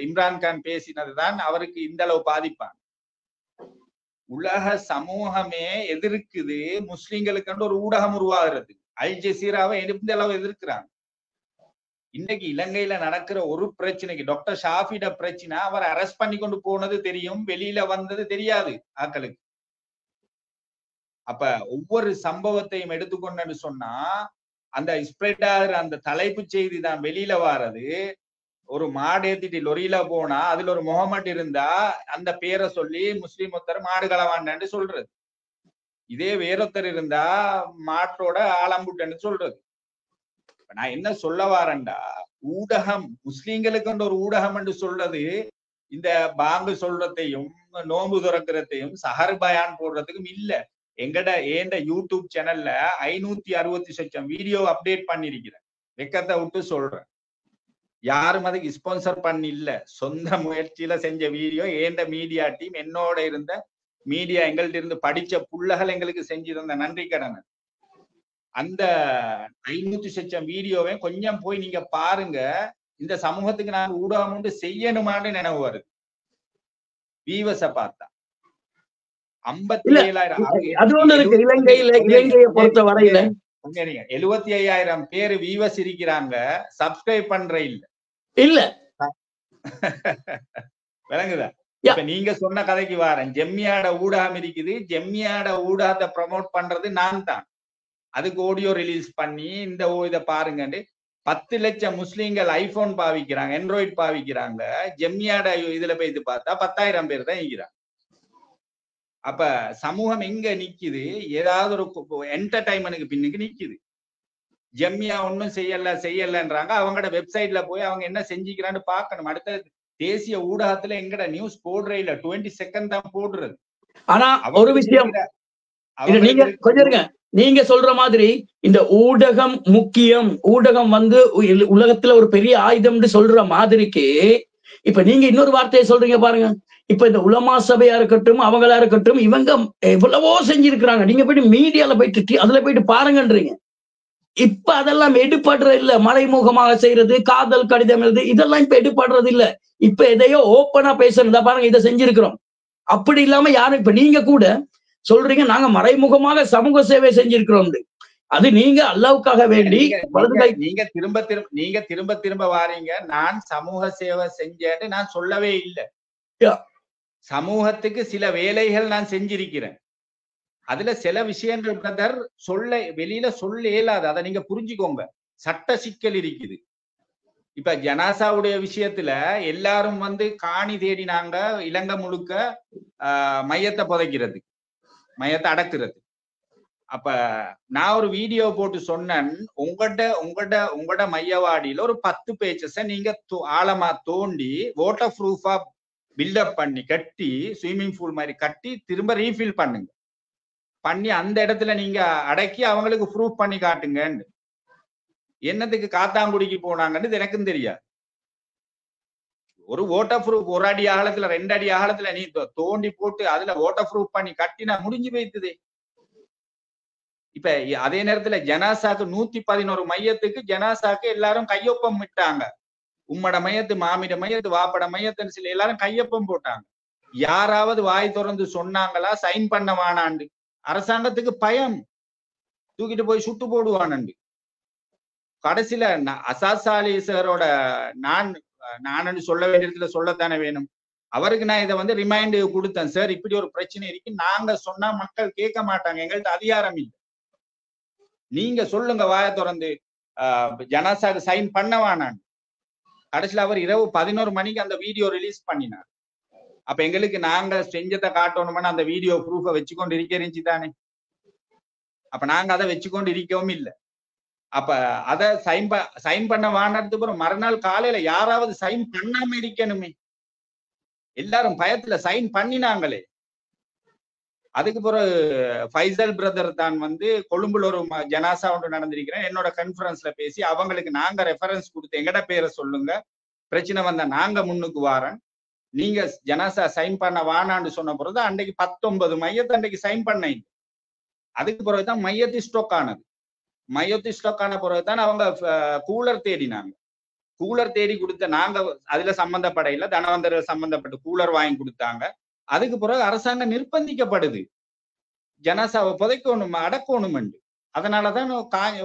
இம்ரான்கான் பேசினதுதான் அவருக்கு இந்த அளவு பாதிப்பாங்க. உலக சமூகமே எதிர்க்குது முஸ்லிம்களுக்கு ஒரு ஊடகம் உருவாகிறது. அல் ஜசீராவை எந்த அளவு எதிர்க்கிறாங்க. இன்னைக்கு இலங்கையில நடக்கிற ஒரு பிரச்சனைக்கு டாக்டர் ஷாஃபிட பிரச்சனை, அவர் அரெஸ்ட் பண்ணி கொண்டு போனது தெரியும், வெளியில வந்தது தெரியாது ஆக்களுக்கு. அப்ப ஒவ்வொரு சம்பவத்தையும் எடுத்துக்கொண்டு சொன்னா அந்த ஸ்ப்ரெட் ஆகிற அந்த தலைப்பு செய்தி தான் வெளியில வாரது. ஒரு மாடு ஏத்திட்டு லொரியில போனா அதுல ஒரு முகமட் இருந்தா அந்த பேரை சொல்லி முஸ்லீம் ஒருத்தர் மாடு களவான்னு சொல்றது. இதே வேறொருத்தர் இருந்தா மாட்டோட ஆலம்புட்டன்னு சொல்றது. நான் என்ன சொல்ல வாரேன்டா, ஊடகம் முஸ்லீம்களுக்கு ஒரு ஊடகம் என்று சொல்றது இந்த பாங்கு சொல்றதையும் நோம்பு துறக்கிறதையும் சஹர் பயான் போடுறதுக்கும் இல்ல. ஏண்ட யூடியூப் சேனல்ல 560 வீடியோ அப்டேட் பண்ணிருக்கிறேன். வெக்கத்தை விட்டு சொல்றேன். யாரும் அதுக்கு ஸ்பான்சர் பண்ணி இல்ல. சொந்த முயற்சியில செஞ்ச வீடியோ. ஏண்ட மீடியா டீம், என்னோட இருந்த மீடியா, எங்கள்ட்ட இருந்து படிச்ச புள்ளகள் எங்களுக்கு செஞ்சிருந்த நன்றி கடன். அந்த 500 வீடியோவை கொஞ்சம் போய் நீங்க பாருங்க. இந்த சமூகத்துக்கு நாங்க ஊடகம் உண்டு செய்யணுமான்னு நினைவு வருது. வீவஸ பார்த்தா 75,000 பேரு வீவஸ் இருக்கிறாங்க. சப்ஸ்கிரைப் பண்ற இல்ல விளங்குதா? இப்ப நீங்க சொன்ன கதைக்கு வாரேன். ஜெம்மியாட ஊடகம் இருக்குது. ஜெம்மியாட ஊடகத்தை ப்ரமோட் பண்றது நான் தான். அதுக்கு ஆடியோ ரிலீஸ் பண்ணி இந்த இதை பாருங்க. 10 லட்சம் முஸ்லீம்கள் ஐபோன் பாவிக்கிறாங்க, ஆண்ட்ராய்டு பாவிக்கிறாங்க. ஜெம்மியாட இதுல போய் இது பார்த்தா 10,000 பேர் தான் இருக்கிறாங்க. அப்ப சமூகம் எங்க நிக்குது? ஏதாவது ஒரு என்டர்டைன்மெண்ட்டுக்கு பின்னுக்கு நிக்குது. ஜெம்மியா ஒன்னும் செய்யலன்றாங்க. அவங்களோட வெப்சைட்ல போய் அவங்க என்ன செஞ்சுக்கிறான்னு பாக்கணும். அடுத்த தேசிய ஊடகத்துல எங்கட நியூஸ் போடுற இல்ல, 20 செகண்ட் தான் போடுறது. ஆனா ஒரு விஷயம் நீங்க கொஞ்சம் நீங்க சொல்ற மாதிரி இந்த ஊடகம் முக்கியம், ஊடகம் வந்து உலகத்துல ஒரு பெரிய ஆயுதம்னு சொல்ற மாதிரிக்கு இப்ப நீங்க இன்னொரு வார்த்தையை சொல்றீங்க பாருங்க. இப்ப இந்த உலமா சபையா இருக்கட்டும், அவங்களா இருக்கட்டும், இவங்க எவ்வளவோ செஞ்சிருக்கிறாங்க. நீங்க போயிட்டு மீடியால போயிட்டு அதுல போயிட்டு பாருங்கன்றீங்க. இப்ப அதெல்லாம் எடுபடுறது இல்ல. மறைமுகமாக செய்யறது, காதல் கடிதம் எழுது, இதெல்லாம் இப்ப எடுபடுறது இல்ல. இப்ப எதையோ ஓப்பனா பேசுறதா பாருங்க, இதை செஞ்சிருக்கிறோம். அப்படி இல்லாம யாரும் இப்ப நீங்க கூட சொல்றீங்க நாங்க மறைமுகமாக சமூக சேவை செஞ்சிருக்கிறோம். அது நீங்க அல்லாவுக்காக வேண்டி நீங்க திரும்ப வாரீங்க. நான் சமூக சேவை செஞ்சேன்னு நான் சொல்லவே இல்லை. சமூகத்துக்கு சில வேலைகள் நான் செஞ்சிருக்கிறேன். அதுல சில விஷயங்கள் பிரதர் வெளியில சொல்ல இயலாது. அதை நீங்க புரிஞ்சுக்கோங்க. சட்ட சிக்கல் இருக்குது. இப்ப ஜனாசாவுடைய விஷயத்துல எல்லாரும் வந்து காணி தேடினாங்க இலங்கை முழுக்க மையத்தை புதைக்கிறது, மையத்தை அடக்குறது. அப்ப நான் ஒரு வீடியோ போட்டு சொன்னேன், உங்களோட மையவாடியில ஒரு 10 பேச்சஸ நீங்க ஆழமா தோண்டி வாட்டர் ப்ரூஃபா பில்டப் பண்ணி கட்டி ஸ்விம்மிங் பூல் மாதிரி கட்டி திரும்ப ரீஃபில் பண்ணுங்க, பண்ணி அந்த இடத்துல நீங்க அடக்கி அவங்களுக்கு ப்ரூஃப் பண்ணி காட்டுங்கன்னு. என்னத்துக்கு காத்தாங்குடிக்கு போனாங்கன்னு எனக்கும் தெரியாது. ஒரு வாட்டர் ப்ரூஃப் 1 அடி அகலத்துல 2 அடி அகலத்துல நீ தோண்டி போட்டு அதுல வாட்டர் ப்ரூஃப் பண்ணி கட்டினா முடிஞ்சு போய்த்துதே. இப்ப அதே நேரத்துல ஜனாசாக்கு 111 மையத்துக்கு ஜனாசாக்கு எல்லாரும் கையொப்பம் விட்டாங்க. உம்மட மையத்து, மாமிட மையத்து, வாப்பட மையத்துன்னு சொல்லி எல்லாரும் கையொப்பம் போட்டாங்க. யாராவது வாய் திறந்து சொன்னாங்களா சைன் பண்ண வானாண்டு? அரசாங்கத்துக்கு பயம், தூக்கிட்டு போய் சுட்டு போடுவானண்டு. கடைசியில அசாசாலிசரோட நான் சொல்ல வேண்டியதுல சொல்லத்தானே வேணும். அவருக்கு நான் இதை வந்து ரிமைண்ட் கொடுத்தேன், சார் இப்படி ஒரு பிரச்சனை இருக்கு, நாங்க சொன்னா மக்கள் கேட்க மாட்டாங்க, எங்கள்கிட்ட அதிகாரம் இல்லை, நீங்க சொல்லுங்க வாயை திறந்து ஜனாசாக்கு சைன் பண்ணவானான். கடைசியில அவர் இரவு 11 மணிக்கு அந்த வீடியோ ரிலீஸ் பண்ணினார். அப்ப எங்களுக்கு நாங்க செஞ்சதை காட்டணும்னு அந்த வீடியோ ப்ரூஃபை வச்சுக்கொண்டு இருந்துச்சு தானே. அப்ப நாங்க அதை வச்சுக்கொண்டு இருக்கவும் இல்லை. அப்ப அதை சைன் பண்ண வானதுக்கு அப்புறம் மறுநாள் காலையில யாராவது சைன் பண்ணாம இருக்கணுமே, எல்லாரும் பயத்துல சைன் பண்ணினாங்களே. அதுக்கு பிறகு ஃபைசல் பிரதர் தான் வந்து கொழும்புல ஒரு ஜனாசா ஒன்று நடந்திருக்கிறேன், என்னோட கான்ஃபரன்ஸ்ல பேசி அவங்களுக்கு நாங்க ரெஃபரன்ஸ் கொடுத்து எங்கட பேரை சொல்லுங்க, பிரச்சனை வந்தா நாங்க முன்னுக்கு வாரன், நீங்க ஜனாசா சைன் பண்ண வானான்னு சொன்ன பிறகு அன்றைக்கு 19 மையத்தை அன்றைக்கு சைன் பண்ண. அதுக்கு பிறகுதான் மையத்தி ஸ்டோக் ஆனது. மையத்தி ஸ்டோக் ஆன பிறகுதான் அவங்க கூலர் தேடினாங்க. கூலர் தேடி கொடுத்த நாங்க அதுல சம்பந்தப்படையில தனவந்தர் சம்பந்தப்பட்டு கூலர் வாங்கி கொடுத்தாங்க. அதுக்கு பிறகு அரசாங்கம் நிர்பந்திக்கப்படுது ஜனாசாவை புதைக்கணும் அடக்கணும். அதனாலதான்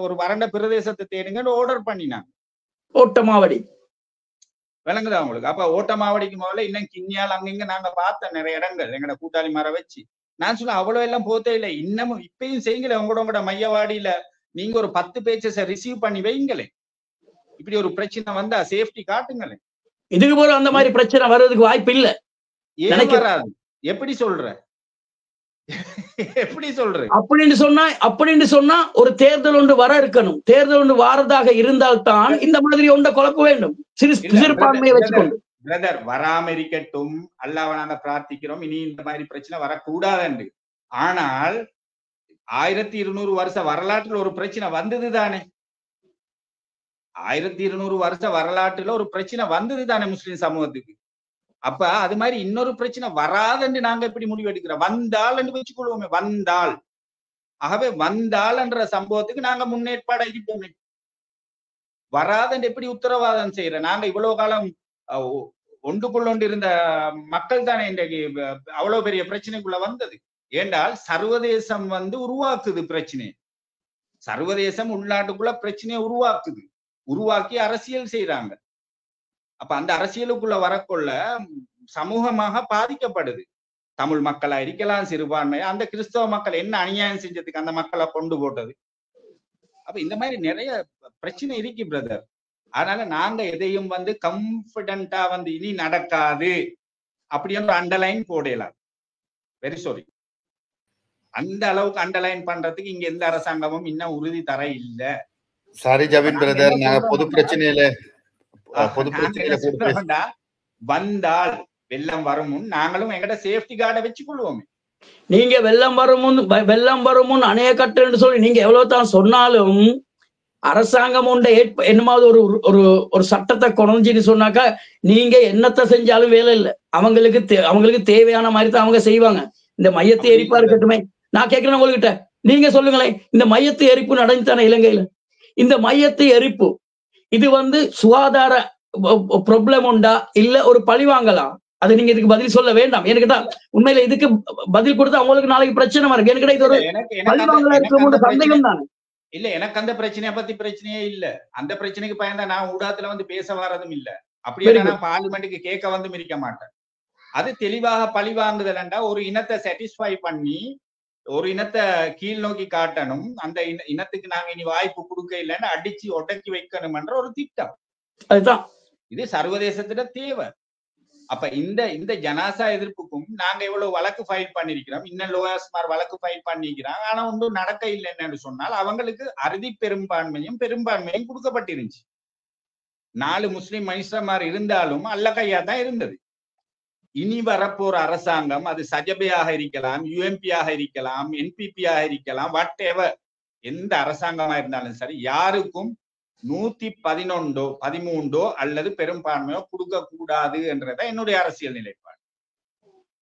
ஒரு வறண்ட பிரதேசத்தை தேடுங்கன்னு ஆர்டர் பண்ணினாங்க. ஓட்டமாவடி விளங்குதா உங்களுக்கு? அப்ப ஓட்டமாவடிக்கு முதல்ல இன்னும் கிண்ணியால் அங்கிங்க நாங்க பார்த்த நிறைய இடங்கள் எங்கட கூட்டாளி மரம் வச்சு நான் சொல்ல அவ்வளவு எல்லாம் போத்தே இல்லை. இன்னமும் இப்பயும் செய்யுங்களேன், உங்களோட மையவாடியில நீங்க ஒரு 10 பேச்சஸை ரிசீவ் பண்ணி வைங்களே. இப்படி ஒரு பிரச்சனை வந்தா சேஃப்டி காட்டுங்களேன். இதுக்கு போல அந்த மாதிரி பிரச்சனை வர்றதுக்கு வாய்ப்பு இல்லை. ஏன் வராது? எப்படி சொல்ற? எப்படி சொல்ற? அப்படின்னு சொன்னா ஒரு தேர்தல் ஒன்று வர இருக்கணும். தேர்தல் ஒன்று வாரதாக இருந்தால்தான் இந்த மாதிரி ஒன்றை குழப்ப வேண்டும். சிறுபான்மையை வச்சுக்கொண்டு பிரதர் வராம இருக்கட்டும், அல்லாஹ்வை நாங்க பிரார்த்திக்கிறோம், இனி இந்த மாதிரி பிரச்சனை வரக்கூடாது. ஆனால் 1200 வருஷ வரலாற்றுல ஒரு பிரச்சனை வந்தது தானே. 1200 வருஷ வரலாற்றுல ஒரு பிரச்சனை வந்தது தானே முஸ்லிம் சமூகத்துக்கு. அப்ப அது மாதிரி இன்னொரு பிரச்சனை வராதுன்னு நாங்க எப்படி முடிவு எடுக்கிறோம்? வந்தால் என்று வச்சுக்கொள்வோமே, வந்தால். ஆகவே வந்தால் என்ற சம்பவத்துக்கு நாங்க முன்னேற்பாடு இருப்போமே. வராதுன்னு எப்படி உத்தரவாதம் செய்யற? நாங்க இவ்வளவு காலம் ஒன்றுக்குள்ளொண்டு இருந்த மக்கள் தானே இன்றைக்கு அவ்வளவு பெரிய பிரச்சனைக்குள்ள வந்தது. ஏண்டால் சர்வதேசம் வந்து உருவாக்குது பிரச்சனை. சர்வதேசம் உள்நாட்டுக்குள்ள பிரச்சனையை உருவாக்குது, உருவாக்கி அரசியல் செய்யறாங்க. அப்ப அந்த அரசியலுக்குள்ள வரக்குள்ள சமூகமாக பாதிக்கப்படுது. தமிழ் மக்களா இருக்கலாம், சிறுபான்மையா, அந்த கிறிஸ்தவ மக்கள் என்ன அநியாயம் செஞ்சதுக்கு அந்த மக்களை கொண்டு போட்டது. அப்ப இந்த மாதிரி நிறைய பிரச்சனை இருக்கு பிரதர். அதனால நாங்க எதையும் வந்து கம்ஃபிடென்ட்டா வந்து இனி நடக்காது அப்படின்னு அண்டர்லைன் போடலாம். Very sorry. அந்த அளவுக்கு அண்டர்லைன் பண்றதுக்கு இங்க எந்த அரசாங்கமும் இன்னும் உறுதி தர இல்ல. சாரி ஜபின் பிரதர், நாங்க பொது பிரச்சனையில வந்தால் வெள்ளம் வரும் முன் நாங்களும் எங்கட சேஃப்டி கார்டை வச்சு கொள்வோமே. நீங்க வெள்ளம் வரும் அணைய கட்டுன்னு சொல்லி நீங்க எவ்வளவு தான் சொன்னாலும் அரசாங்கம் என்னமாவது ஒரு சட்டத்தை கொண்டுன்னு சொன்னாக்கா நீங்க என்னத்தை செஞ்சாலும் வேலை இல்லை. அவங்களுக்கு தேவையான மாதிரி தான் அவங்க செய்வாங்க. இந்த மையத்தை எரிப்பா இருக்கட்டுமே, நான் கேட்கிறேன் உங்ககிட்ட, நீங்க சொல்லுங்களேன், இந்த மையத்து எரிப்பு நடந்துதானே இலங்கையில? இந்த மையத்து எரிப்பு இது வந்து சுகாதார ப்ராப்ளம் உண்டா இல்ல ஒரு பழி வாங்கலாம்? அது நீங்க இதுக்கு பதில் சொல்ல வேண்டாம். எனக்கிட்ட உண்மையில இதுக்கு பதில் கொடுத்தா அவங்களுக்கு நாளைக்கு பிரச்சனை வரும். எனக்கிட்ட இது ஒரு பழி வாங்கல சந்தேகம் தானே. இல்ல, எனக்கு அந்த பிரச்சனையை பத்தி பிரச்சனையே இல்ல. அந்த பிரச்சனைக்கு பயந்தா நான் ஊடகத்துல வந்து பேச வர்றதும் இல்ல. அப்படியே நான் பார்லிமெண்ட்டுக்கு கேட்க வந்து மிரிக்க மாட்டேன். அது தெளிவாக பழி வாங்குதல்ண்டா ஒரு இனத்தை சாட்டிஸ்ஃபை பண்ணி ஒரு இனத்தை கீழ் நோக்கி காட்டணும், அந்த இனத்துக்கு நாங்க இனி வாய்ப்பு கொடுக்க இல்லைன்னு அடிச்சு ஒட்டக்கி வைக்கணும் என்ற ஒரு திட்டம். அதுதான் இது சர்வதேசத்திட தேவை. அப்ப இந்த ஜனாசா எதிர்ப்புக்கும் நாங்க எவ்வளவு வழக்கு ஃபைல் பண்ணிருக்கிறோம், இன்னும் லோயர்ஸ்மார் வழக்கு ஃபைல் பண்ணிக்கிறாங்க. ஆனா ஒன்றும் நடக்க இல்லை என்னன்னு சொன்னால் அவங்களுக்கு அறுதி பெரும்பான்மையும் கொடுக்கப்பட்டிருந்துச்சு. 4 முஸ்லிம் மனுஷமார் இருந்தாலும் அல்ல கையா தான் இருந்தது. இனி வரப்போற அரசாங்கம் அது சஜபையாக இருக்கலாம், யுஎம்பியாக இருக்கலாம், என்பிபியாக இருக்கலாம், வாட் எவர், எந்த அரசாங்கமா இருந்தாலும் சரி யாருக்கும் 111 13 அல்லது பெரும்பான்மையோ கொடுக்க கூடாது என்றதான் என்னுடைய அரசியல் நிலைப்பாடு.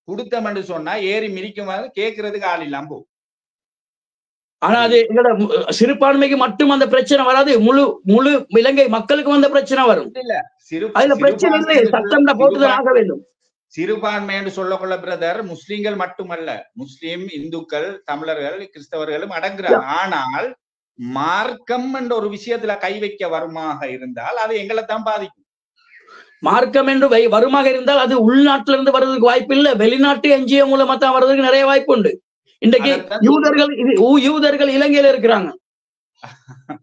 கொடுத்தம் என்று சொன்னா ஏறி மிரிக்குமாறு கேட்கறதுக்கு ஆள் இல்லாம போகும். ஆனா அது எங்களோட சிறுபான்மைக்கு மட்டும் அந்த பிரச்சனை வராது, முழு முழு இலங்கை மக்களுக்கு வந்த பிரச்சனை வரும். அதுல பிரச்சனை இல்லை, சட்டம் போட்டுதான் ஆக வேண்டும். சிறுபான்மை என்று சொல்லக்கொள்ள பிரதர் முஸ்லிம்கள் மட்டுமல்ல, முஸ்லிம், இந்துக்கள், தமிழர்கள், கிறிஸ்தவர்களும் அடங்குறாங்க. ஆனால் மார்க்கம் என்ற ஒரு விஷயத்துல கை வைக்க வருமாக இருந்தால் அது எங்களை தான் பாதிக்கும். மார்க்கம் என்று வருமாக இருந்தால் அது உள்நாட்டில இருந்து வர்றதுக்கு வாய்ப்பு இல்லை, வெளிநாட்டு என்ஜிஓ மூலமா தான் வர்றதுக்கு நிறைய வாய்ப்பு உண்டு. இன்றைக்கு யூதர்கள் இலங்கையில இருக்கிறாங்க.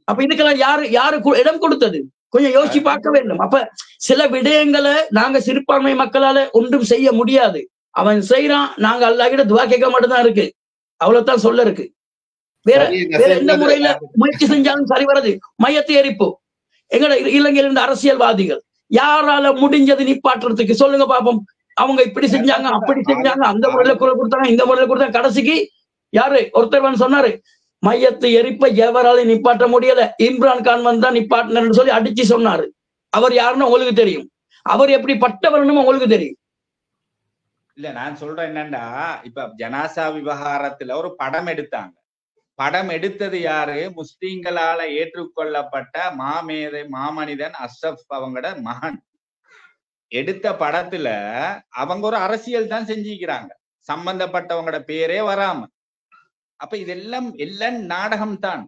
அப்ப இதுக்கெல்லாம் யாரு இடம் கொடுத்தது? கொஞ்சம் யோசிச்சு பார்க்க வேண்டும். அப்ப சில விடயங்களை நாங்க சிறுபான்மை மக்களால ஒன்றும் செய்ய முடியாது. அவன் செய்யறான், நாங்க அல்லாஹ்கிட்ட துஆ கேட்க மட்டும்தான் இருக்கு, அவ்வளவுதான் சொல்ல இருக்கு. வேற எந்த முறையில முயற்சி செஞ்சாலும் சரி வராது. மையத்தை எரிப்பு எங்கட இலங்கையில இருந்த அரசியல்வாதிகள் யாரால முடிஞ்சது நிப்பாட்டுறதுக்கு சொல்லுங்க பாப்போம். அவங்க இப்படி செஞ்சாங்க, அப்படி செஞ்சாங்க, அந்த முறையில குரல் கொடுத்தாங்க, இந்த முறையில கொடுத்தாங்க. கடைசிக்கு யாரு ஒருத்தர் சொன்னாரு, மையத்தை எரிப்ப எவராலையும் நிப்பாட்ட முடியல, இம்ரான் கான் வந்தா நிப்பாட்டினு சொல்லி அடிச்சு சொன்னாரு. அவர் யாருன்னு உங்களுக்கு தெரியும், அவர் எப்படி பட்டவர்னு உங்களுக்கு தெரியும். இல்ல நான் சொல்றேன் என்னண்டா, இப்ப ஜனாசா விவகாரத்துல ஒரு படம் எடுத்தாங்க. படம் எடுத்தது யாரு? முஸ்லிம்களால ஏற்றுக்கொள்ளப்பட்ட மாமனிதன் அஷ்ரப் அவங்களோட மகன். எடுத்த படத்துல அவங்க ஒரு அரசியல் தான் செஞ்சிக்கிறாங்க, சம்பந்தப்பட்டவங்களோட பேரே வராம. அப்ப இதெல்லாம் எல்லாம் நாடகம் தான்.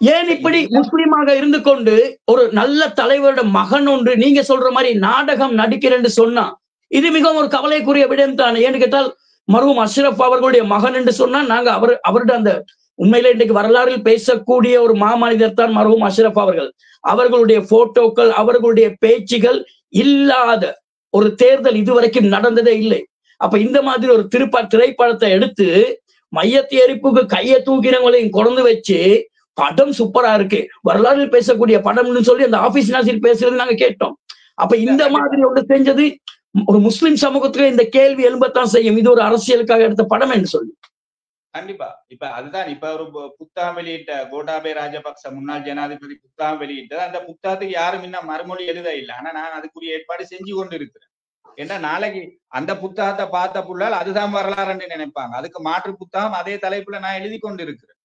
ஏன் இப்படி முஸ்லீமாக இருந்து கொண்டு ஒரு நல்ல தலைவரோட மகன் ஒன்று நீங்க சொல்ற மாதிரி நாடகம் நடிக்கிறேன்னு சொன்னா இது மிகவும் ஒரு கவலைக்குரிய விடயம் தான். ஏன்னு கேட்டால் மர்ஹூம் அஷ்ரப் அவர்களுடைய மகன் என்று சொன்னா நாங்க அவருடைய அந்த உண்மையில இன்றைக்கு வரலாறில் பேசக்கூடிய ஒரு மாமனிதர் தான் மர்ஹூம் அஷ்ரப் அவர்கள். அவர்களுடைய போட்டோக்கள், அவர்களுடைய பேச்சுகள் இல்லாத ஒரு தேர்தல் இதுவரைக்கும் நடந்ததே இல்லை. அப்ப இந்த மாதிரி ஒரு திரைப்படத்தை எடுத்து மையத்தை எரிப்புக்கு கையை தூக்கினவங்களையும் கொண்டு வச்சு படம் சூப்பரா இருக்கு, வரலாறு பேசக்கூடிய படம்னு சொல்லி அந்த ஆபீஸ் நாசில் பேசுறது நாங்க கேட்டோம். அப்ப இந்த மாதிரி ஒன்று செஞ்சது ஒரு முஸ்லிம் சமூகத்துல இந்த கேள்வி எழும்பத்தான் செய்யும், இது ஒரு அரசியலுக்காக எடுத்த படம் என்று சொல்லி. கண்டிப்பா. இப்ப அதுதான் இப்ப ஒரு புத்தகம் வெளியிட்ட கோட்டாபய ராஜபக்ச முன்னாள் ஜனாதிபதி புத்தகம் வெளியிட்டது. அந்த புத்தகத்துக்கு யாரும் இன்னும் மறுமொழி எழுத இல்லை. ஆனா நான் அதுக்குரிய ஏற்பாடு செஞ்சு கொண்டு இருக்கிறேன். ஏன்னா நாளைக்கு அந்த புத்தகத்தை பார்த்த புள்ளால் அதுதான் வரலாறுன்னு நினைப்பாங்க. அதுக்கு மாற்று புத்தகம் அதே தலைப்புல நான் எழுதி கொண்டு இருக்கிறேன்.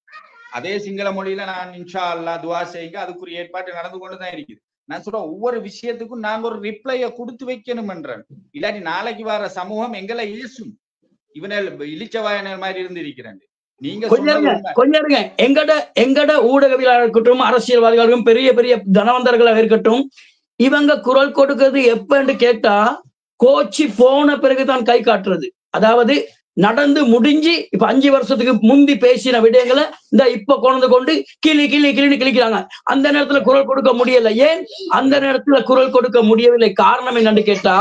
அதே சிங்கள மொழியில நான் இன்ஷா அல்லாஹ் துஆ செய்யுங்க, அதுக்குரிய ஏற்பாடு நடந்து கொண்டுதான் இருக்குது. நான் சொல்றேன், ஒவ்வொரு விஷயத்துக்கும் நாங்க ஒரு ரிப்ளைய கொடுத்து வைக்கணும் என்றேன். இல்லாட்டி நாளைக்கு வர சமூகம் எங்களை ஏசும், இவனல் இழிச்சவாயனர் மாதிரி இருந்து இருக்கிறேன். நீங்க கொஞ்சம் எங்கட ஊடகவியலாளர் இருக்கட்டும், அரசியல்வாதிகளும், பெரிய பெரிய தனவந்தர்களாக இருக்கட்டும், இவங்க குரல் கொடுக்கிறது எப்பன்னு கேட்டா கோச்சி போன பிறகுதான் கை காட்டுறது. அதாவது நடந்து முடிஞ்சு இப்ப 5 வருஷத்துக்கு முந்தி பேசின விடயங்களை இந்த இப்ப கொண்டு கிளின்னு கிளிக்கிறாங்க. அந்த நேரத்துல குரல் கொடுக்க முடியல. ஏன் அந்த நேரத்துல குரல் கொடுக்க முடியவில்லை? காரணம் என்னன்னு கேட்டா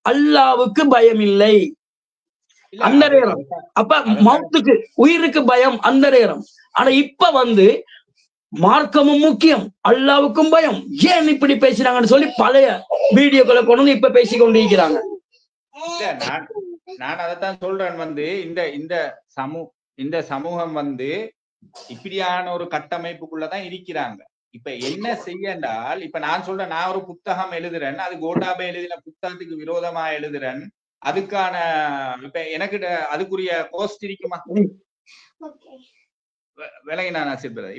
அல்லாவுக்கு பயம் இல்லை அந்த நேரம். அப்ப மௌத்துக்கு, உயிருக்கு பயம் அந்த நேரம். ஆனா இப்ப மார்க்கமும் முக்கியம், அல்லாவுக்கும் பயம். ஏன் இப்படி பேசினாங்கன்னு சொல்லி பழைய வீடியோக்களை கொண்டு இப்ப பேசி கொண்டிருக்கிறாங்க. நான் அதைத்தான் சொல்றேன். இந்த சமூகம் இப்படியான ஒரு கட்டமைப்புக்குள்ளதான் இருக்கிறாங்க. இப்ப என்ன செய்யண்டால், இப்ப நான் சொல்றேன், நான் ஒரு புத்தகம் எழுதுறேன், அது கோட்டாபே எழுதின புத்தகத்துக்கு விரோதமா எழுதுறேன். அதுக்கான இப்ப எனக்கு அதுக்குரிய கோஸ்ட் இருக்குமா? விலகினா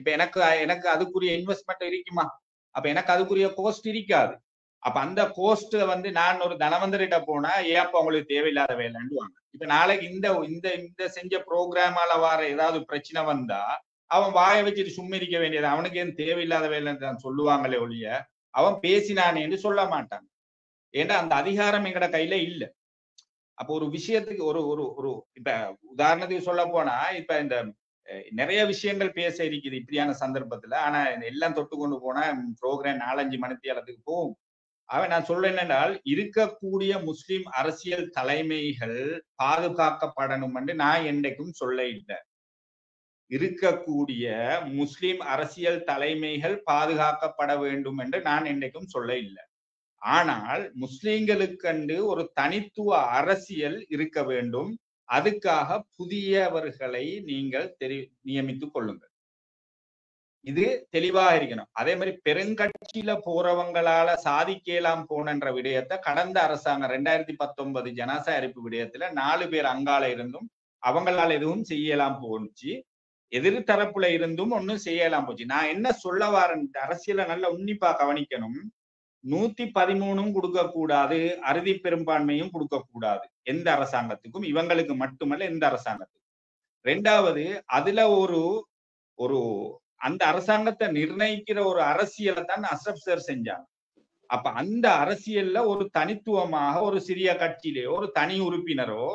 இப்ப எனக்கு அதுக்குரிய இன்வெஸ்ட்மெண்ட் இருக்குமா? அப்ப எனக்கு அதுக்குரிய கோஸ்ட் இருக்காது. அப்ப அந்த கோஸ்ட் நான் ஒரு தனவந்தர்கிட்ட போனா ஏப்ப உங்களுக்கு தேவையில்லாத வேலைன்னுவாங்க. இப்ப நாளைக்கு இந்த செஞ்ச ப்ரோக்ராமால வர ஏதாவது பிரச்சனை வந்தா அவன் வாயை வச்சுட்டு சும்மா இருக்க வேண்டியது, அவனுக்கு ஏன் தேவையில்லாத வேலைன்னு சொல்லுவாங்களே ஒழிய அவன் பேசினானே என்று சொல்ல மாட்டான். ஏன்னா அந்த அதிகாரம் எங்கட கையில இல்ல. அப்போ ஒரு விஷயத்துக்கு ஒரு இப்ப உதாரணத்துக்கு சொல்ல போனா, இப்ப இந்த நிறைய விஷயங்கள் பேச இருக்குது இப்படியான சந்தர்ப்பத்துல. ஆனா எல்லாம் தொட்டு கொண்டு போனா ப்ரோக்ராம் 4-5 மணித்தியாலத்துக்கு போகும். நான் சொல்றேன் என்னென்றால், இருக்கக்கூடிய முஸ்லிம் அரசியல் தலைமைகள் பாதுகாக்கப்படணும் என்று நான் என்றைக்கும் சொல்ல இல்லை. இருக்கக்கூடிய முஸ்லிம் அரசியல் தலைமைகள் பாதுகாக்கப்பட வேண்டும் என்று நான் என்றைக்கும் சொல்ல இல்லை. ஆனால் முஸ்லிம்களுக்கென்று ஒரு தனித்துவ அரசியல் இருக்க வேண்டும். அதுக்காக புதியவர்களை நீங்கள் நியமித்துக் கொள்ளுங்கள். இது தெளிவாக இருக்கணும். அதே மாதிரி பெருங்கட்சியில போறவங்களால சாதிக்கலாம் போனன்ற விடயத்தை கடந்த அரசாங்கம் 2019 ஜனாசா அறிப்பு விடயத்துல 4 பேர் அங்கால இருந்தும் அவங்களால எதுவும் செய்யலாம் போச்சு, எதிர்த்தரப்புல இருந்தும் ஒன்னும் செய்யலாம் போச்சு. நான் என்ன சொல்ல வரேன், அரசியலை நல்லா உன்னிப்பா கவனிக்கணும். 113 கொடுக்க கூடாது, அறுதி பெரும்பான்மையும் கொடுக்க கூடாது எந்த அரசாங்கத்துக்கும், இவங்களுக்கு மட்டுமல்ல எந்த அரசாங்கத்துக்கும். 2வது, அதுல ஒரு அந்த அரசாங்கத்தை நிர்ணயிக்கிற ஒரு அரசியலை தான் அஸ்ரப் சார் செஞ்சாங்க. அப்ப அந்த அரசியல்ல ஒரு தனித்துவமாக ஒரு சிறிய கட்சியிலேயோ ஒரு தனி உறுப்பினரோ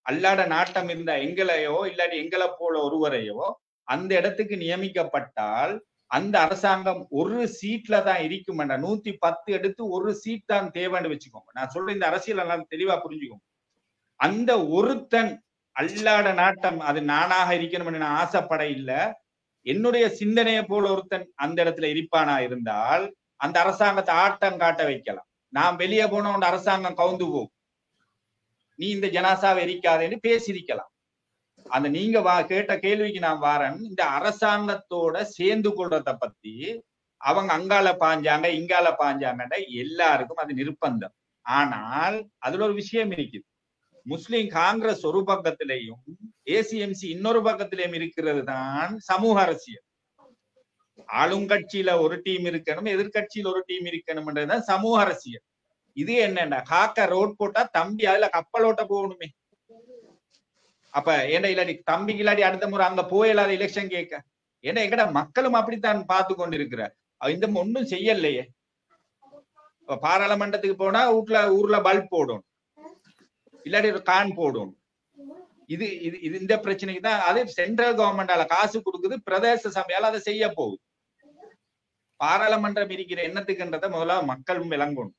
அல்லாட நாட்டம் இருந்த எங்களையோ இல்லாட்டி எங்களை போல ஒருவரையோ அந்த இடத்துக்கு நியமிக்கப்பட்டால் அந்த அரசாங்கம் ஒரு சீட்ல தான் இருக்கும். 110 எடுத்து ஒரு சீட் தான் தேவைன்னு வச்சுக்கோங்க. நான் சொல்ற இந்த அரசியல் எல்லாம் தெளிவா புரிஞ்சுக்கோங்க. அந்த ஒருத்தன் அல்லாட நாட்டம் அது நானாக இருக்கணும்னு நான் ஆசைப்பட இல்லை, என்னுடைய சிந்தனையை போல ஒருத்தன் அந்த இடத்துல இருப்பானா இருந்தால் அந்த அரசாங்கத்தை ஆட்டம் காட்ட வைக்கலாம். நான் வெளியே போன அரசாங்கம் கவுந்து போகும், நீ இந்த ஜனாசாவை எரிக்காதேன்னு பேசியிருக்கலாம். அந்த நீங்க கேட்ட கேள்விக்கு நான் வாரன், இந்த அரசாங்கத்தோட சேர்ந்து கொள்றத பத்தி அவங்க அங்கால பாஞ்சாங்க இங்கால பாஞ்சாங்கன்ற எல்லாருக்கும் அது நிர்பந்தம். ஆனால் அதுல ஒரு விஷயம் இருக்குது. முஸ்லிம் காங்கிரஸ் ஒரு பக்கத்திலையும் ஏசிஎம்சி இன்னொரு பக்கத்திலையும் இருக்கிறது தான் சமூக அரசியல். ஆளுங்கட்சியில ஒரு டீம் இருக்கணும், எதிர்கட்சியில ஒரு டீம் இருக்கணும்ன்றதுதான் சமூக அரசியல். இது என்னன்னா, காக்க ரோட் போட்டா தம்பி அதுல கப்பலோட்ட போகணுமே. அப்ப ஏன்னா இல்லாடி தம்பிக்கு இல்லாடி அடுத்த முறை அங்க போயிடாத எலெக்ஷன் கேட்க, ஏன்னா எங்கட மக்களும் அப்படித்தான் பார்த்து கொண்டு இருக்கிற. இந்த ஒன்னும் செய்யலையே. பாராளுமன்றத்துக்கு போனா ஊர்ல பல்ப் போடணும், இல்லாட்டி ஒரு கான் போடணும். இது இந்த பிரச்சனைக்கு தான் அது சென்ட்ரல் கவர்மெண்டால காசு கொடுக்குது, பிரதேச சபையால அதை செய்ய போகுது. பாராளுமன்றம் இருக்கிற எண்ணத்துக்குன்றத முதல்ல மக்களும் விளங்கணும்.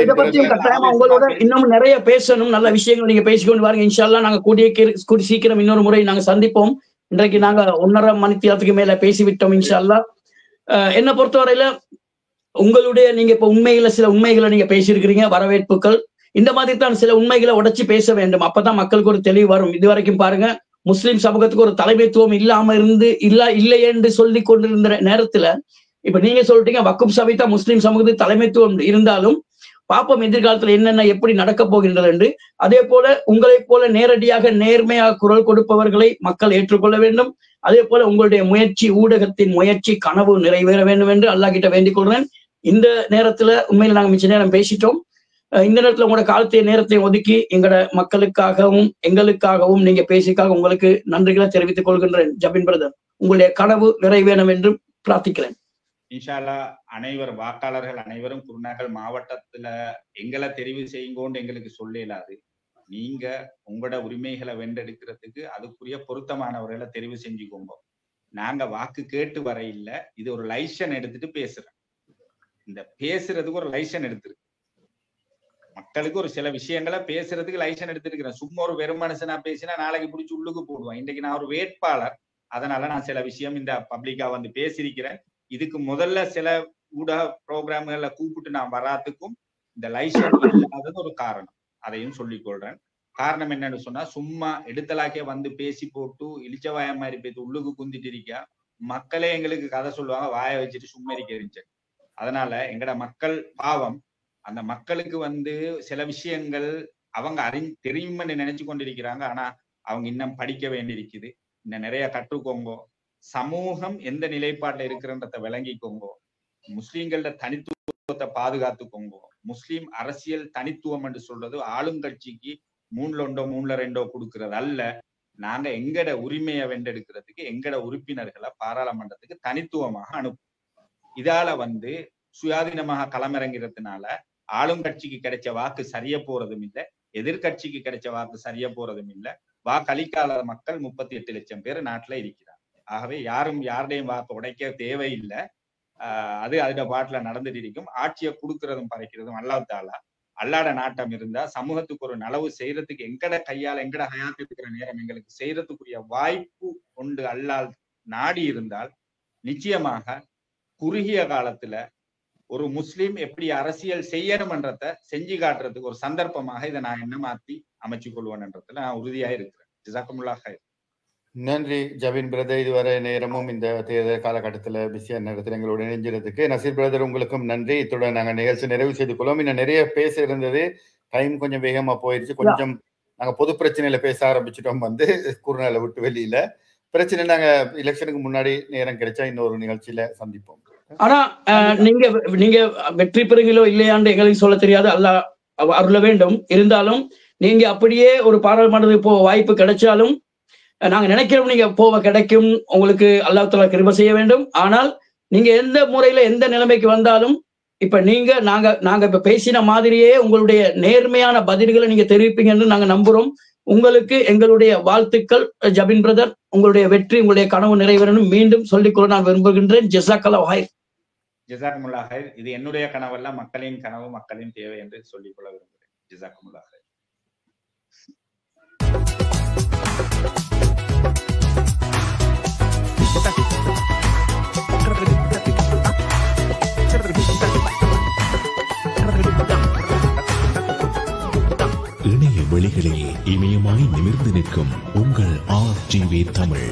இதை பத்தியும் கட்டாயமா உங்களோட இன்னும் நிறைய பேசணும், நல்ல விஷயங்கள் நீங்க பேசிக்கொண்டு வாருங்க. இன்ஷால்லா நாங்க கூடிய சீக்கிரம் இன்னொரு முறை நாங்க சந்திப்போம். இன்றைக்கு நாங்க 1.5 மணித்தியாலத்துக்கு மேல பேசிவிட்டோம் இன்ஷால்லா. என்ன பொறுத்தவரையில உங்களுடைய நீங்க இப்ப சில உண்மைகளை நீங்க பேசியிருக்கிறீங்க, வரவேற்புகள். இந்த மாதிரி தான் சில உண்மைகளை உடைச்சு பேச வேண்டும், அப்பதான் மக்களுக்கு ஒரு தெளிவு வரும். இதுவரைக்கும் பாருங்க, முஸ்லிம் சமூகத்துக்கு ஒரு தலைமைத்துவம் இல்லாம இல்லை என்று சொல்லி கொண்டிருந்த நேரத்துல இப்ப நீங்க சொல்லிட்டீங்க வக்குப் சபை தான் முஸ்லிம் சமூகத்துக்கு தலைமைத்துவம் இருந்தாலும் பாப்போம் எதிர்காலத்துல என்னென்ன எப்படி நடக்க போகின்றது என்று. அதே போல உங்களைப் போல நேரடியாக நேர்மையாக குரல் கொடுப்பவர்களை மக்கள் ஏற்றுக்கொள்ள வேண்டும். அதே போல உங்களுடைய முயற்சி, ஊடகத்தின் முயற்சி, கனவு நிறைவேற வேண்டும் என்று அல்லாஹ் கிட்ட வேண்டிக் கொள்றேன். இந்த நேரத்துல உண்மையில் நாங்க மிச்ச நேரம் பேசிட்டோம். இந்த நேரத்துல உங்களோட நேரத்தை ஒதுக்கி எங்களோட மக்களுக்காகவும் எங்களுக்காகவும் நீங்க பேசிக்காக உங்களுக்கு நன்றிகளை தெரிவித்துக் கொள்கின்றேன். ஜபின் பிரதர், உங்களுடைய கனவு நிறைவேறும் என்று பிரார்த்திக்கிறேன். இன்ஷா அல்லாஹ் அனைவர் வாக்காளர்கள் அனைவரும் குருநாகல் மாவட்டத்துல எங்களை தெரிவு செய்யுங்கோன்னு எங்களுக்கு சொல்லலாது. நீங்க உங்களோட உரிமைகளை வென்றெடுக்கிறதுக்கு அதுக்குரிய பொருத்தமானவர்களை தெரிவு செஞ்சுக்கோங்க. நாங்க வாக்கு கேட்டு வர இல்ல, இது ஒரு லைசன் எடுத்துட்டு பேசுறேன். இந்த பேசுறதுக்கு ஒரு லைசன் எடுத்துருக்கு, மக்களுக்கு ஒரு சில விஷயங்களை பேசுறதுக்கு லைசன் எடுத்துருக்கிறேன். சும்மா ஒரு வெறும் மனுஷனா பேசினா நாளைக்கு பிடிச்சி உள்ளுக்கு போடுவான். இன்னைக்கு நான் ஒரு வேட்பாளர், அதனால நான் சில விஷயம் இந்த பப்ளிக்கா வந்து பேசியிருக்கிறேன். இதுக்கு முதல்ல சில ஊடக ப்ரோக்ராம்கள்ல கூப்பிட்டு நான் வராதுக்கும் இந்த லைசன் இல்லாதது ஒரு காரணம், அதையும் சொல்லிக் கொள்றேன். காரணம் என்னன்னு சொன்னா, சும்மா எடுத்தலாக்கே வந்து பேசி போட்டு இழிச்சவாய மாதிரி பேசி உள்ளுக்கு குந்திட்டு இருக்கா. மக்களே எங்களுக்கு கதை சொல்லுவாங்க, வாய வச்சுட்டு சும்மா இருக்க. அதனால எங்கட மக்கள் பாவம், அந்த மக்களுக்கு வந்து சில விஷயங்கள் அவங்க தெரியும்னு நினைச்சு கொண்டிருக்கிறாங்க. ஆனா அவங்க இன்னும் படிக்க வேண்டியிருக்குது, இன்னும் நிறைய கற்றுக்கோங்க. சமூகம் எந்த நிலைப்பாட்டுல இருக்கிறன்றத விளங்கிக்கோங்க. முஸ்லீம்களோட தனித்துவத்தை பாதுகாத்துக்கோங்க. முஸ்லீம் அரசியல் தனித்துவம் என்று சொல்றது ஆளுங்கட்சிக்கு 3-2 கொடுக்கறது அல்ல. நாங்க எங்கட உரிமையை வென்றெடுக்கிறதுக்கு எங்கட உறுப்பினர்களை பாராளுமன்றத்துக்கு தனித்துவமாக அனுப்பும். இதால வந்து சுயாதீனமாக களமிறங்கிறதுனால ஆளுங்கட்சிக்கு கிடைச்ச வாக்கு சரிய போறதும் இல்லை, எதிர்கட்சிக்கு கிடைச்ச வாக்கு சரிய போறதும் இல்லை. வாக்களிக்காத மக்கள் 38 லட்சம் பேர் நாட்டுல இருக்கிறார். ஆகவே யாரும் யாருடையும் வாக்கு உடைக்க தேவையில்லை. அது அதோட பாட்டுல நடந்துட்டு இருக்கும். ஆட்சியை கொடுக்கறதும் பறைக்கிறதும் அல்லாஹ் தாலா. அல்லாட நாட்டம் இருந்தா சமூகத்துக்கு ஒரு நலவு செய்யறதுக்கு எங்கட கையால எங்கட ஹயாத்து இருக்கிற நேரம் எங்களுக்கு செய்யறதுக்குரிய வாய்ப்பு கொண்டு அல்லாஹ் நாடி இருந்தால் நிச்சயமாக குறுகிய காலத்துல ஒரு முஸ்லீம் எப்படி அரசியல் செய்யணும்ன்றத செஞ்சு காட்டுறதுக்கு ஒரு சந்தர்ப்பமாக இதை நான் என்ன மாத்தி அமைச்சு கொள்வேன்ன்றதுல நான் உறுதியா இருக்கிறேன். ஜஸாக்குமுல்லாஹ் ஹைர். நன்றி ஜபின் பிரதர். இதுவரை நேரமும் இந்த தேர்தல் காலகட்டத்தில் பிஸியான நேரத்தில் எங்களோட இணைஞ்சிறதுக்கு. நசீர் பிரதர் உங்களுக்கும் நன்றி. இத்துடன் நாங்கள் நிகழ்ச்சி நிறைவு செய்து கொள்வோம். இன்னும் நிறைய பேச இருந்தது, டைம் கொஞ்சம் வேகமா போயிடுச்சு. கொஞ்சம் நாங்க பொது பிரச்சனையில பேச ஆரம்பிச்சிட்டோம். குறுநாளை விட்டு வெளியில பிரச்சனை நாங்க எலெக்ஷனுக்கு முன்னாடி நேரம் கிடைச்சா இன்னொரு நிகழ்ச்சியில சந்திப்போம். ஆனா நீங்க வெற்றி பெறுங்களோ இல்லையான்னு எங்களுக்கு சொல்ல தெரியாது, அல்லாஹ் அருள வேண்டும். இருந்தாலும் நீங்க அப்படியே ஒரு பாராளுமன்றத்துக்கு போக வாய்ப்பு கிடைச்சாலும் நாங்க நினைக்கிறோம் நீங்க போக கிடைக்கும், உங்களுக்கு அல்லாஹ் தஆலா கிருபை செய்ய வேண்டும். ஆனால் நீங்க எந்த முறையில எந்த நிலைமைக்கு வந்தாலும் இப்ப நாங்க இப்ப பேசின மாதிரியே உங்களுடைய நேர்மையான பதில்களை நீங்க தெரிவிப்பீங்கன்னு நாங்க நம்புறோம். உங்களுக்கு எங்களுடைய வாழ்த்துக்கள் ஜபின் பிரதர். உங்களுடைய வெற்றி, உங்களுடைய கனவு நிறைவேறணும் மீண்டும் சொல்லிக்கொள்ள நான் விரும்புகின்றேன். ஜஸாக்கல்லாஹ் ஹைர். ஜஸாக்குமுல்லாஹ் ஹைர். இது என்னுடைய கனவல்ல, மக்களின் கனவு, மக்களின் தேவை என்று சொல்லிக்கொள்ள விரும்புகிறேன். ஜஸாக்குமுல்லாஹ் ஹைர். இணைய வெளிகளில் இமயமாய் நிமிர்ந்து நிற்கும் உங்கள் RTV தமிழ்.